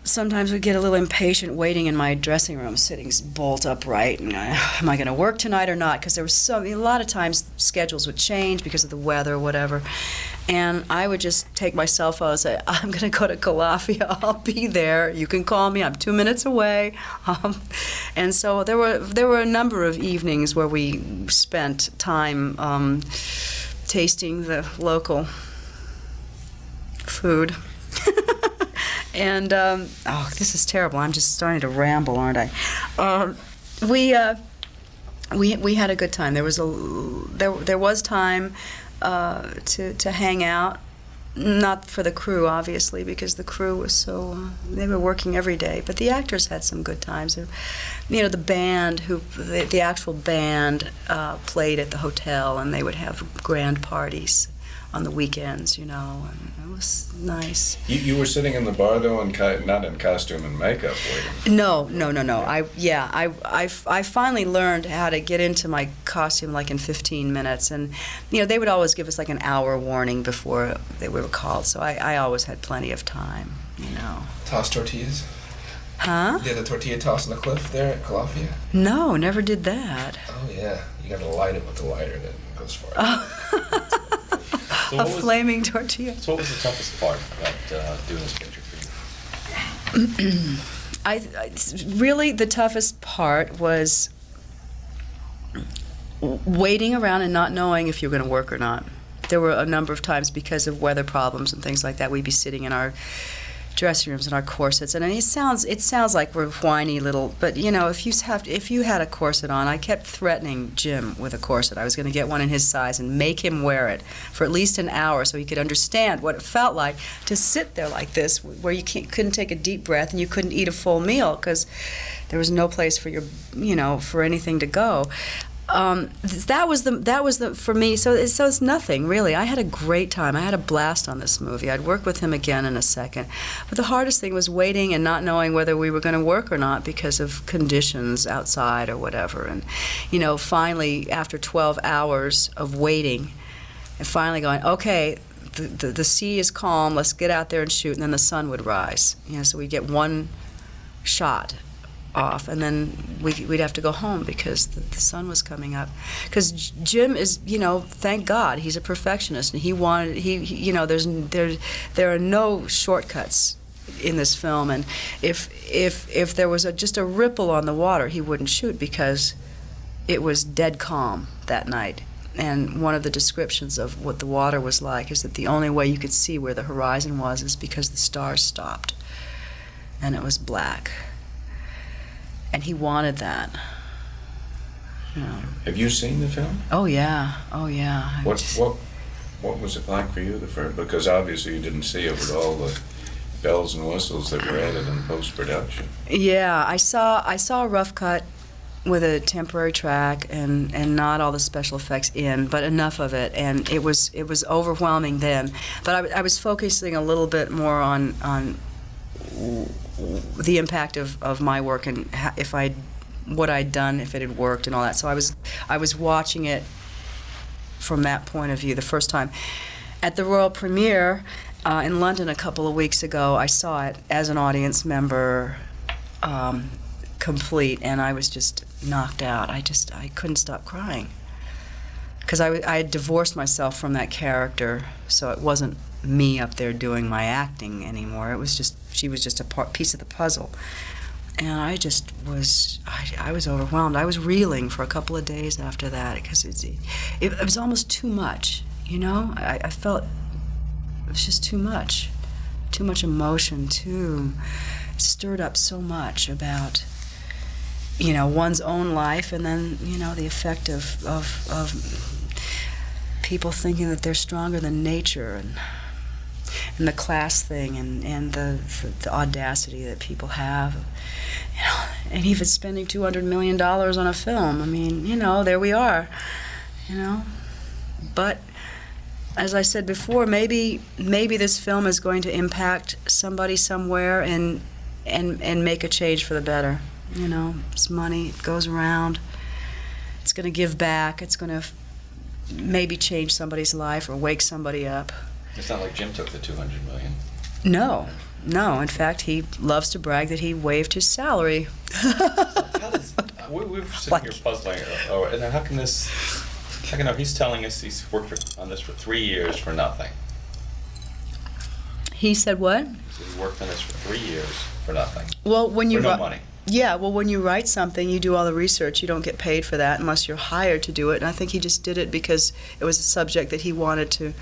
Speaker 15: sometimes would get a little impatient waiting in my dressing room, sitting bolt upright, and am I going to work tonight or not? Because there was a lot of times schedules would change because of the weather or whatever. And I would just take my cell phone and say, "I'm going to go to Calafia. I'll be there. You can call me. I'm 2 minutes away." And so there were a number of evenings where we spent time tasting the local food. And this is terrible. I'm just starting to ramble, aren't I? We had a good time. There was time to hang out, not for the crew, obviously, because the crew was they were working every day. But the actors had some good times. The band, the actual band, played at the hotel, and they would have grand parties on the weekends, and it was nice.
Speaker 5: You were sitting in the bar though, not in costume and makeup, waiting.
Speaker 15: No. I finally learned how to get into my costume like in 15 minutes, and they would always give us like an hour warning before we were called, so I always had plenty of time.
Speaker 10: Toss tortillas?
Speaker 15: Huh?
Speaker 10: You had the tortilla toss on the cliff there at Calafia?
Speaker 15: No, never did that.
Speaker 10: Oh, yeah. You got to light it with the lighter that goes for it.
Speaker 15: A flaming tortilla.
Speaker 9: So what was the toughest part about doing this picture for you?
Speaker 15: Really, the toughest part was waiting around and not knowing if you're going to work or not. There were a number of times, because of weather problems and things like that, we'd be sitting in our dressing rooms in our corsets, and it sounds like we're whiny little, but you know, if you had a corset on, I kept threatening Jim with a corset. I was going to get one in his size and make him wear it for at least an hour so he could understand what it felt like to sit there like this, where you couldn't take a deep breath and you couldn't eat a full meal because there was no place for for anything to go. That was the for me. So it's nothing really. I had a great time. I had a blast on this movie. I'd work with him again in a second. But the hardest thing was waiting and not knowing whether we were going to work or not because of conditions outside or whatever. And finally, after 12 hours of waiting, and finally going, okay, the sea is calm. Let's get out there and shoot. And then the sun would rise. So we'd get one shot off, and then we'd have to go home because the sun was coming up. Because Jim is, thank God, he's a perfectionist, and there are no shortcuts in this film. And if there was just a ripple on the water, he wouldn't shoot because it was dead calm that night. And one of the descriptions of what the water was like is that the only way you could see where the horizon was is because the stars stopped, and it was black. And he wanted that.
Speaker 5: Have you seen the film?
Speaker 15: Oh yeah.
Speaker 5: What was it like for you because obviously you didn't see it with all the bells and whistles that were added in post-production.
Speaker 15: Yeah, I saw a rough cut with a temporary track and not all the special effects in, but enough of it, and it was overwhelming then. But I was focusing a little bit more on the impact of my work and what I'd done, if it had worked and all that. So I was watching it from that point of view the first time. At the Royal Premiere in London a couple of weeks ago, I saw it as an audience member, complete, and I was just knocked out. I couldn't stop crying because I had divorced myself from that character, so it wasn't me up there doing my acting anymore. It was just, she was just a piece of the puzzle. And I was overwhelmed. I was reeling for a couple of days after that because it was almost too much, I felt it was just too much emotion, it stirred up so much about, one's own life, and then, the effect of people thinking that they're stronger than nature, and the class thing, and the audacity that people have, and even spending $200 million on a film. I mean, there we are, But as I said before, maybe this film is going to impact somebody somewhere and make a change for the better. It's money, it goes around. It's going to give back. It's going to maybe change somebody's life or wake somebody up.
Speaker 9: It's not like Jim took the $200 million.
Speaker 15: No. In fact, he loves to brag that he waived his salary.
Speaker 9: We were sitting here puzzling. And how can he's telling us he's worked on this for 3 years for nothing?
Speaker 15: He said what?
Speaker 9: He said he worked on this for 3 years for nothing.
Speaker 15: Well, when you
Speaker 9: no money.
Speaker 15: Yeah, well, when you write something, you do all the research. You don't get paid for that unless you're hired to do it. And I think he just did it because it was a subject that he wanted to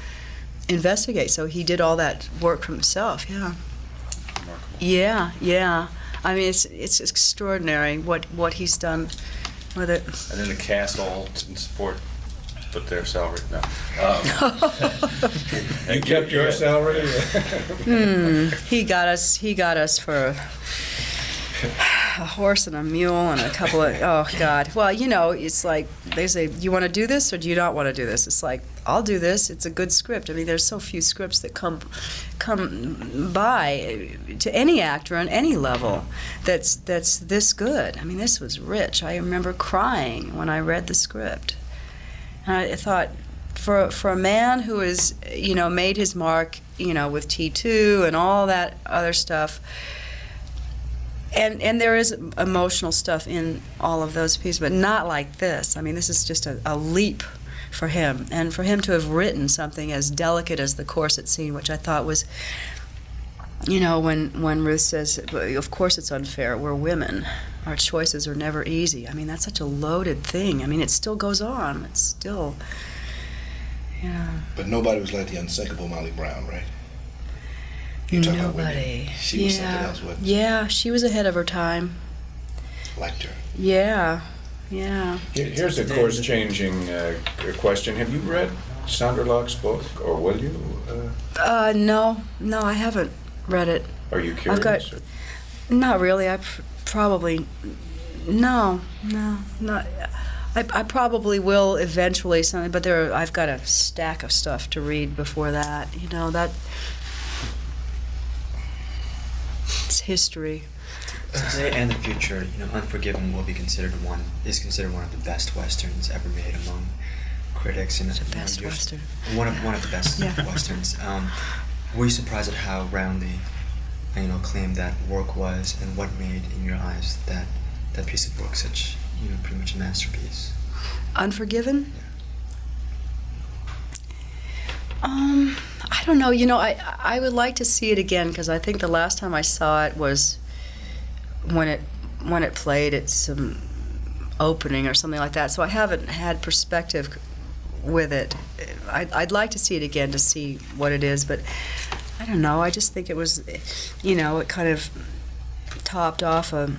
Speaker 15: investigate. So he did all that work for himself. Yeah. Remarkable. Yeah. I mean, it's extraordinary what he's done with it.
Speaker 9: And then the cast all in support put their salary. No.
Speaker 13: You kept your salary?
Speaker 15: He got us for a horse and a mule and a couple of, oh God. Well, it's like they say, you want to do this or do you not want to do this? It's like, I'll do this. It's a good script. I mean, there's so few scripts that come by to any actor on any level that's this good. I mean, this was rich. I remember crying when I read the script. And I thought, for a man who has, made his mark, with T2 and all that other stuff, And there is emotional stuff in all of those pieces, but not like this. I mean, this is just a leap for him. And for him to have written something as delicate as the corset scene, which I thought was, you know, when Ruth says, of course it's unfair, we're women. Our choices are never easy. I mean, that's such a loaded thing. I mean, it still goes on. It's still, yeah.
Speaker 7: But nobody was like the unsinkable Molly Brown, right? You talk about women. She was something else, wasn't she?
Speaker 15: Yeah, she was ahead of her time.
Speaker 7: Liked her.
Speaker 15: Yeah.
Speaker 13: Here's a course-changing question. Have you read Sandra Locke's book, or will you?
Speaker 15: No, I haven't read it.
Speaker 13: Are you curious?
Speaker 15: Not really. Probably, no. I probably will eventually, something, but I've got a stack of stuff to read before that. You know, that it's history.
Speaker 14: Today and the future, you know, Unforgiven will be considered one of the best westerns ever made among critics. And
Speaker 15: the best western.
Speaker 14: One of the best westerns. Were you surprised at how roundly, you know, acclaimed that work was, and what made, in your eyes, that piece of work such, you know, pretty much a masterpiece?
Speaker 15: Unforgiven? I don't know. You know, I would like to see it again, because I think the last time I saw it was when it played at some opening or something like that. So I haven't had perspective with it. I'd like to see it again to see what it is, but I don't know. I just think it was, you know, it kind of topped off a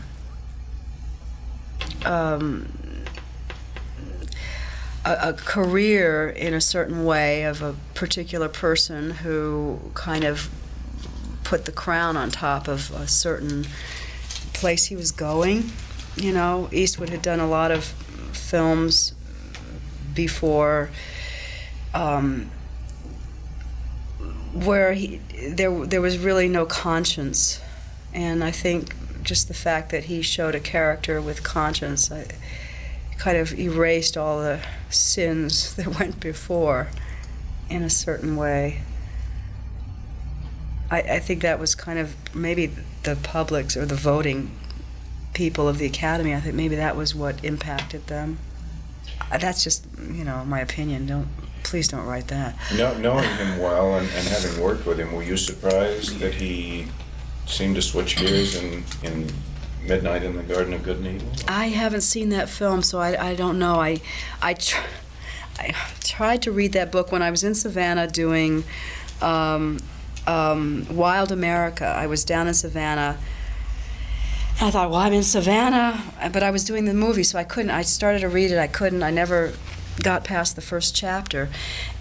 Speaker 15: career in a certain way of a particular person who kind of put the crown on top of a certain place he was going. You know, Eastwood had done a lot of films before where there was really no conscience, and I think just the fact that he showed a character with conscience kind of erased all the sins that went before in a certain way. I think that was kind of maybe the public's or the voting people of the Academy. I think maybe that was what impacted them. That's just, you know, my opinion. Please don't write that.
Speaker 13: Knowing him well and having worked with him, were you surprised that he seemed to switch gears in Midnight in the Garden of Good and Evil?
Speaker 15: I haven't seen that film, so I don't know. I tried to read that book when I was in Savannah doing Wild America. I was down in Savannah. I thought, well, I'm in Savannah, but I was doing the movie, so I couldn't. I started to read it, I couldn't. I never got past the first chapter,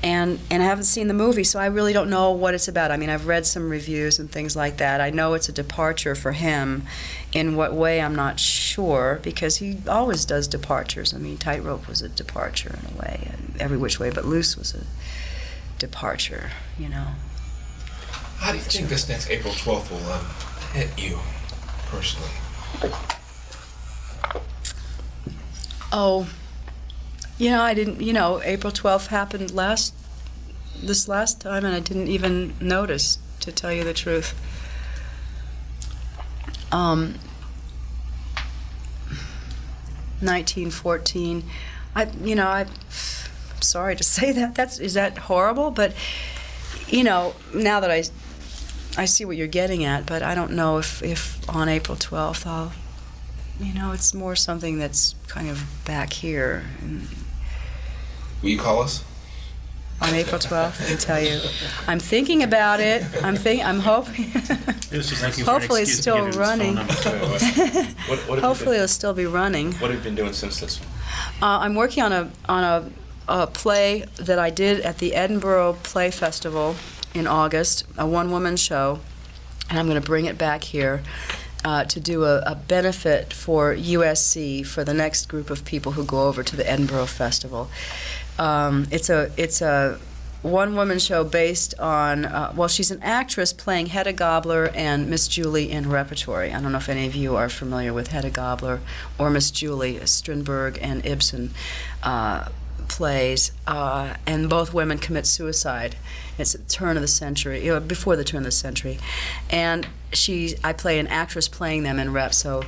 Speaker 15: and I haven't seen the movie, so I really don't know what it's about. I mean, I've read some reviews and things like that. I know it's a departure for him. In what way, I'm not sure, because he always does departures. I mean, Tightrope was a departure in a way, and Every Which Way But Loose was a departure, you know.
Speaker 10: How do you think this next April 12th will hit you personally?
Speaker 15: Oh, you know, I didn't, you know, April 12th happened this last time, and I didn't even notice, to tell you the truth. 1914. I'm sorry to say that. Is that horrible? But, you know, now that I see what you're getting at, but I don't know if on April 12th I'll, you know, it's more something that's kind of back here.
Speaker 10: Will you call us?
Speaker 15: On April 12th, and tell you. I'm thinking about it. I'm hoping. Hopefully it's still running. Hopefully it'll still be running.
Speaker 9: What have you been doing since this?
Speaker 15: I'm working on a play that I did at the Edinburgh Play Festival in August, a one-woman show, and I'm going to bring it back here to do a benefit for USC for the next group of people who go over to the Edinburgh Festival. It's a one-woman show based on, well, she's an actress playing Hedda Gabler and Miss Julie in Repertory. I don't know if any of you are familiar with Hedda Gabler or Miss Julie. Strindberg and Ibsen plays, and both women commit suicide. It's at the turn of the century, before the turn of the century, and I play an actress playing them in rep. So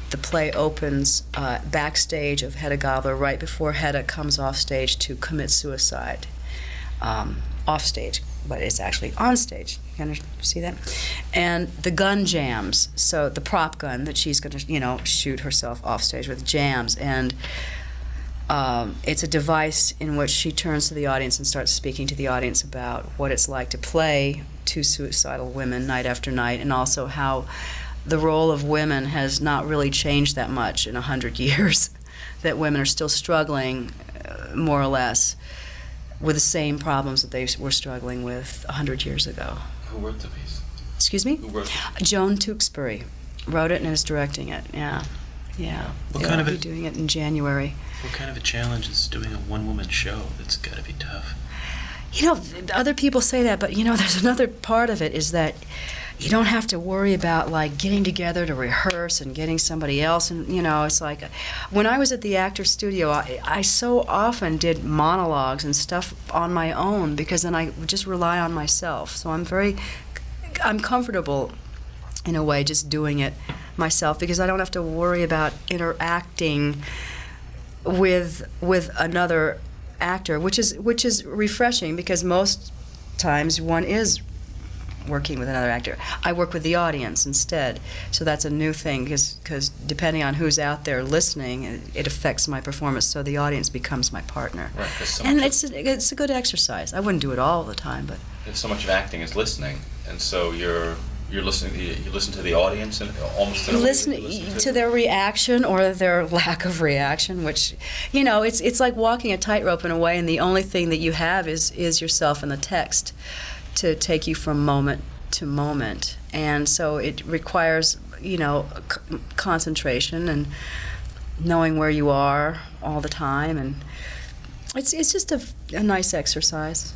Speaker 15: the play opens backstage of Hedda Gabler right before Hedda comes off stage to commit suicide. Off stage, but it's actually on stage. You can see that? And the gun jams. So the prop gun that she's going to, shoot herself off stage with jams, and it's a device in which she turns to the audience and starts speaking to the audience about what it's like to play two suicidal women night after night, and also how the role of women has not really changed that much in 100 years, that women are still struggling, more or less, with the same problems that they were struggling with 100 years ago.
Speaker 9: Who wrote the piece?
Speaker 15: Excuse me?
Speaker 9: Who wrote it?
Speaker 15: Joan Tewksbury wrote it and is directing it. Yeah.
Speaker 8: What kind of
Speaker 15: be doing it in January.
Speaker 8: What kind of a challenge is doing a one-woman show? That's got to be tough.
Speaker 15: Other people say that, but there's another part of it is that you don't have to worry about like getting together to rehearse and getting somebody else, and it's like when I was at the Actors Studio, I so often did monologues and stuff on my own, because then I would just rely on myself. So I'm comfortable in a way just doing it myself, because I don't have to worry about interacting with another actor, which is refreshing, because most times one is working with another actor. I work with the audience instead, so that's a new thing, because depending on who's out there listening, it affects my performance. So the audience becomes my partner,
Speaker 9: Right,
Speaker 15: and it's a good exercise. I wouldn't do it all the time, but
Speaker 9: so much of acting is listening, and so you're listening. You listen to the audience and almost
Speaker 15: listen to their reaction or their lack of reaction, which it's like walking a tightrope in a way, and the only thing that you have is yourself and the text to take you from moment to moment. And so it requires concentration and knowing where you are all the time, and it's just a nice exercise.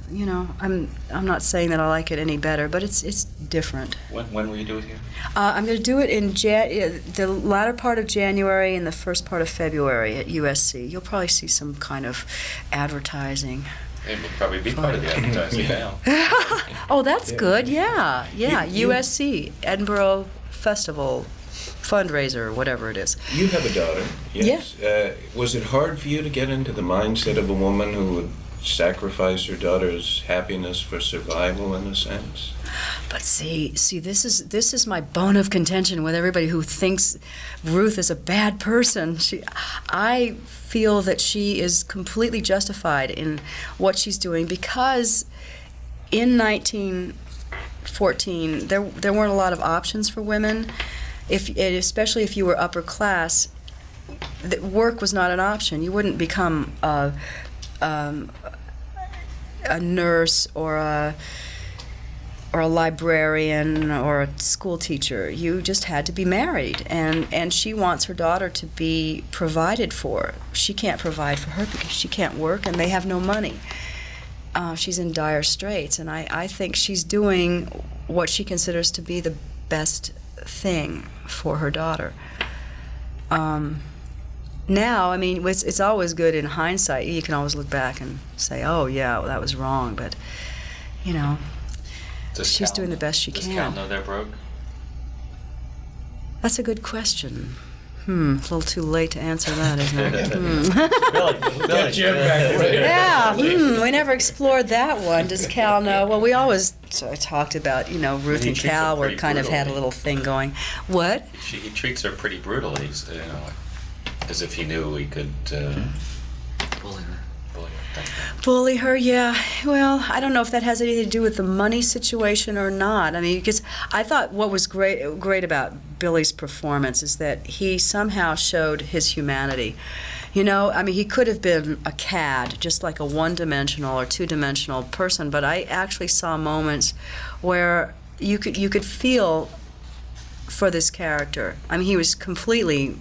Speaker 15: I'm not saying that I like it any better, but it's different.
Speaker 9: When will you do it here?
Speaker 15: I'm going to do it in the latter part of January and the first part of February at USC. You'll probably see some kind of advertising.
Speaker 9: It will probably be part of the advertising now.
Speaker 15: Oh, that's good. Yeah. USC, Edinburgh Festival fundraiser, whatever it is.
Speaker 13: You have a daughter, yes. Yeah. Was it hard for you to get into the mindset of a woman who would sacrifice her daughter's happiness for survival, in a sense?
Speaker 15: But see, this is my bone of contention with everybody who thinks Ruth is a bad person. I feel that she is completely justified in what she's doing, because in 1914 there weren't a lot of options for women. Especially if you were upper class, work was not an option. You wouldn't become a nurse or a librarian or a school teacher. You just had to be married, and she wants her daughter to be provided for. She can't provide for her because she can't work, and they have no money. She's in dire straits, and I think she's doing what she considers to be the best thing for her daughter. Now, it's always good in hindsight. You can always look back and say, oh yeah, well, that was wrong, but she's doing the best she can.
Speaker 9: Does Cal know they're broke?
Speaker 15: That's a good question. A little too late to answer that, isn't it?
Speaker 9: Billy.
Speaker 15: Yeah, we never explored that one. Does Cal know? Well, we always talked about, Ruth and Cal were kind of had a little thing going. What?
Speaker 9: He treats her pretty brutally, as if he knew he could bully her.
Speaker 15: Bully her, yeah. Well, I don't know if that has anything to do with the money situation or not. Because I thought what was great about Billy's performance is that he somehow showed his humanity. He could have been a cad, just like a one-dimensional or two-dimensional person, but I actually saw moments where you could feel for this character. He was completely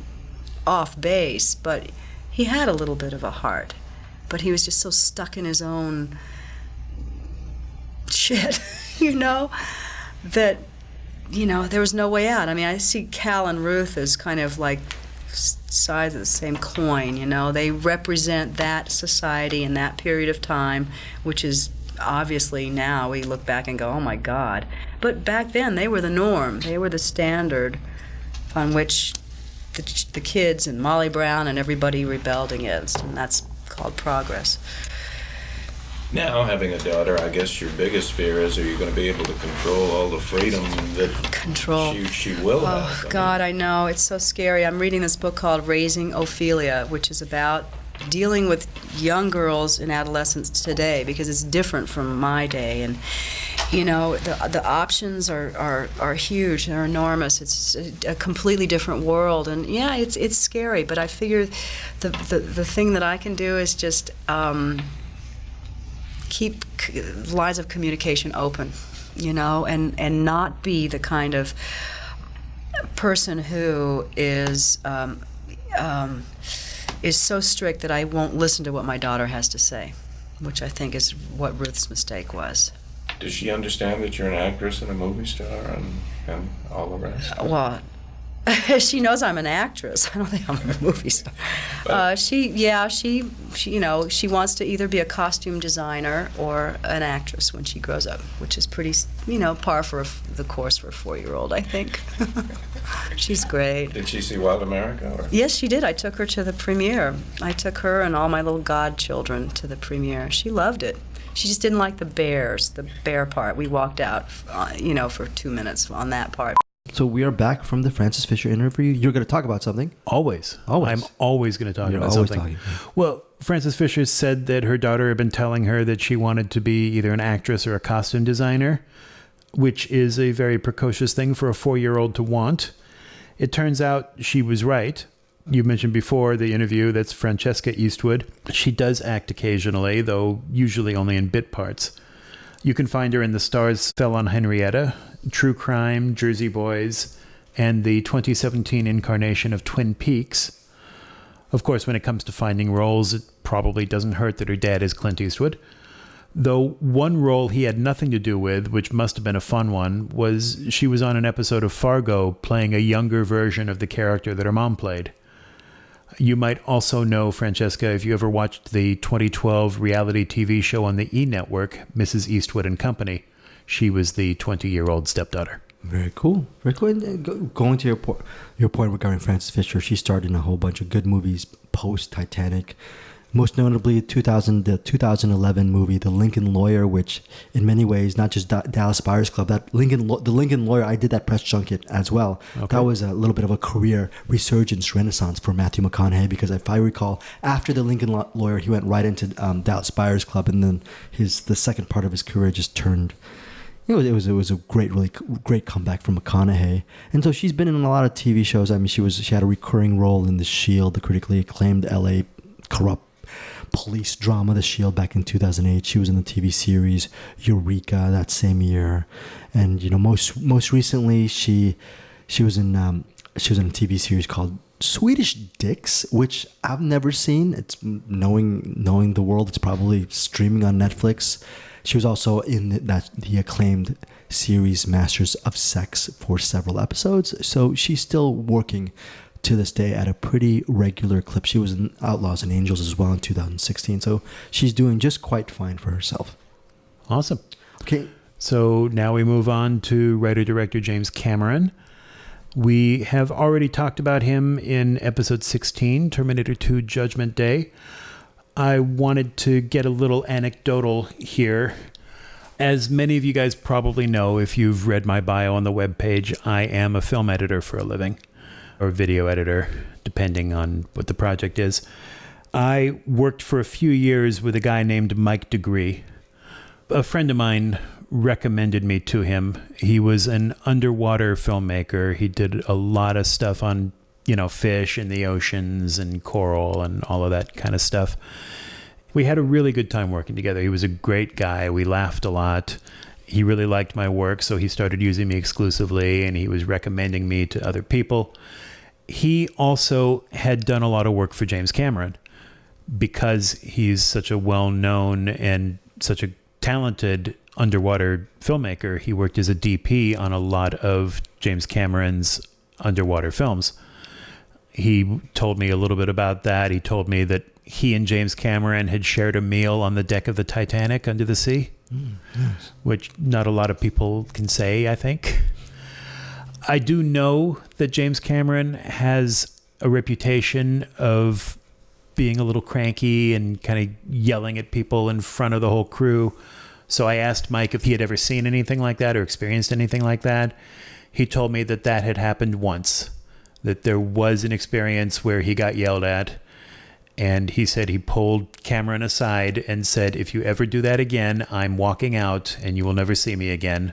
Speaker 15: off base, but he had a little bit of a heart. But he was just so stuck in his own shit, that, there was no way out. I see Cal and Ruth as kind of like sides of the same coin, you know. They represent that society and that period of time, which is obviously now we look back and go, oh my God. But back then they were the norm. They were the standard on which the kids and Molly Brown and everybody rebelled against, and that's called progress.
Speaker 13: Now, having a daughter, I guess your biggest fear is, are you going to be able to control all the freedom that she will have?
Speaker 15: Oh, God, I know. It's so scary. I'm reading this book called Raising Ophelia, which is about dealing with young girls and adolescents today, because it's different from my day. And, you know, the options are huge. They're enormous. It's a completely different world. And, yeah, it's scary. But I figure the thing that I can do is just keep lines of communication open, you know, and not be the kind of person who is so strict that I won't listen to what my daughter has to say, which I think is what Ruth's mistake was.
Speaker 13: Does she understand that you're an actress and a movie star and all the rest?
Speaker 15: Well, she knows I'm an actress. I don't think I'm a movie star. She you know, she wants to either be a costume designer or an actress when she grows up, which is pretty, you know, par for the course for a 4-year-old, I think. She's great.
Speaker 13: Did she see Wild America? Or?
Speaker 15: Yes, she did. I took her to the premiere. I took her and all my little godchildren to the premiere. She loved it. She just didn't like the bear part. We walked out, you know, for 2 minutes on that part.
Speaker 2: So we are back from the Frances Fisher interview. You're going to talk about something.
Speaker 3: Always. I'm always going to talk about something.
Speaker 2: Talking.
Speaker 3: Well, Frances Fisher said that her daughter had been telling her that she wanted to be either an actress or a costume designer, which is a very precocious thing for a 4-year-old to want. It turns out she was right. You mentioned before the interview, that's Francesca Eastwood. She does act occasionally, though usually only in bit parts. You can find her in The Stars Fell on Henrietta, True Crime, Jersey Boys, and the 2017 incarnation of Twin Peaks. Of course, when it comes to finding roles, it probably doesn't hurt that her dad is Clint Eastwood. Though one role he had nothing to do with, which must have been a fun one, was she was on an episode of Fargo playing a younger version of the character that her mom played. You might also know Francesca if you ever watched the 2012 reality TV show on the E! Network, Mrs. Eastwood and Company. She was the 20-year-old stepdaughter.
Speaker 2: Very cool. Very cool. And going to your point regarding Frances Fisher, she starred in a whole bunch of good movies post-Titanic. Most notably, the 2011 movie, The Lincoln Lawyer, which in many ways, not just Dallas Buyers Club, the Lincoln Lawyer, I did that press junket as well. Okay. That was a little bit of a career resurgence renaissance for Matthew McConaughey, because if I recall, after The Lincoln Lawyer, he went right into Dallas Buyers Club, and then the second part of his career just turned. It was a really great comeback from McConaughey, and so she's been in a lot of TV shows. I mean, she had a recurring role in The Shield, the critically acclaimed LA corrupt police drama The Shield back in 2008. She was in the TV series Eureka that same year, and you know, most recently she was in a TV series called Swedish Dicks, which I've never seen. It's knowing the world, it's probably streaming on Netflix. She was also in the acclaimed series Masters of Sex for several episodes, so she's still working to this day at a pretty regular clip. She was in Outlaws and Angels as well in 2016, so she's doing just quite fine for herself.
Speaker 3: Awesome.
Speaker 2: Okay.
Speaker 3: So now we move on to writer-director James Cameron. We have already talked about him in episode 16, Terminator 2 Judgment Day. I wanted to get a little anecdotal here. As many of you guys probably know, if you've read my bio on the webpage, I am a film editor for a living, or video editor, depending on what the project is. I worked for a few years with a guy named Mike Degree. A friend of mine recommended me to him. He was an underwater filmmaker. He did a lot of stuff on, fish in the oceans and coral and all of that kind of stuff. We had a really good time working together. He was a great guy. We laughed a lot. He really liked my work, so he started using me exclusively, and he was recommending me to other people. He also had done a lot of work for James Cameron because he's such a well-known and such a talented underwater filmmaker. He worked as a DP on a lot of James Cameron's underwater films. He told me a little bit about that. He told me that he and James Cameron had shared a meal on the deck of the Titanic under the sea,
Speaker 2: Nice.
Speaker 3: which not a lot of people can say, I think. I do know that James Cameron has a reputation of being a little cranky and kind of yelling at people in front of the whole crew. So I asked Mike if he had ever seen anything like that or experienced anything like that. He told me that that had happened once, that there was an experience where he got yelled at. And he said he pulled Cameron aside and said, if you ever do that again, I'm walking out and you will never see me again.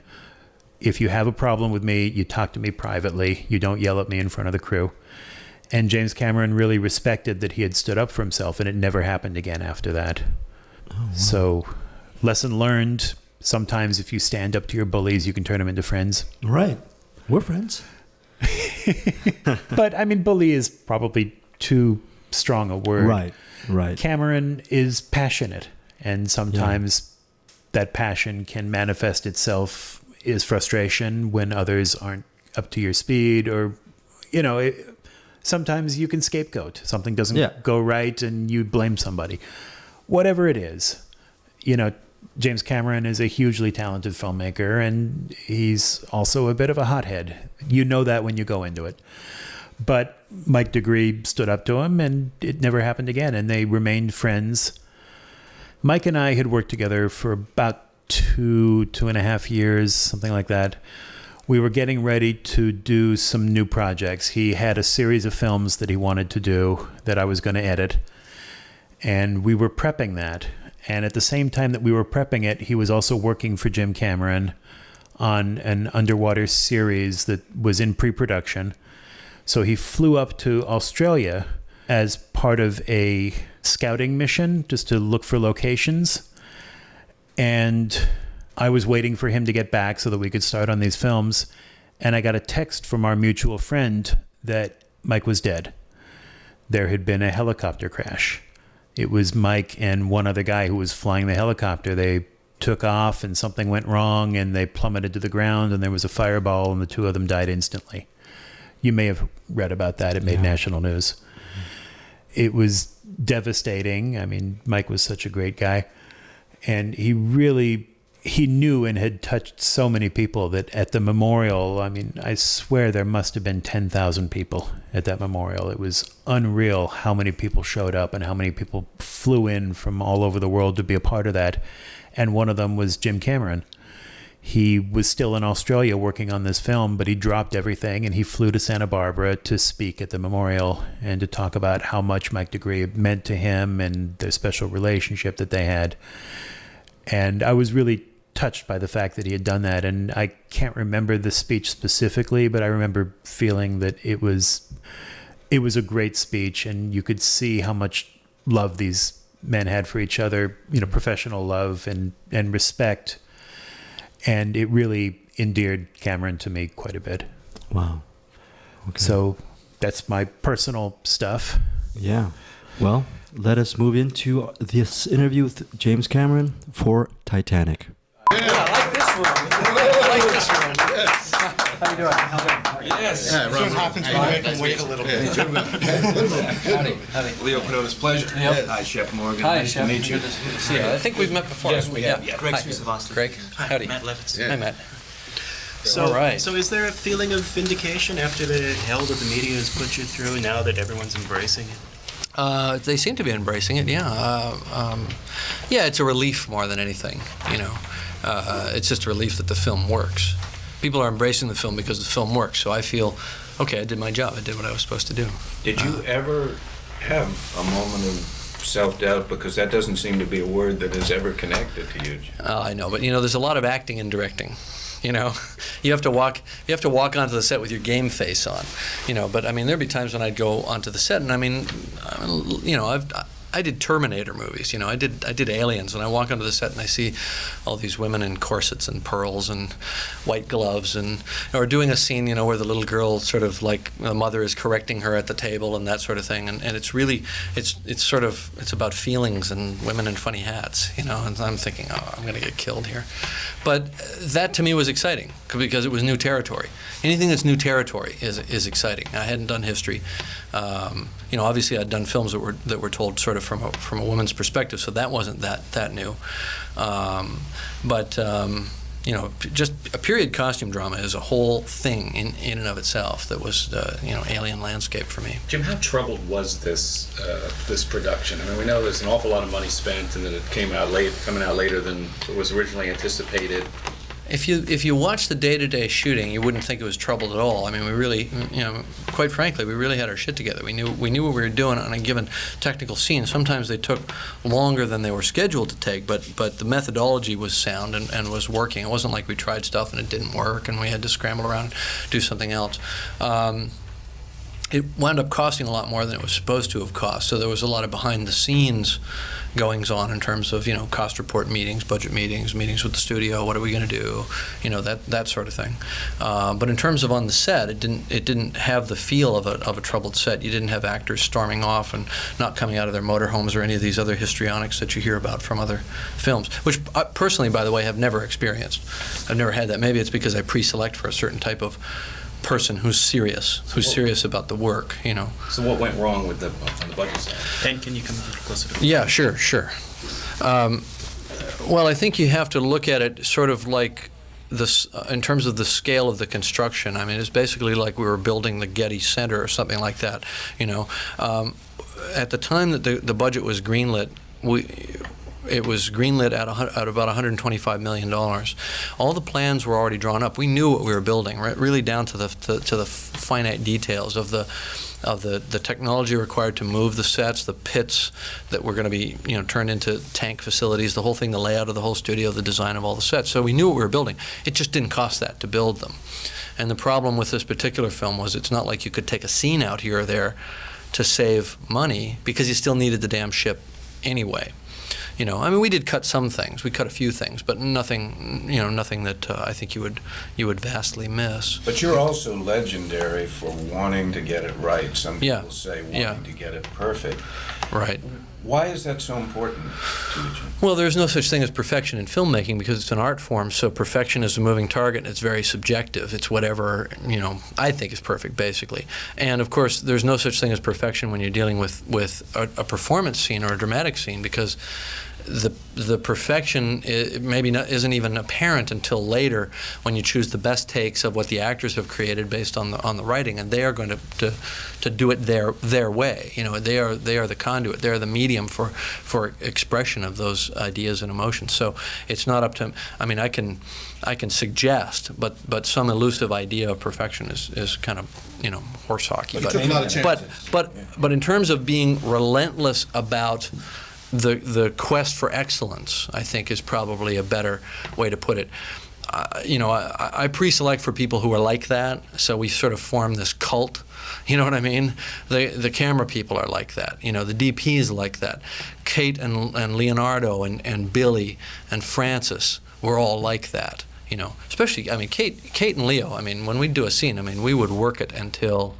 Speaker 3: If you have a problem with me, you talk to me privately. You don't yell at me in front of the crew. And James Cameron really respected that he had stood up for himself, and it never happened again after that. Oh, wow. So, lesson learned. Sometimes if you stand up to your bullies, you can turn them into friends.
Speaker 2: Right. We're friends.
Speaker 3: But, I mean, bully is probably too strong a word.
Speaker 2: Right.
Speaker 3: Cameron is passionate, and sometimes that passion can manifest itself as frustration when others aren't up to your speed, or, you know, sometimes you can scapegoat. Something doesn't go right and you blame somebody. Whatever it is, you know, James Cameron is a hugely talented filmmaker, and he's also a bit of a hothead. You know that when you go into it. But Mike Degree stood up to him, and it never happened again, and they remained friends. Mike and I had worked together for about 2.5 years, something like that. We were getting ready to do some new projects. He had a series of films that he wanted to do that I was going to edit, and we were prepping that. And at the same time that we were prepping it, he was also working for Jim Cameron on an underwater series that was in pre-production. So he flew up to Australia as part of a scouting mission just to look for locations. And I was waiting for him to get back so that we could start on these films. And I got a text from our mutual friend that Mike was dead. There had been a helicopter crash. It was Mike and one other guy who was flying the helicopter. They took off and something went wrong and they plummeted to the ground and there was a fireball and the two of them died instantly. You may have read about that. It made national news. It was devastating. I mean, Mike was such a great guy. And he knew and had touched so many people that at the memorial, I mean, I swear there must have been 10,000 people at that memorial. It was unreal how many people showed up and how many people flew in from all over the world to be a part of that. And one of them was Jim Cameron. He was still in Australia working on this film, but he dropped everything and he flew to Santa Barbara to speak at the memorial and to talk about how much Mike Degree meant to him and their special relationship that they had. And I was really touched by the fact that he had done that. And I can't remember the speech specifically, but I remember feeling that it was a great speech, and you could see how much love these men had for each other, you know, professional love and respect. And it really endeared Cameron to me quite a bit.
Speaker 2: Wow. Okay.
Speaker 3: So that's my personal stuff.
Speaker 2: Yeah. Well, let us move into this interview with James Cameron for Titanic.
Speaker 1: Yeah, I like this one. I like this one. Yes.
Speaker 11: How you doing?
Speaker 1: Yes.
Speaker 11: Yeah, what happens when you make them wait a little bit.
Speaker 5: Howdy. Leo Penota's pleasure.
Speaker 11: Yep.
Speaker 5: Hi, Chef Morgan.
Speaker 11: Hi,
Speaker 5: nice
Speaker 11: Chef.
Speaker 5: to meet you.
Speaker 11: Good to see you. I think we've met before.
Speaker 5: Yes, we have.
Speaker 11: Yeah.
Speaker 8: Greg
Speaker 11: Hi.
Speaker 8: Srivastava.
Speaker 11: Greg. Howdy.
Speaker 8: Matt Levitz.
Speaker 11: Hi, Matt.
Speaker 8: So,
Speaker 11: all right.
Speaker 8: So is there a feeling of vindication after the hell that the media has put you through now that everyone's embracing it?
Speaker 11: They seem to be embracing it, yeah. Yeah, it's a relief more than anything, you know. It's just a relief that the film works. People are embracing the film because the film works, so I feel, okay, I did my job. I did what I was supposed to do.
Speaker 5: Did you ever have a moment of self-doubt? Because that doesn't seem to be a word that is ever connected to you.
Speaker 11: I know, but you know, there's a lot of acting and directing. You know, you have to walk onto the set with your game face on. You know, but I mean, there'd be times when I'd go onto the set, and I mean, you know, I did Terminator movies. You know, I did Aliens, and I walk onto the set and I see all these women in corsets and pearls and white gloves, and or doing a scene, you know, where the little girl sort of like the mother is correcting her at the table and that sort of thing, and it's really it's about feelings and women in funny hats, you know, and I'm thinking, oh, I'm gonna get killed here, but that to me was exciting because it was new territory. Anything that's new territory is exciting. I hadn't done history. Obviously I'd done films that were told sort of from a woman's perspective, so that wasn't that new. Just a period costume drama is a whole thing in and of itself that was, alien landscape for me.
Speaker 9: Jim, how troubled was this production? I mean, we know there's an awful lot of money spent, and then it coming out later than was originally anticipated.
Speaker 11: If you watch the day-to-day shooting, you wouldn't think it was troubled at all. I mean, we really, quite frankly, we really had our shit together. We knew what we were doing on a given technical scene. Sometimes they took longer than they were scheduled to take, but the methodology was sound and was working. It wasn't like we tried stuff and it didn't work and we had to scramble around and do something else. It wound up costing a lot more than it was supposed to have cost. So there was a lot of behind-the-scenes goings on in terms of cost report meetings, budget meetings with the studio. What are we going to do? That sort of thing. But in terms of on the set, it didn't have the feel of a troubled set. You didn't have actors storming off and not coming out of their motorhomes or any of these other histrionics that you hear about from other films, which I personally, by the way, have never experienced. I've never had that. Maybe it's because I pre-select for a certain type of person who's serious about the work,
Speaker 9: So what went wrong on the budget side?
Speaker 8: Ben, can you come closer to
Speaker 11: Yeah, sure. Well, I think you have to look at it sort of like this in terms of the scale of the construction. I mean, it's basically like we were building the Getty Center or something like that. At the time that the budget was greenlit, it was greenlit at about $125 million. All the plans were already drawn up. We knew what we were building, right? Really down to the finite details of the technology required to move the sets, the pits that were going to be turned into tank facilities, the whole thing, the layout of the whole studio, the design of all the sets. So we knew what we were building. It just didn't cost that to build them. And the problem with this particular film was it's not like you could take a scene out here or there to save money because you still needed the damn ship anyway. We did cut some things. We cut a few things, but nothing that I think you would vastly miss.
Speaker 5: But you're also legendary for wanting to get it right. Some people say wanting to get it perfect.
Speaker 11: Right.
Speaker 5: Why is that so important to you?
Speaker 11: Well, there's no such thing as perfection in filmmaking because it's an art form, so perfection is a moving target and it's very subjective. It's whatever, I think is perfect, basically. And, of course, there's no such thing as perfection when you're dealing with a performance scene or a dramatic scene because the perfection isn't even apparent until later when you choose the best takes of what the actors have created based on the writing, and they are going to do it their way. They are the conduit. They are the medium for expression of those ideas and emotions. So it's not up to. I mean, I can suggest, but some elusive idea of perfection is kind of horse hockey.
Speaker 7: But you took a lot of chances.
Speaker 11: But in terms of being relentless about the quest for excellence, I think, is probably a better way to put it. I pre-select for people who are like that, so we sort of form this cult. You know what I mean? The camera people are like that. The DPs are like that. Kate and Leonardo and Billy and Francis were all like that. Especially, Kate and Leo. When we'd do a scene, we would work it until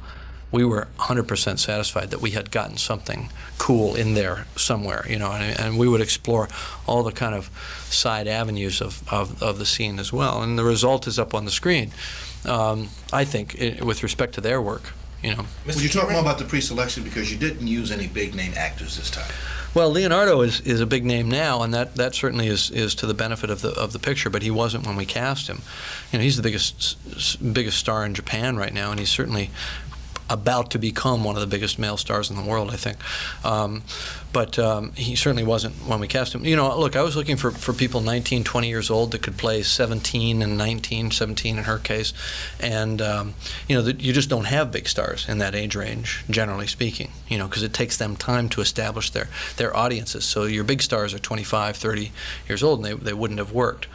Speaker 11: we were 100% satisfied that we had gotten something cool in there somewhere, and we would explore all the kind of side avenues of the scene as well. And the result is up on the screen, I think, with respect to their work.
Speaker 7: Would you talk more about the pre-selection because you didn't use any big-name actors this time?
Speaker 11: Well, Leonardo is a big name now, and that certainly is to the benefit of the picture. But he wasn't when we cast him. He's the biggest star in Japan right now, and he's certainly about to become one of the biggest male stars in the world, I think. But he certainly wasn't when we cast him. Look, I was looking for people 19, 20 years old that could play 17 and 19, 17 in her case. And, you just don't have big stars in that age range, generally speaking, because it takes them time to establish their audiences. So your big stars are 25, 30 years old, and they wouldn't have worked.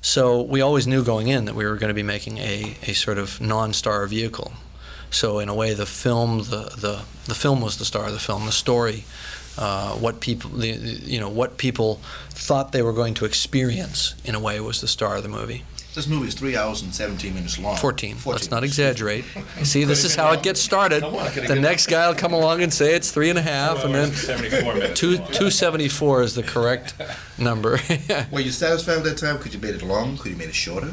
Speaker 11: So we always knew going in that we were going to be making a sort of non-star vehicle. So in a way, the film was the star of the film. The story, what people thought they were going to experience, in a way, was the star of the movie.
Speaker 7: This movie is 3 hours and 17 minutes long.
Speaker 11: 14. Let's not exaggerate. See, this is how it gets started. The next guy will come along and say it's 3.5, and then 274 is the correct number.
Speaker 7: Were you satisfied with that time? Could you made it long? Could you made it shorter?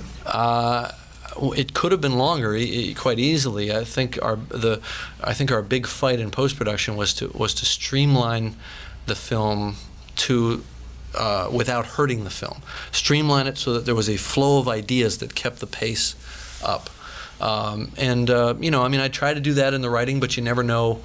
Speaker 11: It could have been longer, quite easily. I think our big fight in post-production was to streamline the film without hurting the film. Streamline it so that there was a flow of ideas that kept the pace up. I try to do that in the writing, but you never know.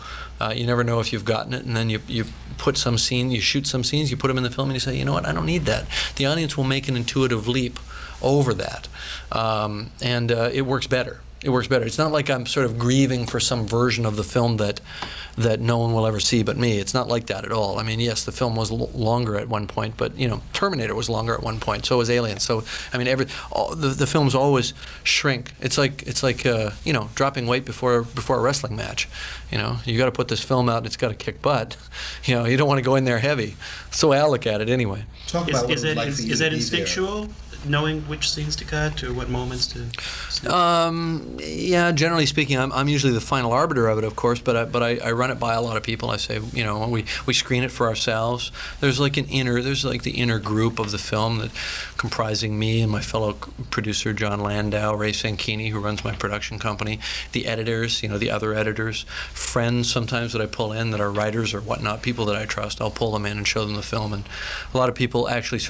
Speaker 11: You never know if you've gotten it, and then you put some scene, you shoot some scenes, you put them in the film, and you say, you know what, I don't need that. The audience will make an intuitive leap over that, and it works better. It works better. It's not like I'm sort of grieving for some version of the film that no one will ever see but me. It's not like that at all. I mean, yes, the film was longer at one point, but Terminator was longer at one point. So was Alien. So I mean, the films always shrink. It's like dropping weight before a wrestling match. You got to put this film out and it's got to kick butt. You don't want to go in there heavy. So I look at it anyway.
Speaker 8: Talk about is that instinctual? Knowing which scenes to cut or what moments to snip?
Speaker 11: Yeah, generally speaking, I'm usually the final arbiter of it, of course, but I run it by a lot of people. I say, we screen it for ourselves. There's like the inner group of the film that comprising me and my fellow producer John Landau, Ray Sanchini, who runs my production company, the editors, the other editors, friends sometimes that I pull in that are writers or whatnot, people that I trust. I'll pull them in and show them the film, and a lot of people actually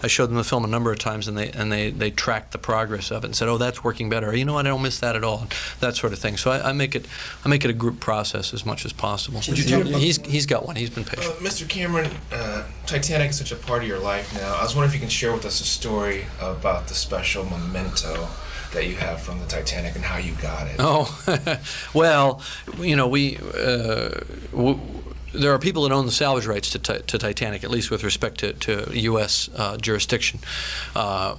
Speaker 11: I showed them the film a number of times, and they tracked the progress of it and said, oh, that's working better. You know what, I don't miss that at all. That sort of thing. So I make it a group process as much as possible. He's got one. He's been patient.
Speaker 10: Mr. Cameron, Titanic is such a part of your life now. I was wondering if you can share with us a story about the special memento that you have from the Titanic and how you got it.
Speaker 11: Oh, well, there are people that own the salvage rights to Titanic, at least with respect to U.S. jurisdiction.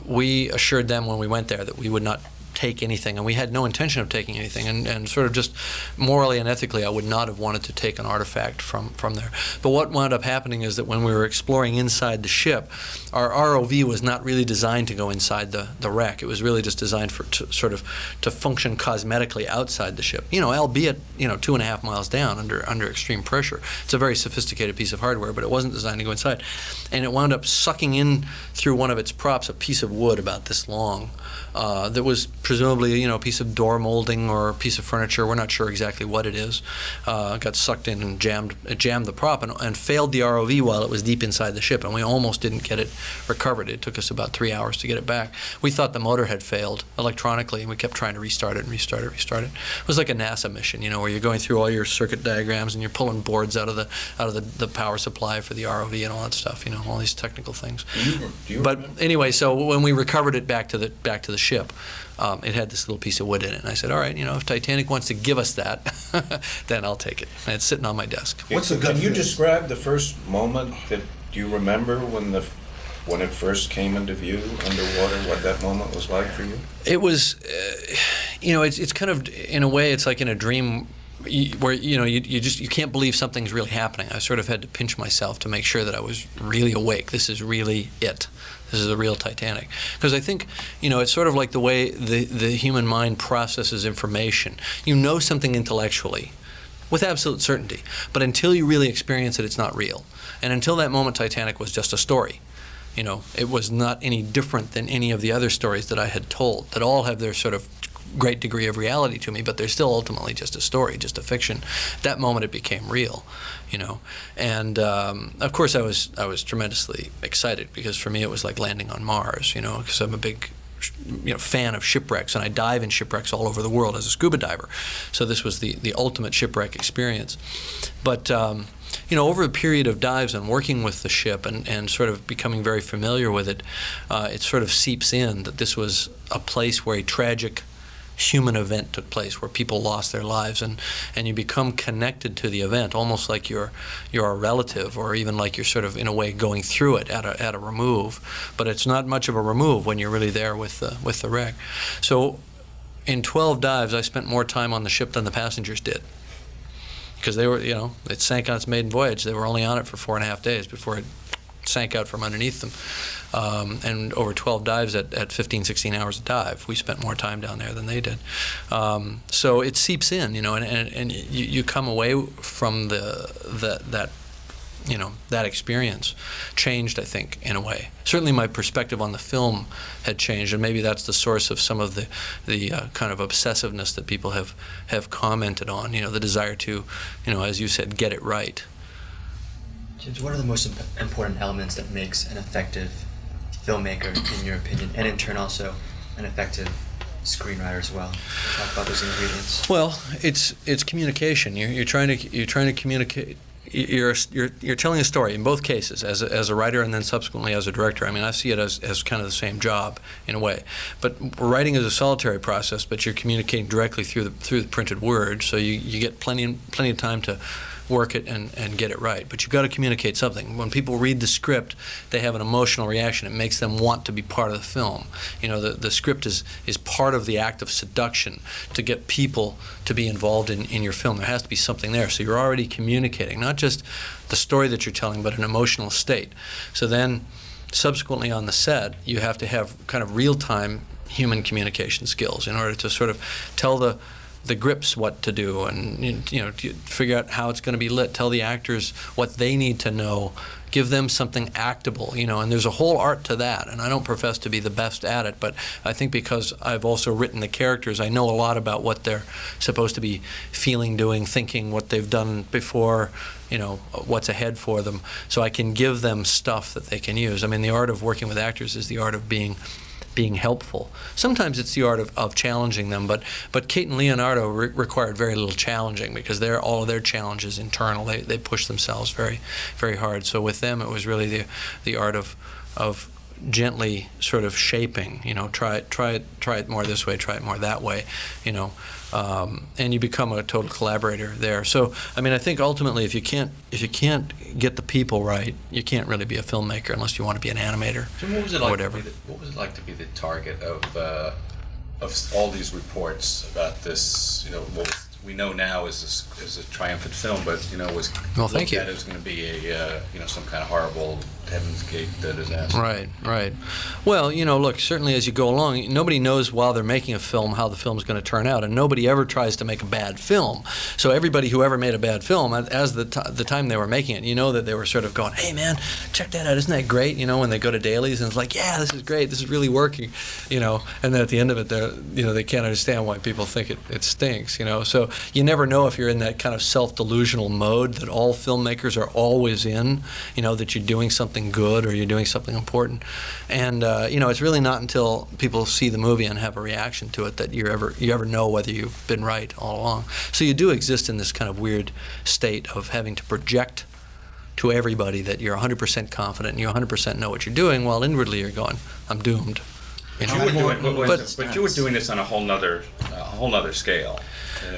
Speaker 11: We assured them when we went there that we would not take anything, and we had no intention of taking anything, and sort of just morally and ethically I would not have wanted to take an artifact from there. But what wound up happening is that when we were exploring inside the ship, our ROV was not really designed to go inside the wreck. It was really just designed to function cosmetically outside the ship, albeit 2.5 miles down under extreme pressure. It's a very sophisticated piece of hardware, but it wasn't designed to go inside. And it wound up sucking in through one of its props a piece of wood about this long that was presumably a piece of door molding or a piece of furniture. We're not sure exactly what it is. Got sucked in and jammed the prop and failed the ROV while it was deep inside the ship, and we almost didn't get it recovered. It took us about 3 hours to get it back. We thought the motor had failed electronically, and we kept trying to restart it. It was like a NASA mission, where you're going through all your circuit diagrams and you're pulling boards out of the power supply for the ROV and all that stuff, all these technical things. But anyway, so when we recovered it back to the ship, it had this little piece of wood in it, and I said, all right, if Titanic wants to give us that, then I'll take it. And it's sitting on my desk.
Speaker 13: Can you describe the first moment that you remember when it first came into view underwater, what that moment was like for you?
Speaker 11: It was, it's kind of, in a way, it's like in a dream where you can't believe something's really happening. I sort of had to pinch myself to make sure that I was really awake. This is really it. This is the real Titanic. Because I think, it's sort of like the way the human mind processes information. You know something intellectually with absolute certainty, but until you really experience it, it's not real. And until that moment, Titanic was just a story. It was not any different than any of the other stories that I had told, that all have their sort of great degree of reality to me, but they're still ultimately just a story, just a fiction. That moment it became real, and of course I was tremendously excited, because for me it was like landing on Mars, because I'm a big fan of shipwrecks, and I dive in shipwrecks all over the world as a scuba diver. So this was the ultimate shipwreck experience. But over a period of dives and working with the ship and sort of becoming very familiar with it, it sort of seeps in that this was a place where a tragic human event took place, where people lost their lives, and you become connected to the event, almost like you're a relative, or even like you're sort of in a way going through it at a remove. But it's not much of a remove when you're really there with the wreck. So in 12 dives, I spent more time on the ship than the passengers did, because they were, it sank on its maiden voyage. They were only on it for 4.5 days before it sank out from underneath them. And over 12 dives at 15, 16 hours a dive, we spent more time down there than they did. So it seeps in, and you come away from that that experience changed, I think, in a way. Certainly my perspective on the film had changed, and maybe that's the source of some of the kind of obsessiveness that people have commented on, the desire to, as you said, get it right.
Speaker 14: James, what are the most important elements that makes an effective filmmaker, in your opinion, and in turn also an effective screenwriter as well? Talk about those ingredients.
Speaker 11: Well, it's communication. You're trying to communicate. You're telling a story in both cases, as a writer and then subsequently as a director. I mean, I see it as kind of the same job in a way. But writing is a solitary process, but you're communicating directly through the printed word, so you get plenty of time to work it and get it right. But you've got to communicate something. When people read the script, they have an emotional reaction. It makes them want to be part of the film. The script is part of the act of seduction to get people to be involved in your film. There has to be something there. So you're already communicating, not just the story that you're telling, but an emotional state. So then, subsequently on the set, you have to have kind of real-time human communication skills in order to sort of tell the grips what to do, and to figure out how it's going to be lit. Tell the actors what they need to know. Give them something actable, and there's a whole art to that. And I don't profess to be the best at it, but I think because I've also written the characters, I know a lot about what they're supposed to be feeling, doing, thinking, what they've done before, what's ahead for them. So I can give them stuff that they can use. I mean, the art of working with actors is the art of being helpful. Sometimes it's the art of challenging them, but Kate and Leonardo required very little challenging, because all of their challenges internal. They push themselves very, very hard. So with them, it was really the art of gently sort of shaping. Try it more this way, try it more that way. And you become a total collaborator there. So I mean, I think ultimately, if you can't get the people right, you can't really be a filmmaker unless you want to be an animator.
Speaker 9: So what was it
Speaker 11: or
Speaker 9: like?
Speaker 11: whatever.
Speaker 9: What was it like to be the target of all these reports about this? What we know now is a triumphant film, but was
Speaker 11: thank you.
Speaker 9: It was going to be a some kind of horrible Heaven's Gate disaster.
Speaker 11: Right. Well, look, certainly as you go along, nobody knows while they're making a film how the film's going to turn out, and nobody ever tries to make a bad film. So everybody who ever made a bad film, as the time they were making it, that they were sort of going, hey man, check that out, isn't that great? When they go to dailies and it's like, yeah, this is great, this is really working, and then at the end of it, they can't understand why people think it stinks, So you never know if you're in that kind of self-delusional mode that all filmmakers are always in, that you're doing something good or you're doing something important. And it's really not until people see the movie and have a reaction to it that you ever know whether you've been right all along. So you do exist in this kind of weird state of having to project to everybody that you're 100% confident and you 100% know what you're doing, while inwardly you're going, I'm doomed.
Speaker 9: But you were doing this on a whole nother scale.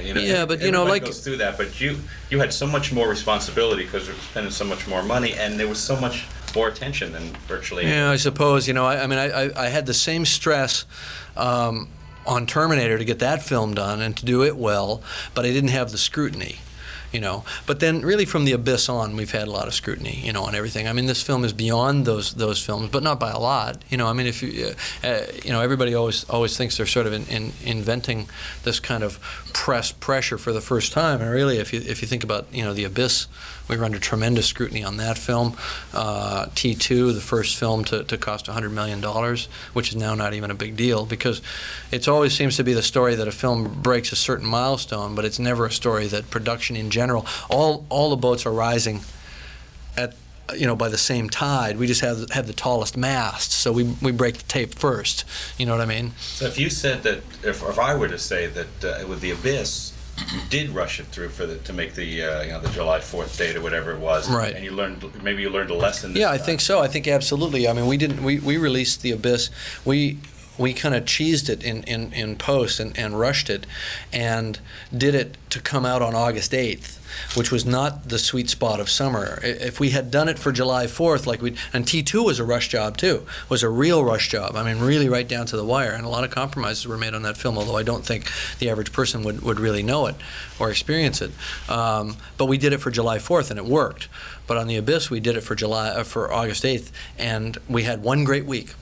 Speaker 11: Yeah, but
Speaker 9: everybody goes through that. But you had so much more responsibility because you were spending so much more money, and there was so much more attention than virtually.
Speaker 11: Yeah, I suppose. I had the same stress on Terminator to get that film done and to do it well, but I didn't have the scrutiny. But then really from The Abyss on, we've had a lot of scrutiny, on everything. I mean, this film is beyond those films, but not by a lot. I mean, if you, everybody always thinks they're sort of inventing this kind of pressure for the first time. And really, if you think about, The Abyss, we were under tremendous scrutiny on that film. T2, the first film to cost $100 million, which is now not even a big deal, because it always seems to be the story that a film breaks a certain milestone, but it's never a story that production in general, all the boats are rising at by the same tide. We just have the tallest masts, so we break the tape first. You know what I mean?
Speaker 9: So if you said that, if I were to say that with The Abyss, you did rush it through to make the the July 4th date or whatever it was,
Speaker 11: right?
Speaker 9: And you learned a lesson.
Speaker 11: Yeah, I think so. I think absolutely. I mean, we released The Abyss. We kind of cheesed it in post and rushed it, and did it to come out on August 8th, which was not the sweet spot of summer. If we had done it for July 4th, and T2 was a rush job too, was a real rush job. I mean, really right down to the wire, and a lot of compromises were made on that film, although I don't think the average person would really know it or experience it. But we did it for July 4th, and it worked. But on The Abyss, we did it for August 8th, and we had one great week.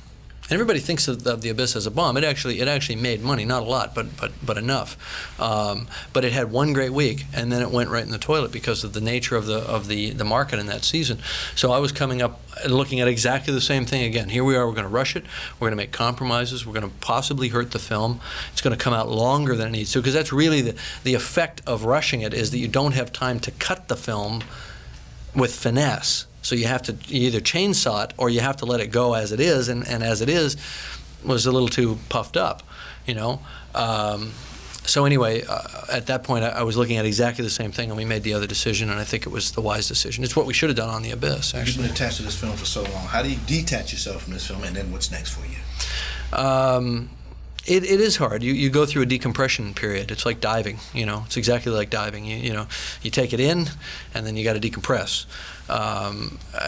Speaker 11: And everybody thinks of The Abyss as a bomb. It actually made money, not a lot, but enough. But it had one great week, and then it went right in the toilet because of the nature of the market in that season. So I was coming up and looking at exactly the same thing again. Here we are, we're going to rush it, we're going to make compromises, we're going to possibly hurt the film. It's going to come out longer than it needs to, because that's really the effect of rushing it, is that you don't have time to cut the film with finesse. So you either chainsaw it or you have to let it go as it is, and as it is was a little too puffed up, you know. So anyway, at that point I was looking at exactly the same thing, and we made the other decision, and I think it was the wise decision. It's what we should have done on The Abyss, actually.
Speaker 7: You've been attached to this film for so long. How do you detach yourself from this film, and then what's next for you?
Speaker 11: It is hard. You go through a decompression period. It's like diving, you know. It's exactly like diving. You know, you take it in, and then you got to decompress.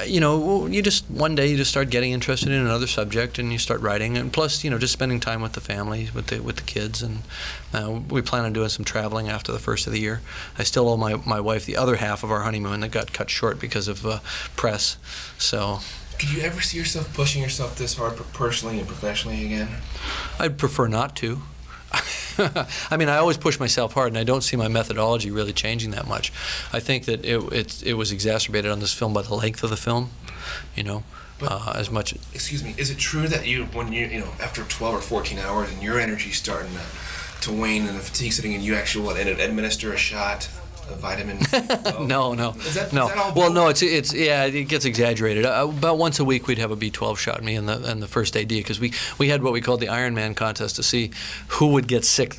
Speaker 11: You know, one day you just start getting interested in another subject, and you start writing. And plus, you know, just spending time with the family, with the kids. And we plan on doing some traveling after the first of the year. I still owe my wife the other half of our honeymoon that got cut short because of press. So.
Speaker 10: Could you ever see yourself pushing yourself this hard personally and professionally again?
Speaker 11: I'd prefer not to. I mean, I always push myself hard, and I don't see my methodology really changing that much. I think that it was exacerbated on this film by the length of the film, you know, as much.
Speaker 10: Excuse me, is it true that when you know, after 12 or 14 hours and your energy's starting to wane and the fatigue setting in, you actually administer a shot? A vitamin?
Speaker 11: No.
Speaker 10: Is that all?
Speaker 11: Well, no. It gets exaggerated. About once a week, we'd have a B12 shot, me and the first AD, because we had what we called the Ironman contest to see who would get sick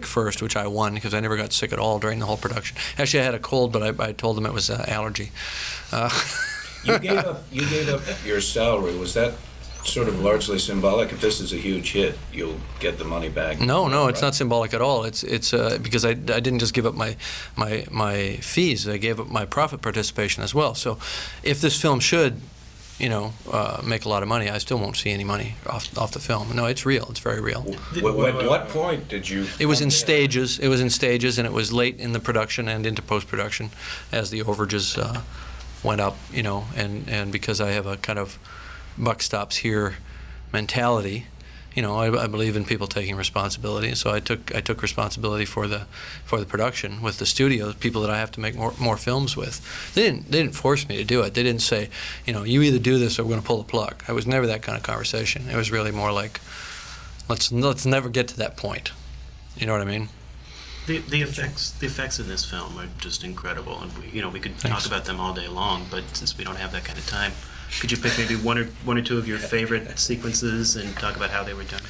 Speaker 11: first, which I won because I never got sick at all during the whole production. Actually, I had a cold, but I told them it was allergy.
Speaker 5: You gave up your salary. Was that sort of largely symbolic? If this is a huge hit, you'll get the money back.
Speaker 11: No, it's not symbolic at all. It's because I didn't just give up my fees. I gave up my profit participation as well. So if this film should, you know, make a lot of money, I still won't see any money off the film. No, it's real. It's very real.
Speaker 5: At what point did you?
Speaker 11: It was in stages. It was in stages, and it was late in the production and into post-production as the overages went up. You know, and because I have a kind of buck stops here mentality, you know, I believe in people taking responsibility. So I took responsibility for the production with the studio, people that I have to make more films with. They didn't force me to do it. They didn't say, you know, you either do this or we're going to pull the plug. It was never that kind of conversation. It was really more like, let's never get to that point. You know what I mean?
Speaker 8: The effects in this film are just incredible, and we could talk about them all day long. But since we don't have that kind of time, could you pick maybe one or two of your favorite sequences and talk about how they were done?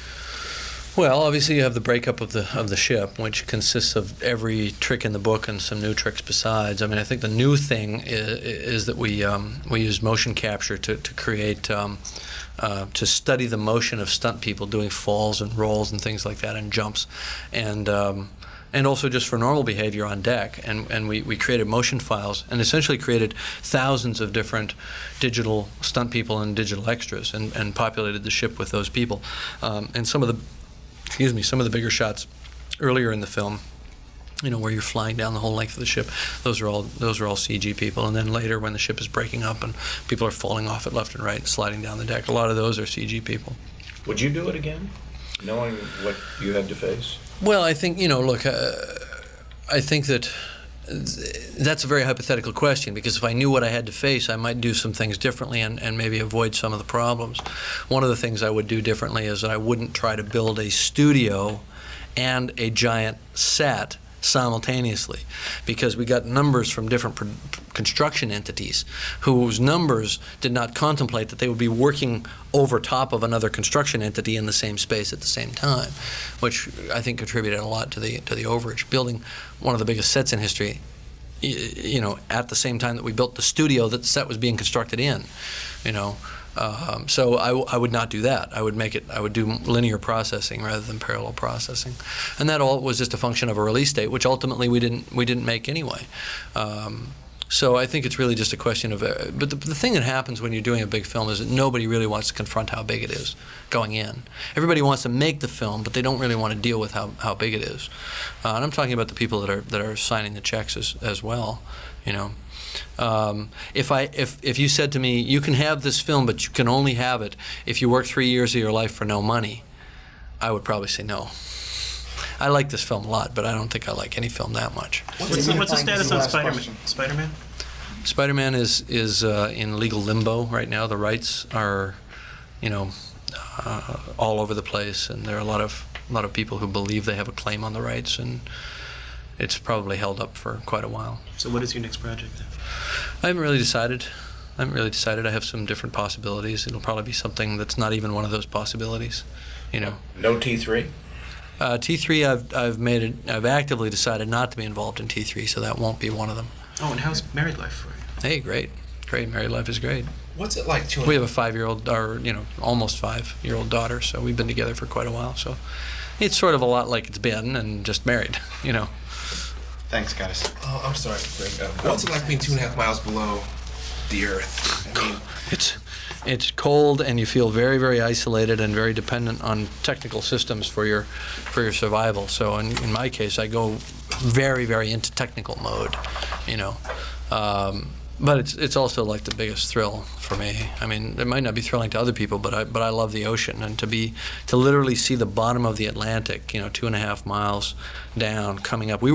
Speaker 11: Well, obviously you have the breakup of the ship, which consists of every trick in the book and some new tricks besides. I mean, I think the new thing is that we use motion capture to create to study the motion of stunt people doing falls and rolls and things like that and jumps, and also just for normal behavior on deck. And we created motion files and essentially created thousands of different digital stunt people and digital extras and populated the ship with those people. And some of the bigger shots earlier in the film, you know, where you're flying down the whole length of the ship, those are all CG people. And then later when the ship is breaking up and people are falling off it left and right and sliding down the deck, a lot of those are CG people.
Speaker 5: Would you do it again, knowing what you had to face?
Speaker 11: Well, I think, you know, look, I think that that's a very hypothetical question, because if I knew what I had to face, I might do some things differently and maybe avoid some of the problems. One of the things I would do differently is that I wouldn't try to build a studio and a giant set simultaneously, because we got numbers from different construction entities whose numbers did not contemplate that they would be working over top of another construction entity in the same space at the same time, which I think contributed a lot to the overage. Building one of the biggest sets in history, you know, at the same time that we built the studio that the set was being constructed in, you know. So I would not do that. I would do linear processing rather than parallel processing, and that all was just a function of a release date, which ultimately we didn't make anyway. So I think it's really just a question of. But the thing that happens when you're doing a big film is that nobody really wants to confront how big it is going in. Everybody wants to make the film, but they don't really want to deal with how big it is. And I'm talking about the people that are signing the checks as well, you know. If you said to me, you can have this film, but you can only have it if you work 3 years of your life for no money, I would probably say no. I like this film a lot, but I don't think I like any film that much.
Speaker 8: What's the status on Spider-Man? Spider-Man?
Speaker 11: Spider-Man is in legal limbo right now. The rights are, all over the place, and there are a lot of people who believe they have a claim on the rights, and it's probably held up for quite a while.
Speaker 8: So what is your next project then?
Speaker 11: I haven't really decided. I have some different possibilities. It'll probably be something that's not even one of those possibilities.
Speaker 13: No T3?
Speaker 11: T3, I've actively decided not to be involved in T3, so that won't be one of them.
Speaker 8: Oh, and how's married life for you?
Speaker 11: Hey, great. Married life is great.
Speaker 10: What's it like to...
Speaker 11: We have a 5-year-old, or almost 5-year-old daughter, so we've been together for quite a while. So it's sort of a lot like it's been, and just married.
Speaker 16: Thanks, guys.
Speaker 10: Oh, I'm sorry. What's it like being 2.5 miles below the Earth? I mean,
Speaker 11: it's cold, and you feel very, very isolated and very dependent on technical systems for your survival. So in my case, I go very, very into technical mode. But it's also like the biggest thrill for me. I mean, it might not be thrilling to other people, but I love the ocean, and to literally see the bottom of the Atlantic, 2.5 miles down, coming up. We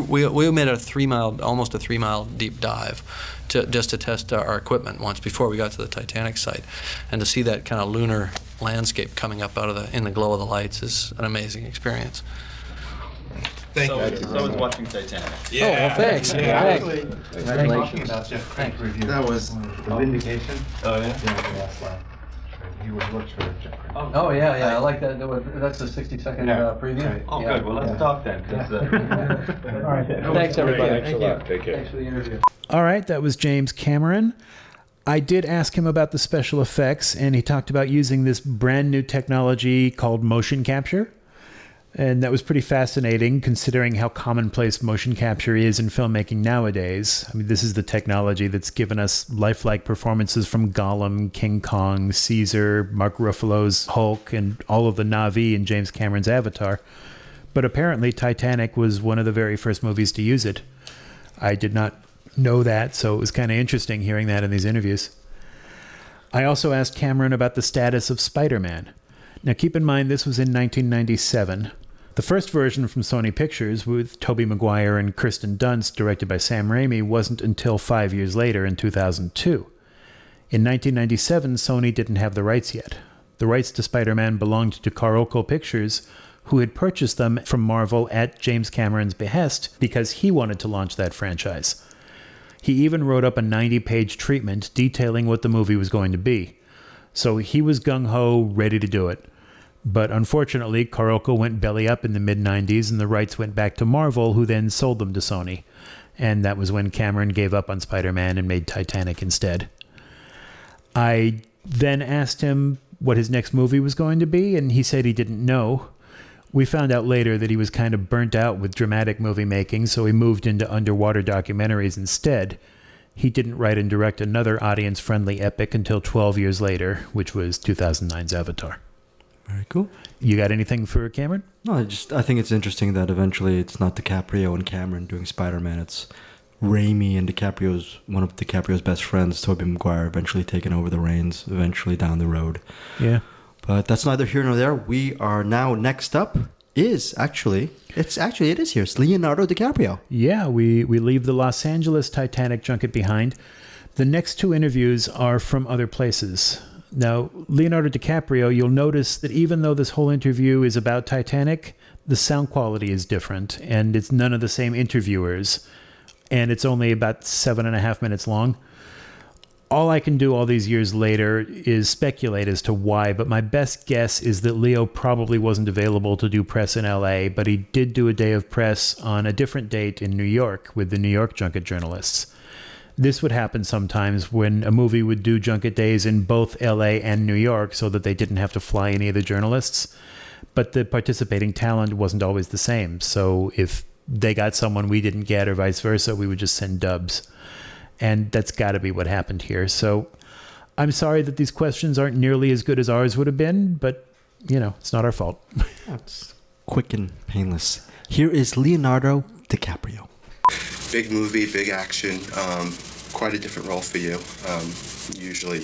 Speaker 11: made almost a 3-mile deep dive just to test our equipment once before we got to the Titanic site, and to see that kind of lunar landscape coming up in the glow of the lights is an amazing experience.
Speaker 10: Thank you.
Speaker 16: So was watching Titanic.
Speaker 10: Yeah.
Speaker 11: Oh, well, thanks.
Speaker 16: Yeah.
Speaker 11: Thanks.
Speaker 16: Congratulations. About Jeff Craig's review. That was The Vindication. Oh, yeah? Yeah, the last slide. He works for Jeff Craig.
Speaker 11: Oh, yeah, I like that. That's a 60-second preview.
Speaker 16: Right. Oh, good. Well, let's talk then.
Speaker 11: All right. Thanks, everybody.
Speaker 13: Thanks a lot. Take care.
Speaker 11: Thanks for the interview.
Speaker 3: All right, that was James Cameron. I did ask him about the special effects, and he talked about using this brand new technology called motion capture. And that was pretty fascinating, considering how commonplace motion capture is in filmmaking nowadays. I mean, this is the technology that's given us lifelike performances from Gollum, King Kong, Caesar, Mark Ruffalo's Hulk, and all of the Na'vi in James Cameron's Avatar. But apparently Titanic was one of the very first movies to use it. I did not know that, so it was kind of interesting hearing that in these interviews. I also asked Cameron about the status of Spider-Man. Now, keep in mind, this was in 1997. The first version from Sony Pictures, with Tobey Maguire and Kirsten Dunst, directed by Sam Raimi, wasn't until 5 years later, in 2002. In 1997, Sony didn't have the rights yet. The rights to Spider-Man belonged to Carolco Pictures, who had purchased them from Marvel at James Cameron's behest because he wanted to launch that franchise. He even wrote up a 90-page treatment detailing what the movie was going to be. So he was gung-ho, ready to do it. But unfortunately, Carolco went belly up in the mid-90s, and the rights went back to Marvel, who then sold them to Sony. And that was when Cameron gave up on Spider-Man and made Titanic instead. I then asked him what his next movie was going to be, and he said he didn't know. We found out later that he was kind of burnt out with dramatic movie making, so he moved into underwater documentaries instead. He didn't write and direct another audience-friendly epic until 12 years later, which was 2009's Avatar.
Speaker 2: Very cool.
Speaker 3: You got anything for Cameron?
Speaker 2: No, I think it's interesting that eventually it's not DiCaprio and Cameron doing Spider-Man. It's Raimi and one of DiCaprio's best friends, Tobey Maguire, eventually taking over the reins, eventually down the road.
Speaker 3: Yeah.
Speaker 2: But that's neither here nor there. We are now, next up it is here. It's Leonardo DiCaprio.
Speaker 3: Yeah, we leave the Los Angeles Titanic junket behind. The next two interviews are from other places. Now, Leonardo DiCaprio, you'll notice that even though this whole interview is about Titanic, the sound quality is different, and it's none of the same interviewers, and it's only about 7.5 minutes long. All I can do all these years later is speculate as to why, but my best guess is that Leo probably wasn't available to do press in LA, but he did do a day of press on a different date in New York with the New York junket journalists. This would happen sometimes when a movie would do junket days in both LA and New York so that they didn't have to fly any of the journalists. But the participating talent wasn't always the same. So if they got someone we didn't get or vice versa, we would just send dubs. And that's got to be what happened here. So I'm sorry that these questions aren't nearly as good as ours would have been, but, it's not our fault.
Speaker 2: It's quick and painless. Here is Leonardo DiCaprio.
Speaker 17: Big movie, big action. quite a different role for you. You usually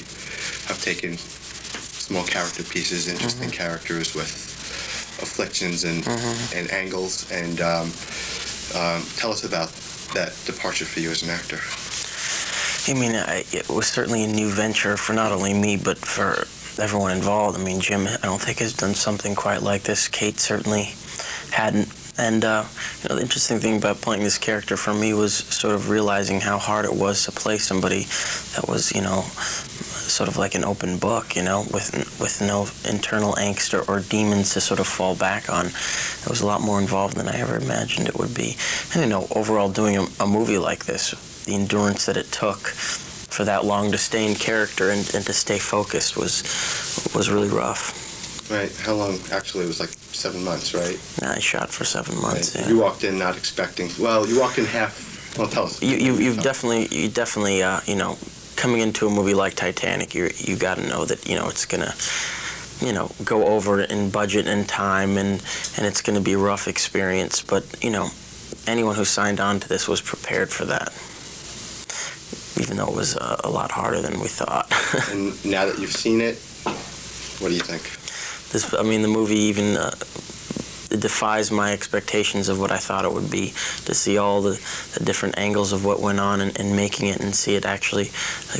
Speaker 17: have taken small character pieces, interesting characters with afflictions and angles, and tell us about that departure for you as an actor.
Speaker 18: I mean, it was certainly a new venture for not only me, but for everyone involved. I mean, Jim, I don't think has done something quite like this. Kate certainly hadn't. And the interesting thing about playing this character for me was sort of realizing how hard it was to play somebody that was, sort of like an open book, with no internal angst or demons to sort of fall back on. It was a lot more involved than I ever imagined it would be. And overall doing a movie like this, the endurance that it took for that long to stay in character and to stay focused was really rough.
Speaker 17: Right. How long? Actually, it was like 7 months, right?
Speaker 18: Yeah, I shot for 7 months.
Speaker 17: Right.
Speaker 18: Yeah.
Speaker 17: You walked in not expecting. Well, you walked in half. Well, tell us.
Speaker 18: You definitely coming into a movie like Titanic, you got to know that it's gonna go over in budget and time, and it's gonna be a rough experience. But anyone who signed on to this was prepared for that, even though it was a lot harder than we thought.
Speaker 17: And now that you've seen it, what do you think?
Speaker 18: The movie even it defies my expectations of what I thought it would be. To see all the different angles of what went on and making it, and see it actually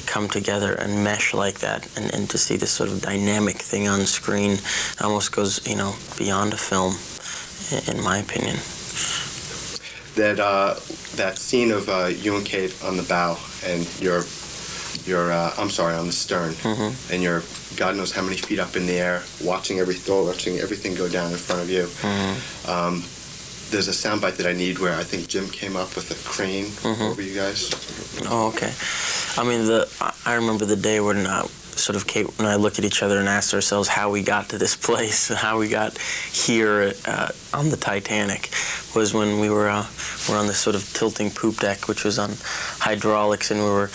Speaker 18: come together and mesh like that, and to see this sort of dynamic thing on screen almost goes beyond a film, in my opinion.
Speaker 17: That scene of you and Kate on the bow, and you're on the stern, and you're God knows how many feet up in the air, watching everything go down in front of you. There's a soundbite that I need where I think Jim came up with a crane over you guys.
Speaker 18: Oh, okay. I mean, I remember the day when sort of Kate and I looked at each other and asked ourselves how we got to this place, how we got here on the Titanic, was when we were on this sort of tilting poop deck, which was on hydraulics, and we were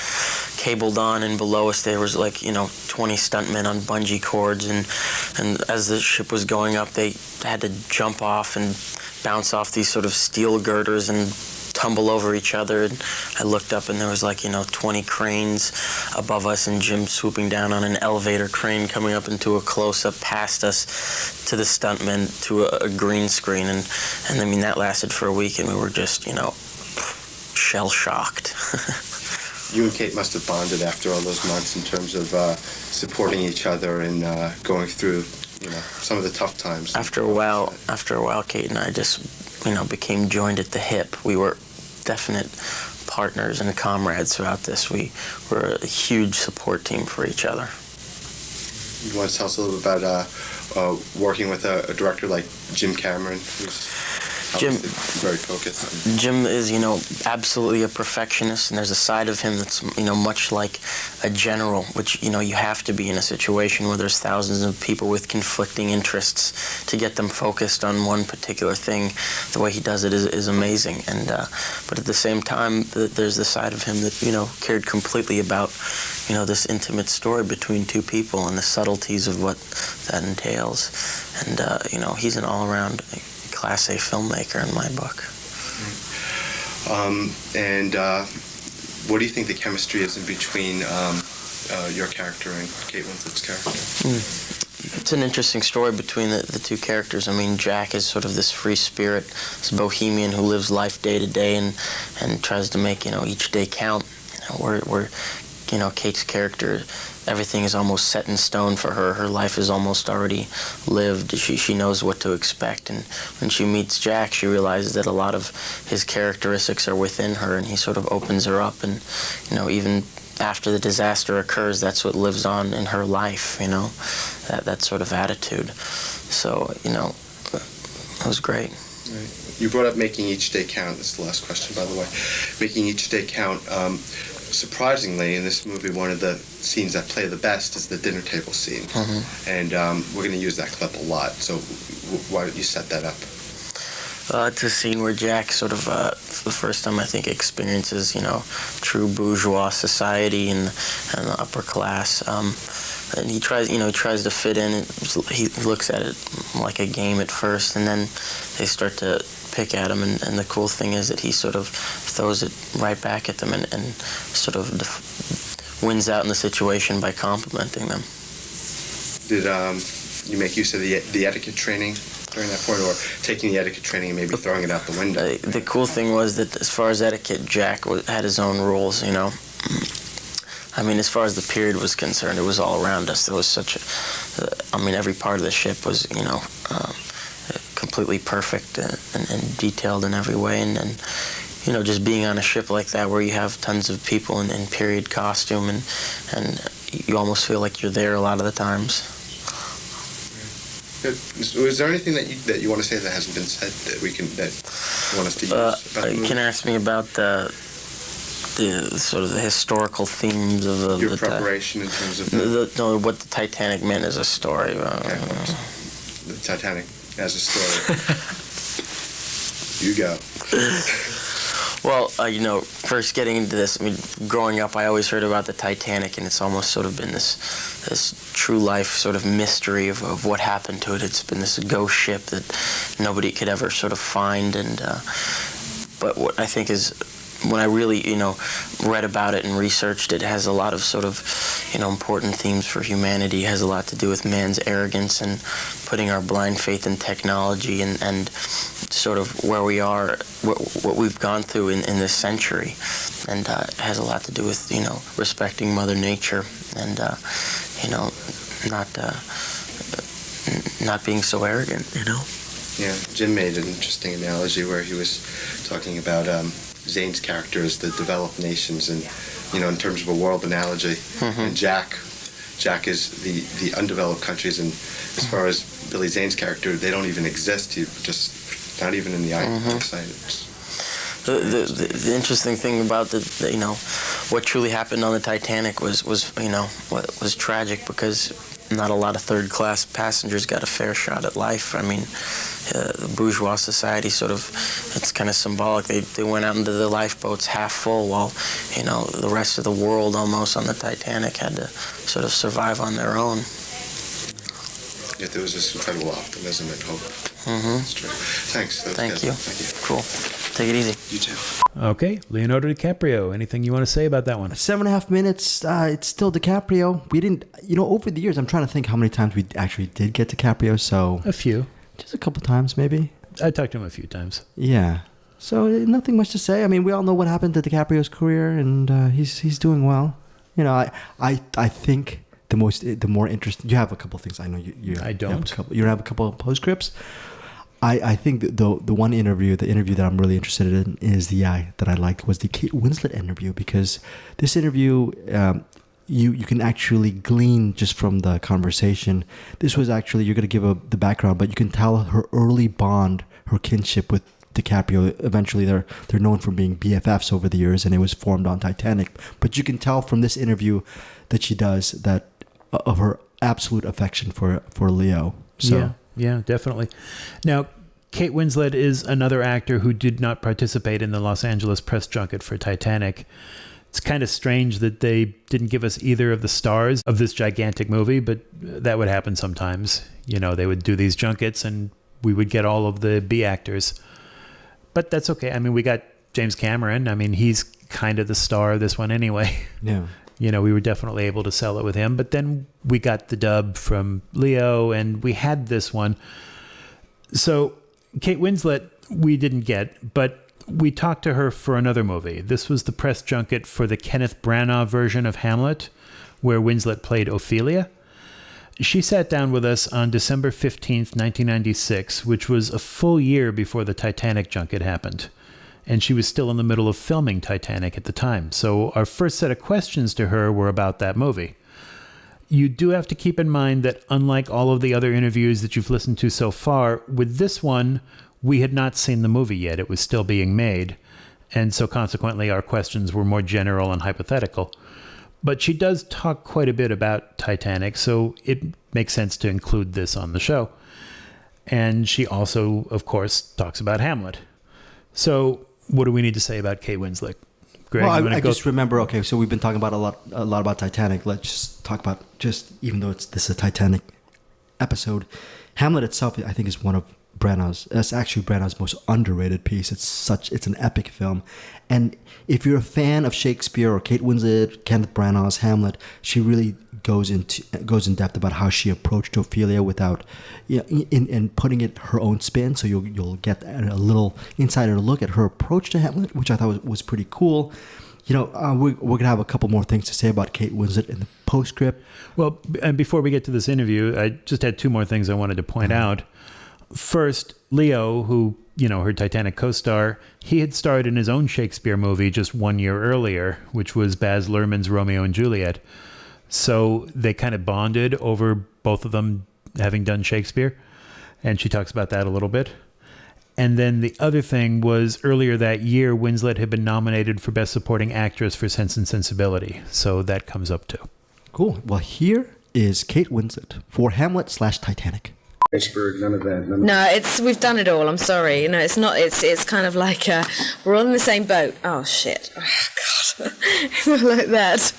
Speaker 18: cabled on, and below us there was 20 stuntmen on bungee cords, and as the ship was going up, they had to jump off and bounce off these sort of steel girders and tumble over each other. And I looked up, and there was 20 cranes above us, and Jim swooping down on an elevator crane, coming up into a close-up past us to the stuntmen to a green screen, and I mean that lasted for a week, and we were just shell-shocked.
Speaker 17: You and Kate must have bonded after all those months in terms of supporting each other and going through some of the tough times.
Speaker 18: After a while, Kate and I just became joined at the hip. We were definite partners and comrades throughout this. We were a huge support team for each other.
Speaker 17: You want to tell us a little bit about working with a director like Jim Cameron, who's very focused.
Speaker 18: Jim is, absolutely a perfectionist, and there's a side of him that's, much like a general, which, you have to be in a situation where there's thousands of people with conflicting interests to get them focused on one particular thing. The way he does it is amazing, and but at the same time, there's the side of him that, cared completely about, this intimate story between two people and the subtleties of what that entails. And, he's an all-around Class A filmmaker in my book.
Speaker 17: And what do you think the chemistry is in between your character and Kate Winslet's character?
Speaker 18: It's an interesting story between the two characters. I mean, Jack is sort of this free spirit, this bohemian who lives life day to day and tries to make each day count. Where Kate's character, everything is almost set in stone for her. Her life is almost already lived. She knows what to expect. And when she meets Jack, she realizes that a lot of his characteristics are within her, and he sort of opens her up. And, even after the disaster occurs, that's what lives on in her life, that sort of attitude. So, it was great.
Speaker 17: Right. You brought up making each day count. This is the last question, by the way. Making each day count. Surprisingly, in this movie, one of the scenes that play the best is the dinner table scene. And we're going to use that clip a lot. So why don't you set that up?
Speaker 18: It's a scene where Jack sort of, for the first time, I think, experiences, true bourgeois society and the upper class. And he tries to fit in. He looks at it like a game at first, and then they start to pick at them, and the cool thing is that he sort of throws it right back at them and sort of wins out in the situation by complimenting them.
Speaker 17: Did you make use of the etiquette training during that point, or taking the etiquette training and maybe throwing it out the window?
Speaker 18: The cool thing was that as far as etiquette, Jack had his own rules, you know. I mean, as far as the period was concerned, it was all around us. There was such a, I mean, every part of the ship was, you know, completely perfect and detailed in every way. And you know, just being on a ship like that where you have tons of people in period costume and you almost feel like you're there a lot of the times.
Speaker 17: Was there anything that you want to say that hasn't been said that you want us to use about the movie?
Speaker 18: You can ask me about the sort of the historical themes of
Speaker 17: your preparation in terms of
Speaker 18: what the Titanic meant as a story.
Speaker 17: The Titanic as a story. You go.
Speaker 18: Well, you know, first getting into this, I mean, growing up, I always heard about the Titanic, and it's almost sort of been this true life sort of mystery of what happened to it. It's been this ghost ship that nobody could ever sort of find, and but what I think is, when I really, you know, read about it and researched it, it has a lot of sort of, you know, important themes for humanity. It has a lot to do with man's arrogance and putting our blind faith in technology and sort of where we are, what we've gone through in this century. And it has a lot to do with, you know, respecting Mother Nature and, you know, not being so arrogant, you know?
Speaker 17: Yeah, Jim made an interesting analogy where he was talking about Zane's character as the developed nations, and you know, in terms of a world analogy, and Jack is the undeveloped countries, and as far as Billy Zane's character, they don't even exist. He just not even in the eyesight.
Speaker 18: The interesting thing about the you know, what truly happened on the Titanic was you know, what was tragic, because not a lot of third-class passengers got a fair shot at life. I mean, the bourgeois society sort of, it's kind of symbolic. They went out into the lifeboats half full, while, you know, the rest of the world almost on the Titanic had to sort of survive on their own.
Speaker 17: Yet there was this incredible optimism and hope. That's true. Thanks.
Speaker 18: Thank you. Cool. Take it easy.
Speaker 17: You too.
Speaker 3: Okay, Leonardo DiCaprio. Anything you want to say about that one?
Speaker 2: 7.5 minutes. It's still DiCaprio. We didn't, you know, over the years, I'm trying to think how many times we actually did get DiCaprio. So
Speaker 3: a few,
Speaker 2: just a couple times, maybe.
Speaker 3: I talked to him a few times.
Speaker 2: Yeah. So nothing much to say. I mean, we all know what happened to DiCaprio's career, and he's doing well. You know, I think the more interesting. You have a couple of things. I know you.
Speaker 3: I don't.
Speaker 2: You don't have a couple of postscripts. I think the one interview, the interview that I'm really interested in is that I liked was the Kate Winslet interview, because this interview, you can actually glean just from the conversation. This was actually, you're going to give the background, but you can tell her early bond, her kinship with DiCaprio. Eventually, they're known for being BFFs over the years, and it was formed on Titanic. But you can tell from this interview that she does that of her absolute affection for Leo. So.
Speaker 3: Yeah, definitely. Now, Kate Winslet is another actor who did not participate in the Los Angeles press junket for Titanic. It's kind of strange that they didn't give us either of the stars of this gigantic movie, but that would happen sometimes. You know, they would do these junkets and we would get all of the B actors. But that's okay. I mean, we got James Cameron. I mean, he's kind of the star of this one anyway.
Speaker 2: Yeah.
Speaker 3: You know, we were definitely able to sell it with him. But then we got the dub from Leo, and we had this one. So Kate Winslet, we didn't get, but we talked to her for another movie. This was the press junket for the Kenneth Branagh version of Hamlet, where Winslet played Ophelia. She sat down with us on December 15th, 1996, which was a full year before the Titanic junket happened. And she was still in the middle of filming Titanic at the time. So our first set of questions to her were about that movie. You do have to keep in mind that unlike all of the other interviews that you've listened to so far, with this one, we had not seen the movie yet. It was still being made. And so consequently, our questions were more general and hypothetical. But she does talk quite a bit about Titanic, so it makes sense to include this on the show. And she also, of course, talks about Hamlet. So what do we need to say about Kate Winslet? Greg,
Speaker 2: well, I just remember, okay, so we've been talking about a lot about Titanic. Let's just talk about, just even though this is a Titanic episode, Hamlet itself, I think, is one of Branagh's. It's actually Branagh's most underrated piece. It's an epic film, and if you're a fan of Shakespeare or Kate Winslet, Kenneth Branagh's Hamlet, she really goes in depth about how she approached Ophelia without, in putting it her own spin. So you'll get a little insider look at her approach to Hamlet, which I thought was pretty cool. We're gonna have a couple more things to say about Kate Winslet in the postscript.
Speaker 3: Well, and before we get to this interview, I just had two more things I wanted to point out. First, Leo, who, her Titanic co-star, he had starred in his own Shakespeare movie just 1 year earlier, which was Baz Luhrmann's Romeo and Juliet. So they kind of bonded over both of them having done Shakespeare. And she talks about that a little bit. And then the other thing was earlier that year, Winslet had been nominated for Best Supporting Actress for Sense and Sensibility. So that comes up too.
Speaker 2: Cool. Well, here is Kate Winslet for Hamlet/Titanic.
Speaker 6: None of that. We've done it all. I'm sorry. It's not. It's kind of like we're all in the same boat. Oh shit! Oh, God, it's not like that.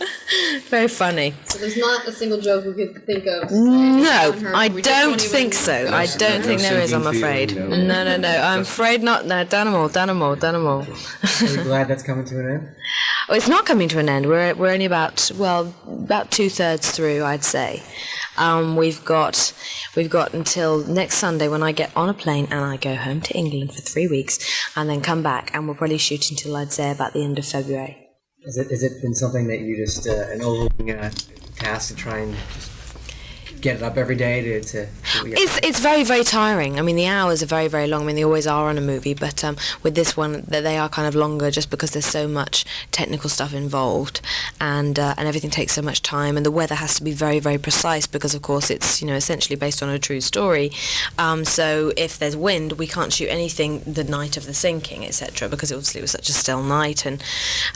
Speaker 6: Very funny.
Speaker 19: So there's not a single joke we could think of.
Speaker 6: No, I don't think so. I don't think there is. I'm afraid. No. I'm afraid not. No, done them all.
Speaker 14: Are you glad that's coming to an end?
Speaker 6: Oh, it's not coming to an end. We're only about 2/3 through, I'd say. We've got until next Sunday when I get on a plane and I go home to England for 3 weeks and then come back, and we'll probably shoot until I'd say about the end of February.
Speaker 14: Has it been something that you just an overwhelming task to try and just get it up every day to
Speaker 6: It's very, very tiring. I mean, the hours are very, very long. I mean, they always are on a movie, but with this one, they are kind of longer just because there's so much technical stuff involved, and everything takes so much time, and the weather has to be very, very precise because, of course, it's essentially based on a true story. So if there's wind, we can't shoot anything the night of the sinking, etc., because obviously it was such a still night, and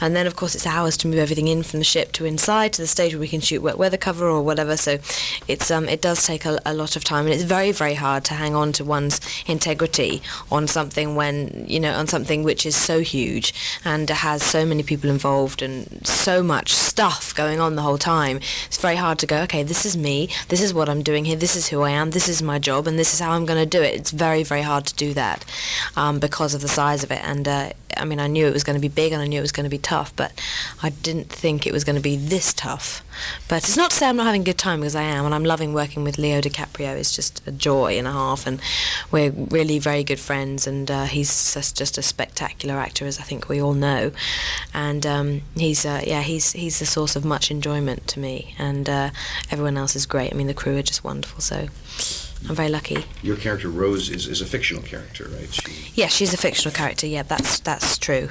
Speaker 6: then of course it's hours to move everything in from the ship to inside to the stage where we can shoot wet weather cover or whatever. So it's it does take a lot of time, and it's very, very hard to hang on to one's integrity on something on something which is so huge and has so many people involved and so much stuff going on the whole time. It's very hard to go, okay, this is me, this is what I'm doing here, this is who I am, this is my job, and this is how I'm going to do it. It's very, very hard to do that because of the size of it. And I mean, I knew it was going to be big and I knew it was going to be tough, but I didn't think it was going to be this tough. But it's not to say I'm not having a good time, because I am, and I'm loving working with Leo DiCaprio. It's just a joy and a half, and we're really very good friends, and he's just a spectacular actor, as I think we all know. And he's the source of much enjoyment to me, and everyone else is great. I mean, the crew are just wonderful, so I'm very lucky.
Speaker 20: Your character, Rose, is a fictional character, right?
Speaker 6: Yeah, she's a fictional character. Yeah, that's true.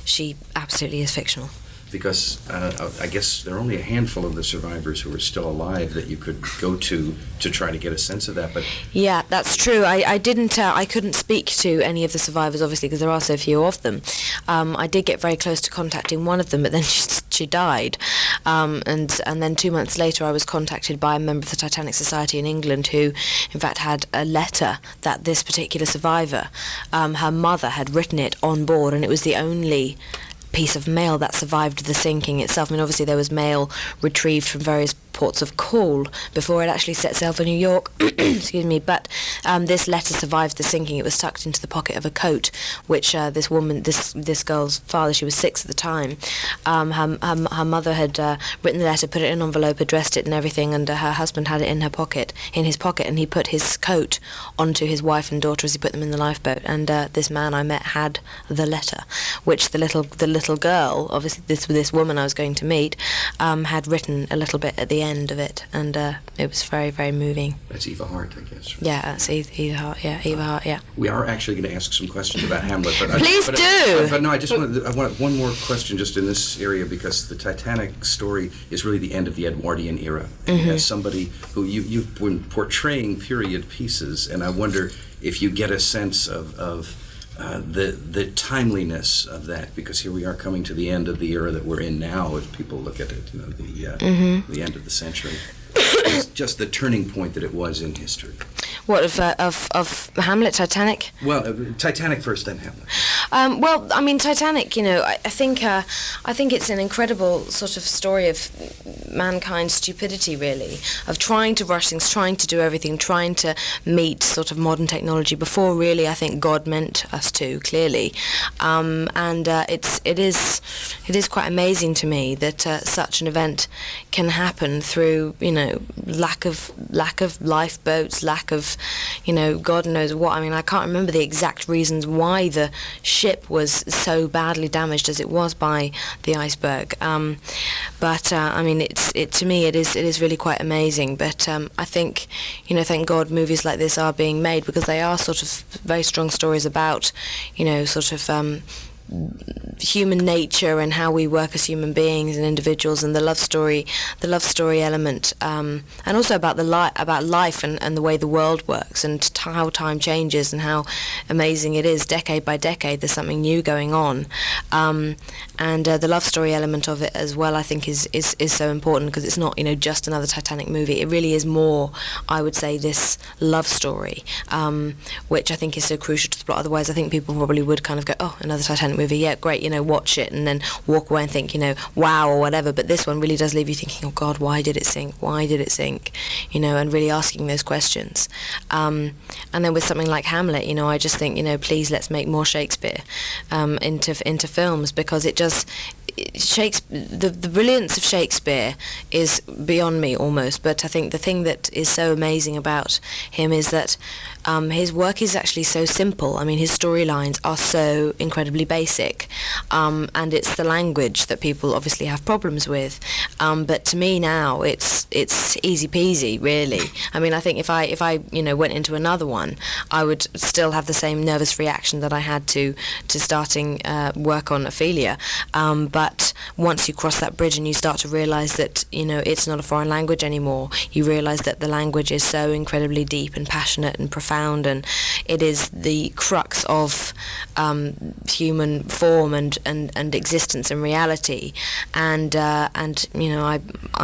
Speaker 6: She absolutely is fictional.
Speaker 20: Because I guess there are only a handful of the survivors who are still alive that you could go to try to get a sense of that. But
Speaker 6: yeah, that's true. I couldn't speak to any of the survivors, obviously, because there are so few of them. I did get very close to contacting one of them, but then she died. And then 2 months later, I was contacted by a member of the Titanic Society in England, who, in fact, had a letter that this particular survivor, her mother, had written it on board, and it was the only piece of mail that survived the sinking itself. I mean, obviously there was mail retrieved from various ports of call before it actually set sail for New York. Excuse me. But this letter survived the sinking. It was tucked into the pocket of a coat, which this girl's father, she was 6 at the time, her mother had written the letter, put it in an envelope, addressed it and everything, and her husband had it in his pocket, and he put his coat onto his wife and daughter as he put them in the lifeboat. And this man I met had the letter, which the little girl, obviously this woman I was going to meet, had written a little bit at the end of it, and it was very, very moving.
Speaker 20: That's Eva Hart, I guess. Right?
Speaker 6: Yeah, that's Eva Hart. Yeah, Eva Hart. Yeah.
Speaker 20: We are actually going to ask some questions about Hamlet, but
Speaker 6: please do.
Speaker 20: But no, I want one more question just in this area, because the Titanic story is really the end of the Edwardian era. And as somebody who you've been portraying period pieces, and I wonder if you get a sense of the timeliness of that, because here we are coming to the end of the era that we're in now. If people look at it, the end of the century, it's just the turning point that it was in history.
Speaker 6: What of Hamlet, Titanic?
Speaker 20: Well, Titanic first, then Hamlet.
Speaker 6: Well, I mean, Titanic. I think it's an incredible sort of story of mankind's stupidity, really, of trying to rush things, trying to do everything, trying to meet sort of modern technology before really, I think, God meant us to, clearly. It is quite amazing to me that such an event can happen through, lack of lifeboats, lack of, God knows what. I mean, I can't remember the exact reasons why the ship was so badly damaged as it was by the iceberg. But I mean, to me it is really quite amazing. But I think, thank God movies like this are being made, because they are sort of very strong stories about, sort of human nature and how we work as human beings and individuals, and the love story element, and also about about life and the way the world works, and how time changes and how amazing it is. Decade by decade, there's something new going on, and the love story element of it as well, I think, is so important, because it's not just another Titanic movie. It really is more, I would say, this love story, which I think is so crucial to the plot. Otherwise, I think people probably would kind of go, oh, another Titanic movie, yeah, great, watch it and then walk away and think, wow, or whatever. But this one really does leave you thinking, oh God, why did it sink? Why did it sink? And really asking those questions. And then with something like Hamlet, I just think, please let's make more Shakespeare into films, because it just the brilliance of Shakespeare is beyond me almost. But I think the thing that is so amazing about him is that his work is actually so simple. I mean, his storylines are so incredibly basic, and it's the language that people obviously have problems with. But to me now, it's easy peasy, really. I mean, I think if I went into another one, I would still have the same nervous reaction that I had to starting work on Ophelia. But once you cross that bridge and you start to realise that it's not a foreign language anymore, you realise that the language is so incredibly deep and passionate and profound, and it is the crux of human form and existence and reality. And I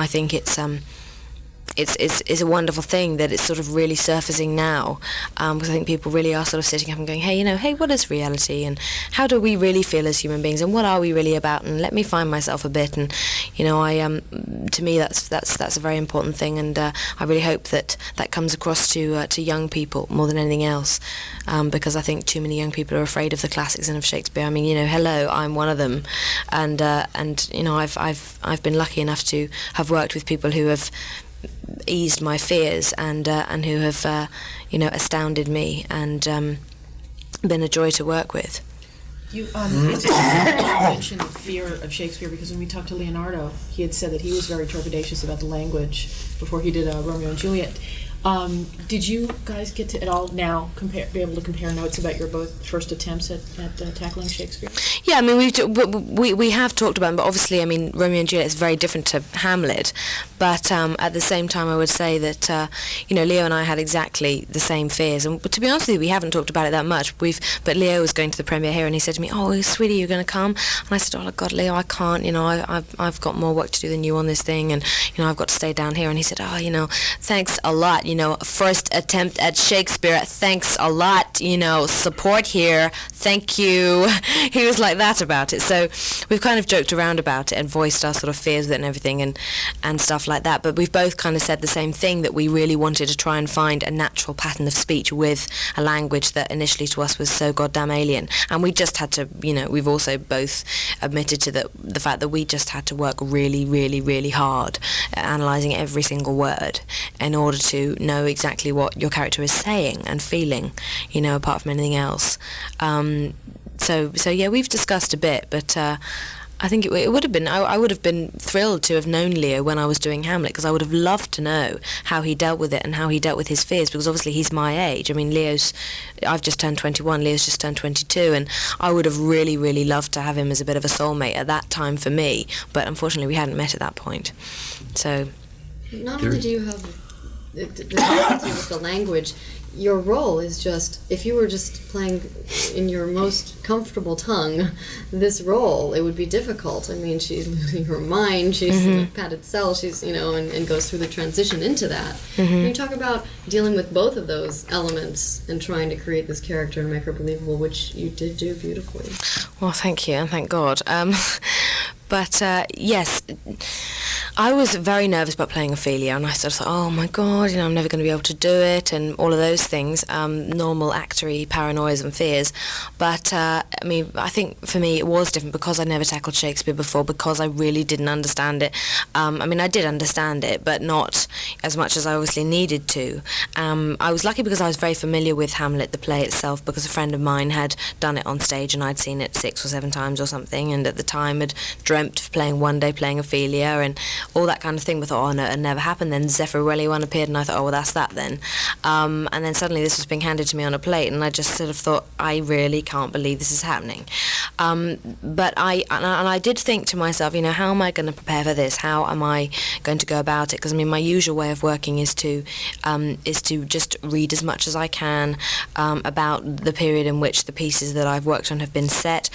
Speaker 6: think it's a wonderful thing that it's sort of really surfacing now, because I think people really are sort of sitting up and going, hey, what is reality, and how do we really feel as human beings, and what are we really about, and let me find myself a bit. And to me that's a very important thing, and I really hope that comes across to young people more than anything else, because I think too many young people are afraid of the classics and of Shakespeare. I mean, hello, I'm one of them, and I've been lucky enough to have worked with people who have eased my fears and who have astounded me and been a joy to work with.
Speaker 21: It's interesting that you mentioned fear of Shakespeare, because when we talked to Leonardo, he had said that he was very trepidatious about the language before he did Romeo and Juliet. Did you guys get to at all now be able to compare notes about your both first attempts at tackling Shakespeare?
Speaker 6: Yeah, I mean, we have talked about it, but obviously, I mean, Romeo and Juliet is very different to Hamlet. But at the same time, I would say that Leo and I had exactly the same fears. And to be honest with you, we haven't talked about it that much. But Leo was going to the premiere here, and he said to me, "Oh, sweetie, you're going to come?" And I said, "Oh God, Leo, I can't. I've got more work to do than you on this thing, and I've got to stay down here." And he said, "Oh, thanks a lot. First attempt at Shakespeare. Thanks a lot. Support here. Thank you." He was like that about it. So we've kind of joked around about it and voiced our sort of fears with it and everything and stuff like that. But we've both kind of said the same thing, that we really wanted to try and find a natural pattern of speech with a language that initially to us was so goddamn alien. And we just had to, we've also both admitted to the fact that we just had to work really, really, really hard at analysing every single word in order to know exactly what your character is saying and feeling, apart from anything else. So yeah, we've discussed a bit, but I think it would have been, I would have been thrilled to have known Leo when I was doing Hamlet, because I would have loved to know how he dealt with it and how he dealt with his fears, because obviously he's my age. I mean, I've just turned 21, Leo's just turned 22, and I would have really, really loved to have him as a bit of a soulmate at that time for me, but unfortunately we hadn't met at that point. So
Speaker 19: Not only do you have difficulty with the language. Your role is just, if you were just playing in your most comfortable tongue, this role, it would be difficult. I mean, she's losing her mind, she's in a padded cell, she's, and goes through the transition into that. Can you talk about dealing with both of those elements and trying to create this character and make her believable, which you did do beautifully?
Speaker 6: Well, thank you, and thank God. But yes, I was very nervous about playing Ophelia, and I sort of thought, oh my God, I'm never going to be able to do it, and all of those things, normal actory paranoias and fears. But I think for me it was different because I never tackled Shakespeare before, because I really didn't understand it. I did understand it, but not as much as I obviously needed to. I was lucky because I was very familiar with Hamlet, the play itself, because a friend of mine had done it on stage, and I'd seen it 6 or 7 times or something, and at the time had dreamt of playing Ophelia and all that kind of thing. We thought, oh no, it never happened. Then Zeffirelli one appeared, and I thought, oh well, that's that then. And then suddenly this was being handed to me on a plate, and I just sort of thought, I really can't believe this is happening. But I did think to myself, how am I going to prepare for this? How am I going to go about it? Because my usual way of working is to just read as much as I can about the period in which the pieces that I've worked on have been set,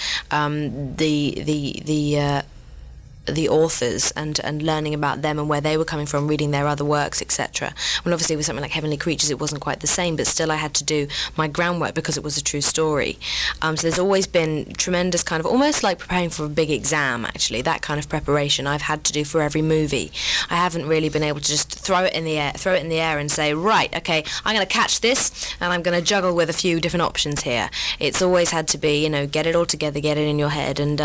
Speaker 6: the authors and learning about them and where they were coming from, reading their other works, etc. Obviously with something like Heavenly Creatures it wasn't quite the same, but still I had to do my groundwork because it was a true story. So there's always been tremendous kind of, almost like preparing for a big exam actually, that kind of preparation I've had to do for every movie. I haven't really been able to just throw it in the air and say, right, okay, I'm going to catch this and I'm going to juggle with a few different options here. It's always had to be, get it all together, get it in your head and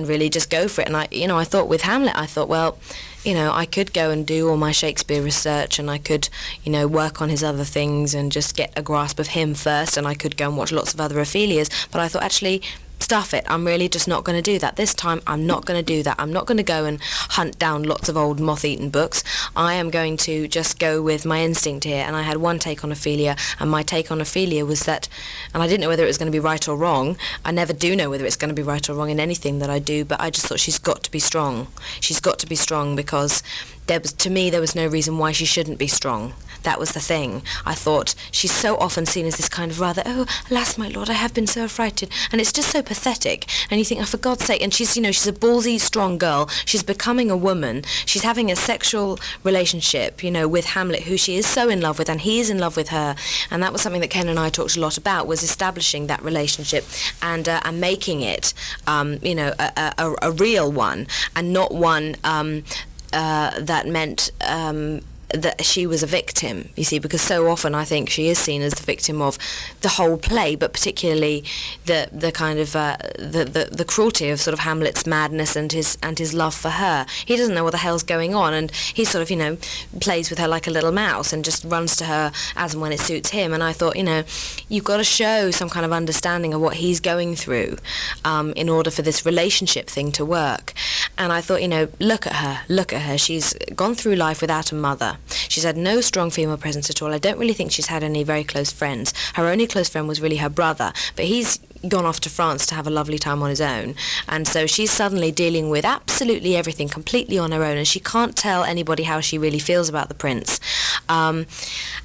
Speaker 6: really just go for it. And I thought with Hamlet, well, I could go and do all my Shakespeare research and I could, work on his other things and just get a grasp of him first, and I could go and watch lots of other Ophelias, but I thought, actually, stuff it, I'm really just not going to do that. This time I'm not going to do that. I'm not going to go and hunt down lots of old moth-eaten books. I am going to just go with my instinct here. And I had one take on Ophelia, and my take on Ophelia was that, and I didn't know whether it was going to be right or wrong. I never do know whether it's going to be right or wrong in anything that I do, but I just thought she's got to be strong. She's got to be strong because to me there was no reason why she shouldn't be strong. That was the thing. I thought she's so often seen as this kind of rather, oh, alas, my lord, I have been so affrighted. And it's just so pathetic. And you think, oh, for God's sake, and she's, she's a ballsy, strong girl. She's becoming a woman. She's having a sexual relationship, with Hamlet, who she is so in love with, and he is in love with her. And that was something that Ken and I talked a lot about, was establishing that relationship and making it, a real one, and not one that meant that she was a victim, you see, because so often I think she is seen as the victim of the whole play, but particularly the kind of the cruelty of sort of Hamlet's madness and his love for her. He doesn't know what the hell's going on, and he sort of plays with her like a little mouse and just runs to her as and when it suits him. And I thought, you've got to show some kind of understanding of what he's going through in order for this relationship thing to work. And I thought, look at her. She's gone through life without a mother. She's had no strong female presence at all. I don't really think she's had any very close friends. Her only close friend was really her brother, but he's gone off to France to have a lovely time on his own. And so she's suddenly dealing with absolutely everything completely on her own, and she can't tell anybody how she really feels about the prince.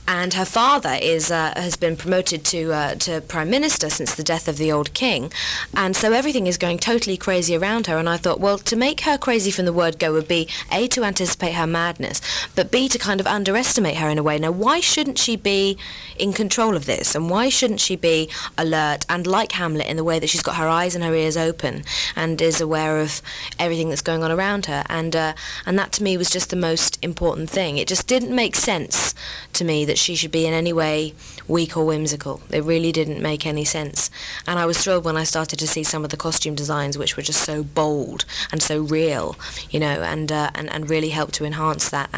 Speaker 6: And her father has been promoted to Prime Minister since the death of the old king, and so everything is going totally crazy around her. And I thought, well, to make her crazy from the word go would be A, to anticipate her madness, but B, to kind of underestimate her in a way. Now, why shouldn't she be in control of this, and why shouldn't she be alert and like Hamlet in the way that she's got her eyes and her ears open and is aware of everything that's going on around her? And that to me was just the most important thing. It just didn't make sense to me that she should be in any way weak or whimsical. It really didn't make any sense. And I was thrilled when I started to see some of the costume designs, which were just so bold and so real, and really helped to enhance that.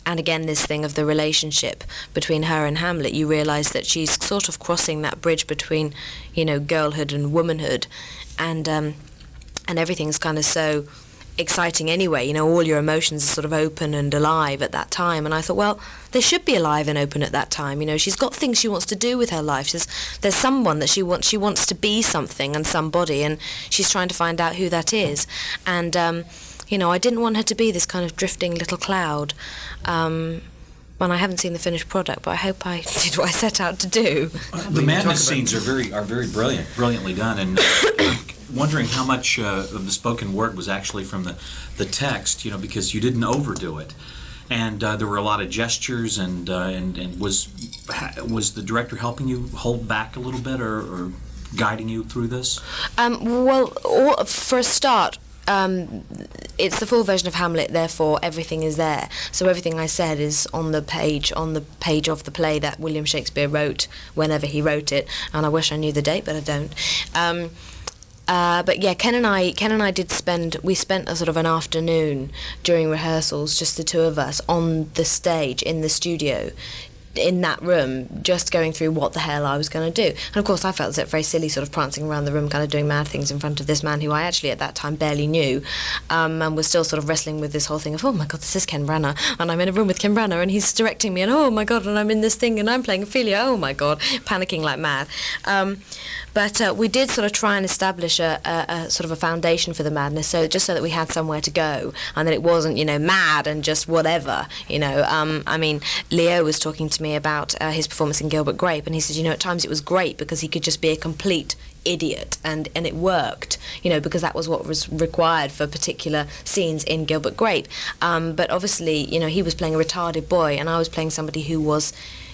Speaker 6: And again, this thing of the relationship between her and Hamlet, you realise that she's sort of crossing that bridge between, girlhood and womanhood, and everything's kind of so exciting anyway. All your emotions are sort of open and alive at that time. And I thought, well, they should be alive and open at that time. She's got things she wants to do with her life. There's someone that she wants to be something and somebody, and she's trying to find out who that is. And I didn't want her to be this kind of drifting little cloud. I haven't seen the finished product, but I hope I did what I set out to do.
Speaker 4: The madness scenes are very brilliantly done, and wondering how much of the spoken word was actually from the text, because you didn't overdo it, and there were a lot of gestures, and was the director helping you hold back a little bit, or guiding you through this?
Speaker 6: For a start, it's the full version of Hamlet, therefore everything is there. So everything I said is on the page of the play that William Shakespeare wrote whenever he wrote it, and I wish I knew the date, but I don't. But yeah, Ken and I spent a sort of an afternoon during rehearsals, just the two of us, on the stage in the studio, in that room, just going through what the hell I was going to do. And of course I felt very silly, sort of prancing around the room, kind of doing mad things in front of this man who I actually at that time barely knew, and was still sort of wrestling with this whole thing of, oh my god, this is Ken Branagh, and I'm in a room with Ken Branagh, and he's directing me, and oh my god, and I'm in this thing, and I'm playing Ophelia, oh my god, panicking like mad. But we did sort of try and establish a sort of a foundation for the madness, so that we had somewhere to go, and that it wasn't, mad and just whatever, I mean, Leo was talking to me about his performance in Gilbert Grape, and he said, at times it was great because he could just be a complete idiot, and it worked, because that was what was required for particular scenes in Gilbert Grape. But obviously, he was playing a retarded boy, and I was playing somebody who was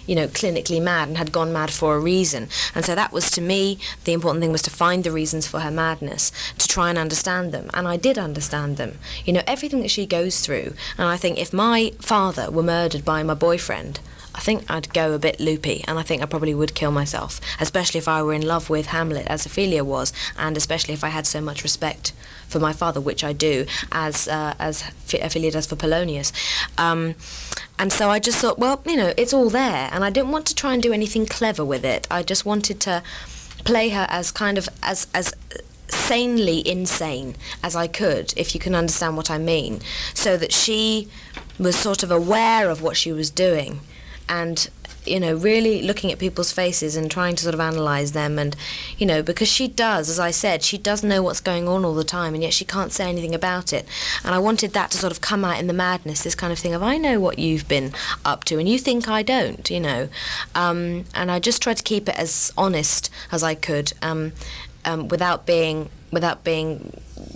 Speaker 6: clinically mad and had gone mad for a reason. And so that was, to me, the important thing was to find the reasons for her madness, to try and understand them. And I did understand them. Everything that she goes through. And I think if my father were murdered by my boyfriend, I think I'd go a bit loopy, and I think I probably would kill myself, especially if I were in love with Hamlet, as Ophelia was, and especially if I had so much respect for my father, which I do, as Ophelia does for Polonius. And so I just thought, well, it's all there, and I didn't want to try and do anything clever with it. I just wanted to play her as kind of as sanely insane as I could, if you can understand what I mean, so that she was sort of aware of what she was doing, and really looking at people's faces and trying to sort of analyse them, and because she does, as I said, she does know what's going on all the time, and yet she can't say anything about it. And I wanted that to sort of come out in the madness, this kind of thing of, I know what you've been up to and you think I don't, and I just tried to keep it as honest as I could, without being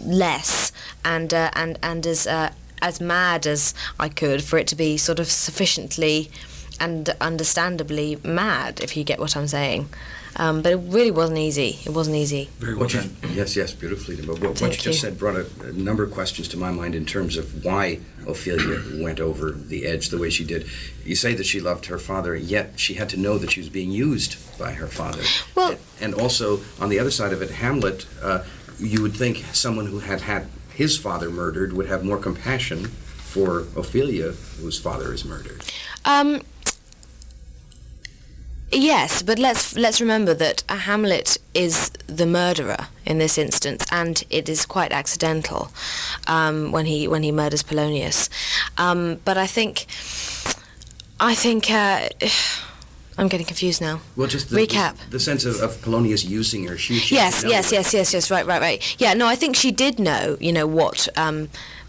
Speaker 6: less, and as mad as I could, for it to be sort of sufficiently and understandably mad, if you get what I'm saying. But it really wasn't easy. It wasn't easy.
Speaker 20: Very well done. Yes, beautifully done. But what you just said brought a number of questions to my mind in terms of why Ophelia went over the edge the way she did. You say that she loved her father, yet she had to know that she was being used by her father. Well, and also, on the other side of it, Hamlet, you would think someone who had his father murdered would have more compassion for Ophelia, whose father is murdered.
Speaker 6: Yes, but let's remember that Hamlet is the murderer in this instance, and it is quite accidental when he murders Polonius. But I think I'm getting confused now.
Speaker 20: Well, just
Speaker 6: recap
Speaker 20: the sense of Polonius using her.
Speaker 6: Yes. Right. Yeah, no, I think she did know, what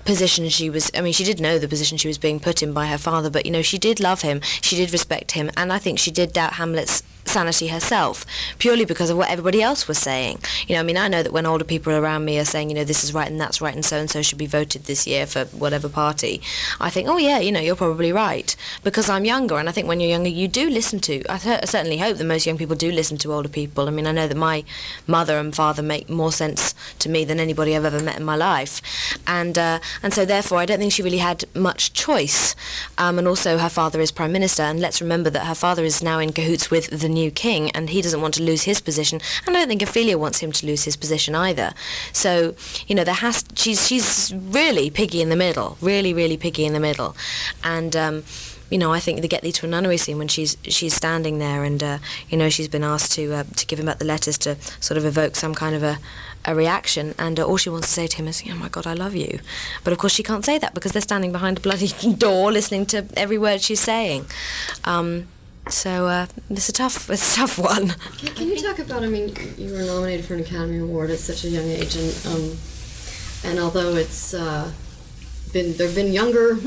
Speaker 6: position she was. I mean, she did know the position she was being put in by her father, but she did love him, she did respect him, and I think she did doubt Hamlet's sanity herself, purely because of what everybody else was saying. I mean, I know that when older people around me are saying, this is right and that's right, and so should be voted this year for whatever party, I think, oh yeah, you're probably right, because I'm younger, and I think when you're younger, you do listen to, I certainly hope that most young people do listen to older people. I mean, I know that my mother and father make more sense to me than anybody I've ever met in my life, and so therefore I don't think she really had much choice. And also her father is Prime Minister, and let's remember that her father is now in cahoots with the new king, and he doesn't want to lose his position, and I don't think Ophelia wants him to lose his position either. So she's really piggy in the middle, really piggy in the middle, and I think they get to a nunnery scene when she's standing there, and she's been asked to give him back the letters to sort of evoke some kind of a reaction, and all she wants to say to him is, oh my God, I love you. But of course she can't say that because they're standing behind a bloody door listening to every word she's saying. So it's a tough one.
Speaker 19: Can you talk about, I mean, you were nominated for an Academy Award at such a young age, and although it's there've been younger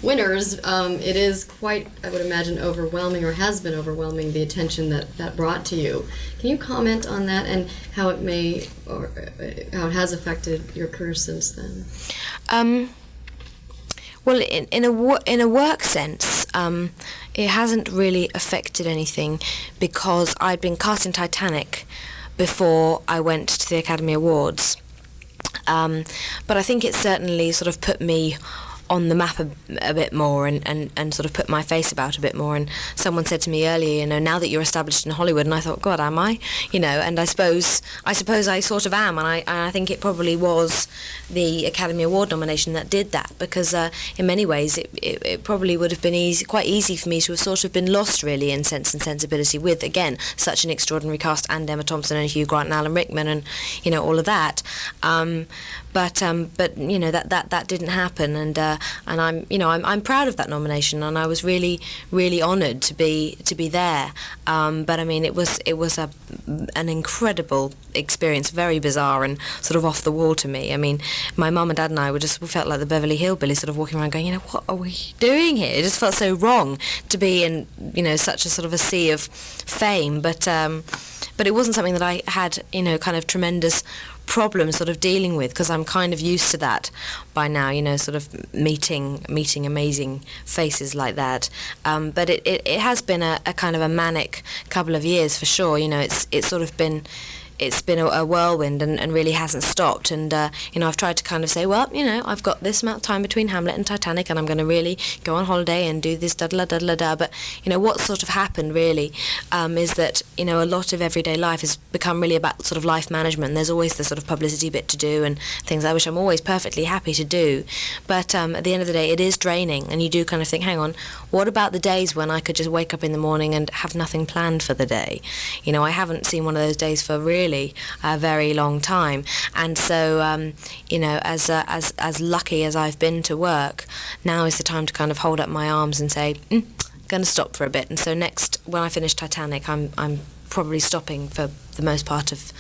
Speaker 19: winners. It is quite, I would imagine, overwhelming, or has been overwhelming, the attention that brought to you. Can you comment on that and how it may, or how it has affected your career since then?
Speaker 6: Well, in a work sense, it hasn't really affected anything because I'd been cast in Titanic before I went to the Academy Awards. But I think it certainly sort of put me on the map a bit more and sort of put my face about a bit more. And someone said to me earlier, now that you're established in Hollywood, and I thought, God, am I? And I suppose I sort of am, and I think it probably was the Academy Award nomination that did that, because in many ways it probably would have been quite easy for me to have sort of been lost really in Sense and Sensibility with, again, such an extraordinary cast, and Emma Thompson and Hugh Grant and Alan Rickman and all of that. But that didn't happen, and I'm proud of that nomination, and I was really, really honoured to be there. But I mean, it was an incredible experience, very bizarre and sort of off the wall to me. I mean, my mum and dad and I we felt like the Beverly Hillbillies, sort of walking around going, what are we doing here? It just felt so wrong to be in such a sort of a sea of fame, but it wasn't something that I had kind of tremendous problem sort of dealing with, because I'm kind of used to that by now, sort of meeting amazing faces like that. But it has been a kind of a manic couple of years for sure. It's sort of been a whirlwind and really hasn't stopped. And I've tried to kind of say, well, I've got this amount of time between Hamlet and Titanic, and I'm going to really go on holiday and do this da-da-da-da-da. But what sort of happened really is that a lot of everyday life has become really about sort of life management. There's always the sort of publicity bit to do and things which I'm always perfectly happy to do. But at the end of the day, it is draining, and you do kind of think, hang on, what about the days when I could just wake up in the morning and have nothing planned for the day? I haven't seen one of those days for really a very long time, and so as lucky as I've been to work, now is the time to kind of hold up my arms and say, going to stop for a bit. And so next, when I finish Titanic, I'm probably stopping for the most part of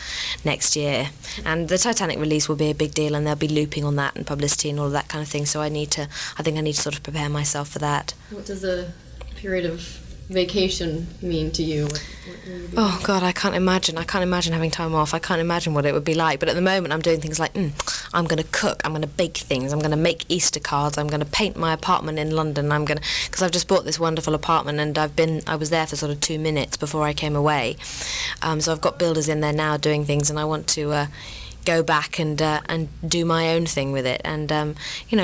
Speaker 6: next year, and the Titanic release will be a big deal, and they'll be looping on that and publicity and all of that kind of thing, so I think I need to sort of prepare myself for that.
Speaker 19: What does a period of vacation mean to you? What will you be
Speaker 6: Oh
Speaker 19: doing?
Speaker 6: God, I can't imagine having time off. I can't imagine what it would be like. But at the moment I'm doing things like I'm going to cook, I'm going to bake things, I'm going to make Easter cards, I'm going to paint my apartment in London, because I've just bought this wonderful apartment, and I was there for sort of 2 minutes before I came away, so I've got builders in there now doing things, and I want to go back and do my own thing with it, and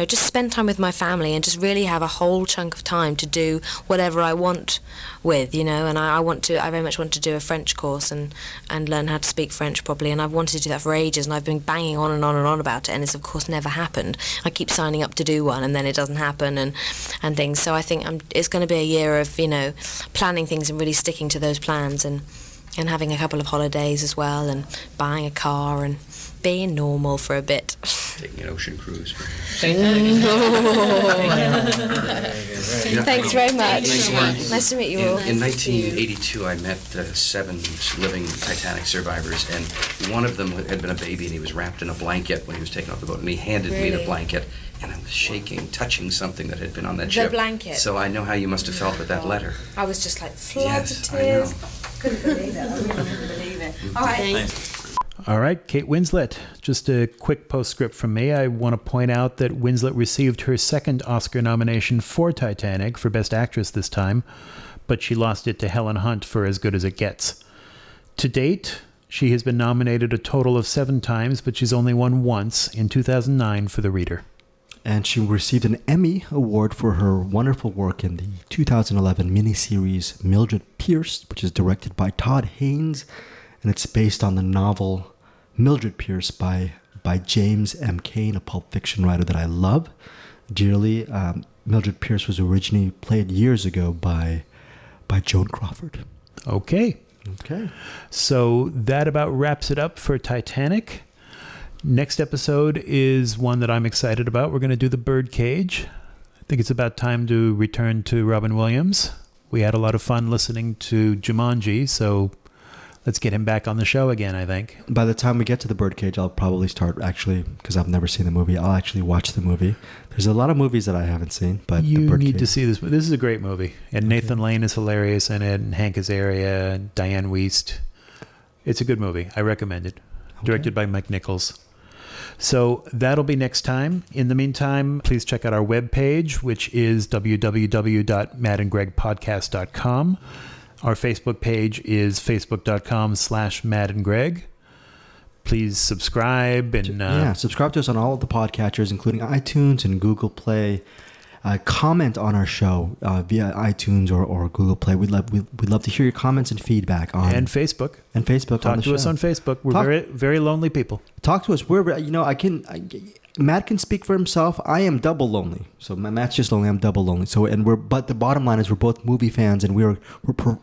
Speaker 6: just spend time with my family and just really have a whole chunk of time to do whatever I want with, and I very much want to do a French course and learn how to speak French properly, and I've wanted to do that for ages, and I've been banging on and on and on about it, and it's of course never happened. I keep signing up to do one, and then it doesn't happen, and things. So I think it's going to be a year of planning things and really sticking to those plans, and having a couple of holidays as well, and buying a car and being normal for a bit.
Speaker 20: Taking an ocean cruise.
Speaker 6: Thanks very much.
Speaker 20: Nice
Speaker 6: Nice to meet you all.
Speaker 20: In 1982, I met 7 living Titanic survivors, and one of them had been a baby, and he was wrapped in a blanket when he was taken off the boat, and he handed me the
Speaker 6: Really?
Speaker 20: blanket, and I was shaking, touching something that had been on that ship.
Speaker 6: The blanket?
Speaker 20: So I know how you must have felt with that letter.
Speaker 6: I was just like floods
Speaker 20: Yes,
Speaker 6: of
Speaker 20: I know.
Speaker 6: tears. Couldn't believe it. I really couldn't believe it. All right.
Speaker 3: All right, Kate Winslet. Just a quick postscript from me. I want to point out that Winslet received her second Oscar nomination for Titanic for Best Actress this time, but she lost it to Helen Hunt for As Good as It Gets. To date, she has been nominated a total of 7 times, but she's only won once, in 2009 for The Reader.
Speaker 2: And she received an Emmy Award for her wonderful work in the 2011 miniseries Mildred Pierce, which is directed by Todd Haynes, and it's based on the novel Mildred Pierce by James M. Cain, a Pulp Fiction writer that I love dearly. Mildred Pierce was originally played years ago by Joan Crawford.
Speaker 3: Okay. So that about wraps it up for Titanic. Next episode is one that I'm excited about. We're going to do The Birdcage. I think it's about time to return to Robin Williams. We had a lot of fun listening to Jumanji, so Let's get him back on the show again, I think.
Speaker 2: By the time we get to The Birdcage, I'll probably start actually, because I've never seen the movie, I'll actually watch the movie. There's a lot of movies that I haven't seen, but
Speaker 3: You
Speaker 2: The Birdcage.
Speaker 3: need to see this. This is a great movie. And Nathan Lane is hilarious in it, and Hank Azaria, and Diane Wiest. It's a good movie. I recommend it. Directed by Mike Nichols. So that'll be next time. In the meantime, please check out our webpage, which is www.mattandgregpodcast.com. Our Facebook page is facebook.com/mattandgreg. Please subscribe and
Speaker 2: subscribe to us on all of the podcatchers, including iTunes and Google Play. Comment on our show via iTunes or Google Play. We'd love to hear your comments and feedback on
Speaker 3: Facebook.
Speaker 2: And Facebook.
Speaker 3: Talk to us on Facebook. We're very very lonely people.
Speaker 2: Talk to us. Matt can speak for himself. I am double lonely. So Matt's just lonely. I'm double lonely. But the bottom line is we're both movie fans, and we're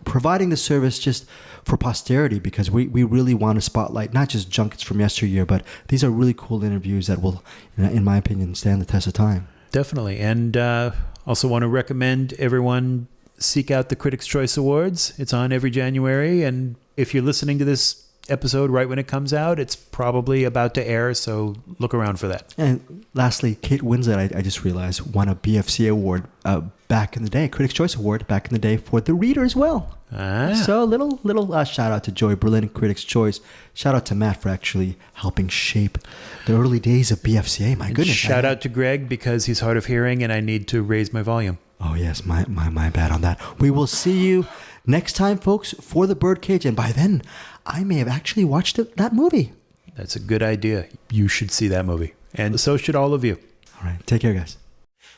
Speaker 2: providing the service just for posterity, because we really want to spotlight not just junkets from yesteryear, but these are really cool interviews that will, in my opinion, stand the test of time.
Speaker 3: Definitely. And also want to recommend everyone seek out the Critics' Choice Awards. It's on every January. And if you're listening to this episode right when it comes out, it's probably about to air, so look around for that.
Speaker 2: And lastly, Kate Winslet, I just realized, won a BFCA award back in the day, Critics' Choice Award back in the day for The Reader as well. So a little shout out to Joy Berlin, Critics' Choice. Shout out to Matt for actually helping shape the early days of BFCA. My goodness.
Speaker 3: Shout out to Greg because he's hard of hearing and I need to raise my volume.
Speaker 2: Oh yes, my bad on that. We will see you next time, folks, for The Birdcage, and by then I may have actually watched that movie.
Speaker 3: That's a good idea. You should see that movie. And so should all of you.
Speaker 2: All right. Take care, guys.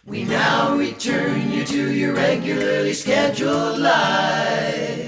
Speaker 1: We now return you to your regularly scheduled life.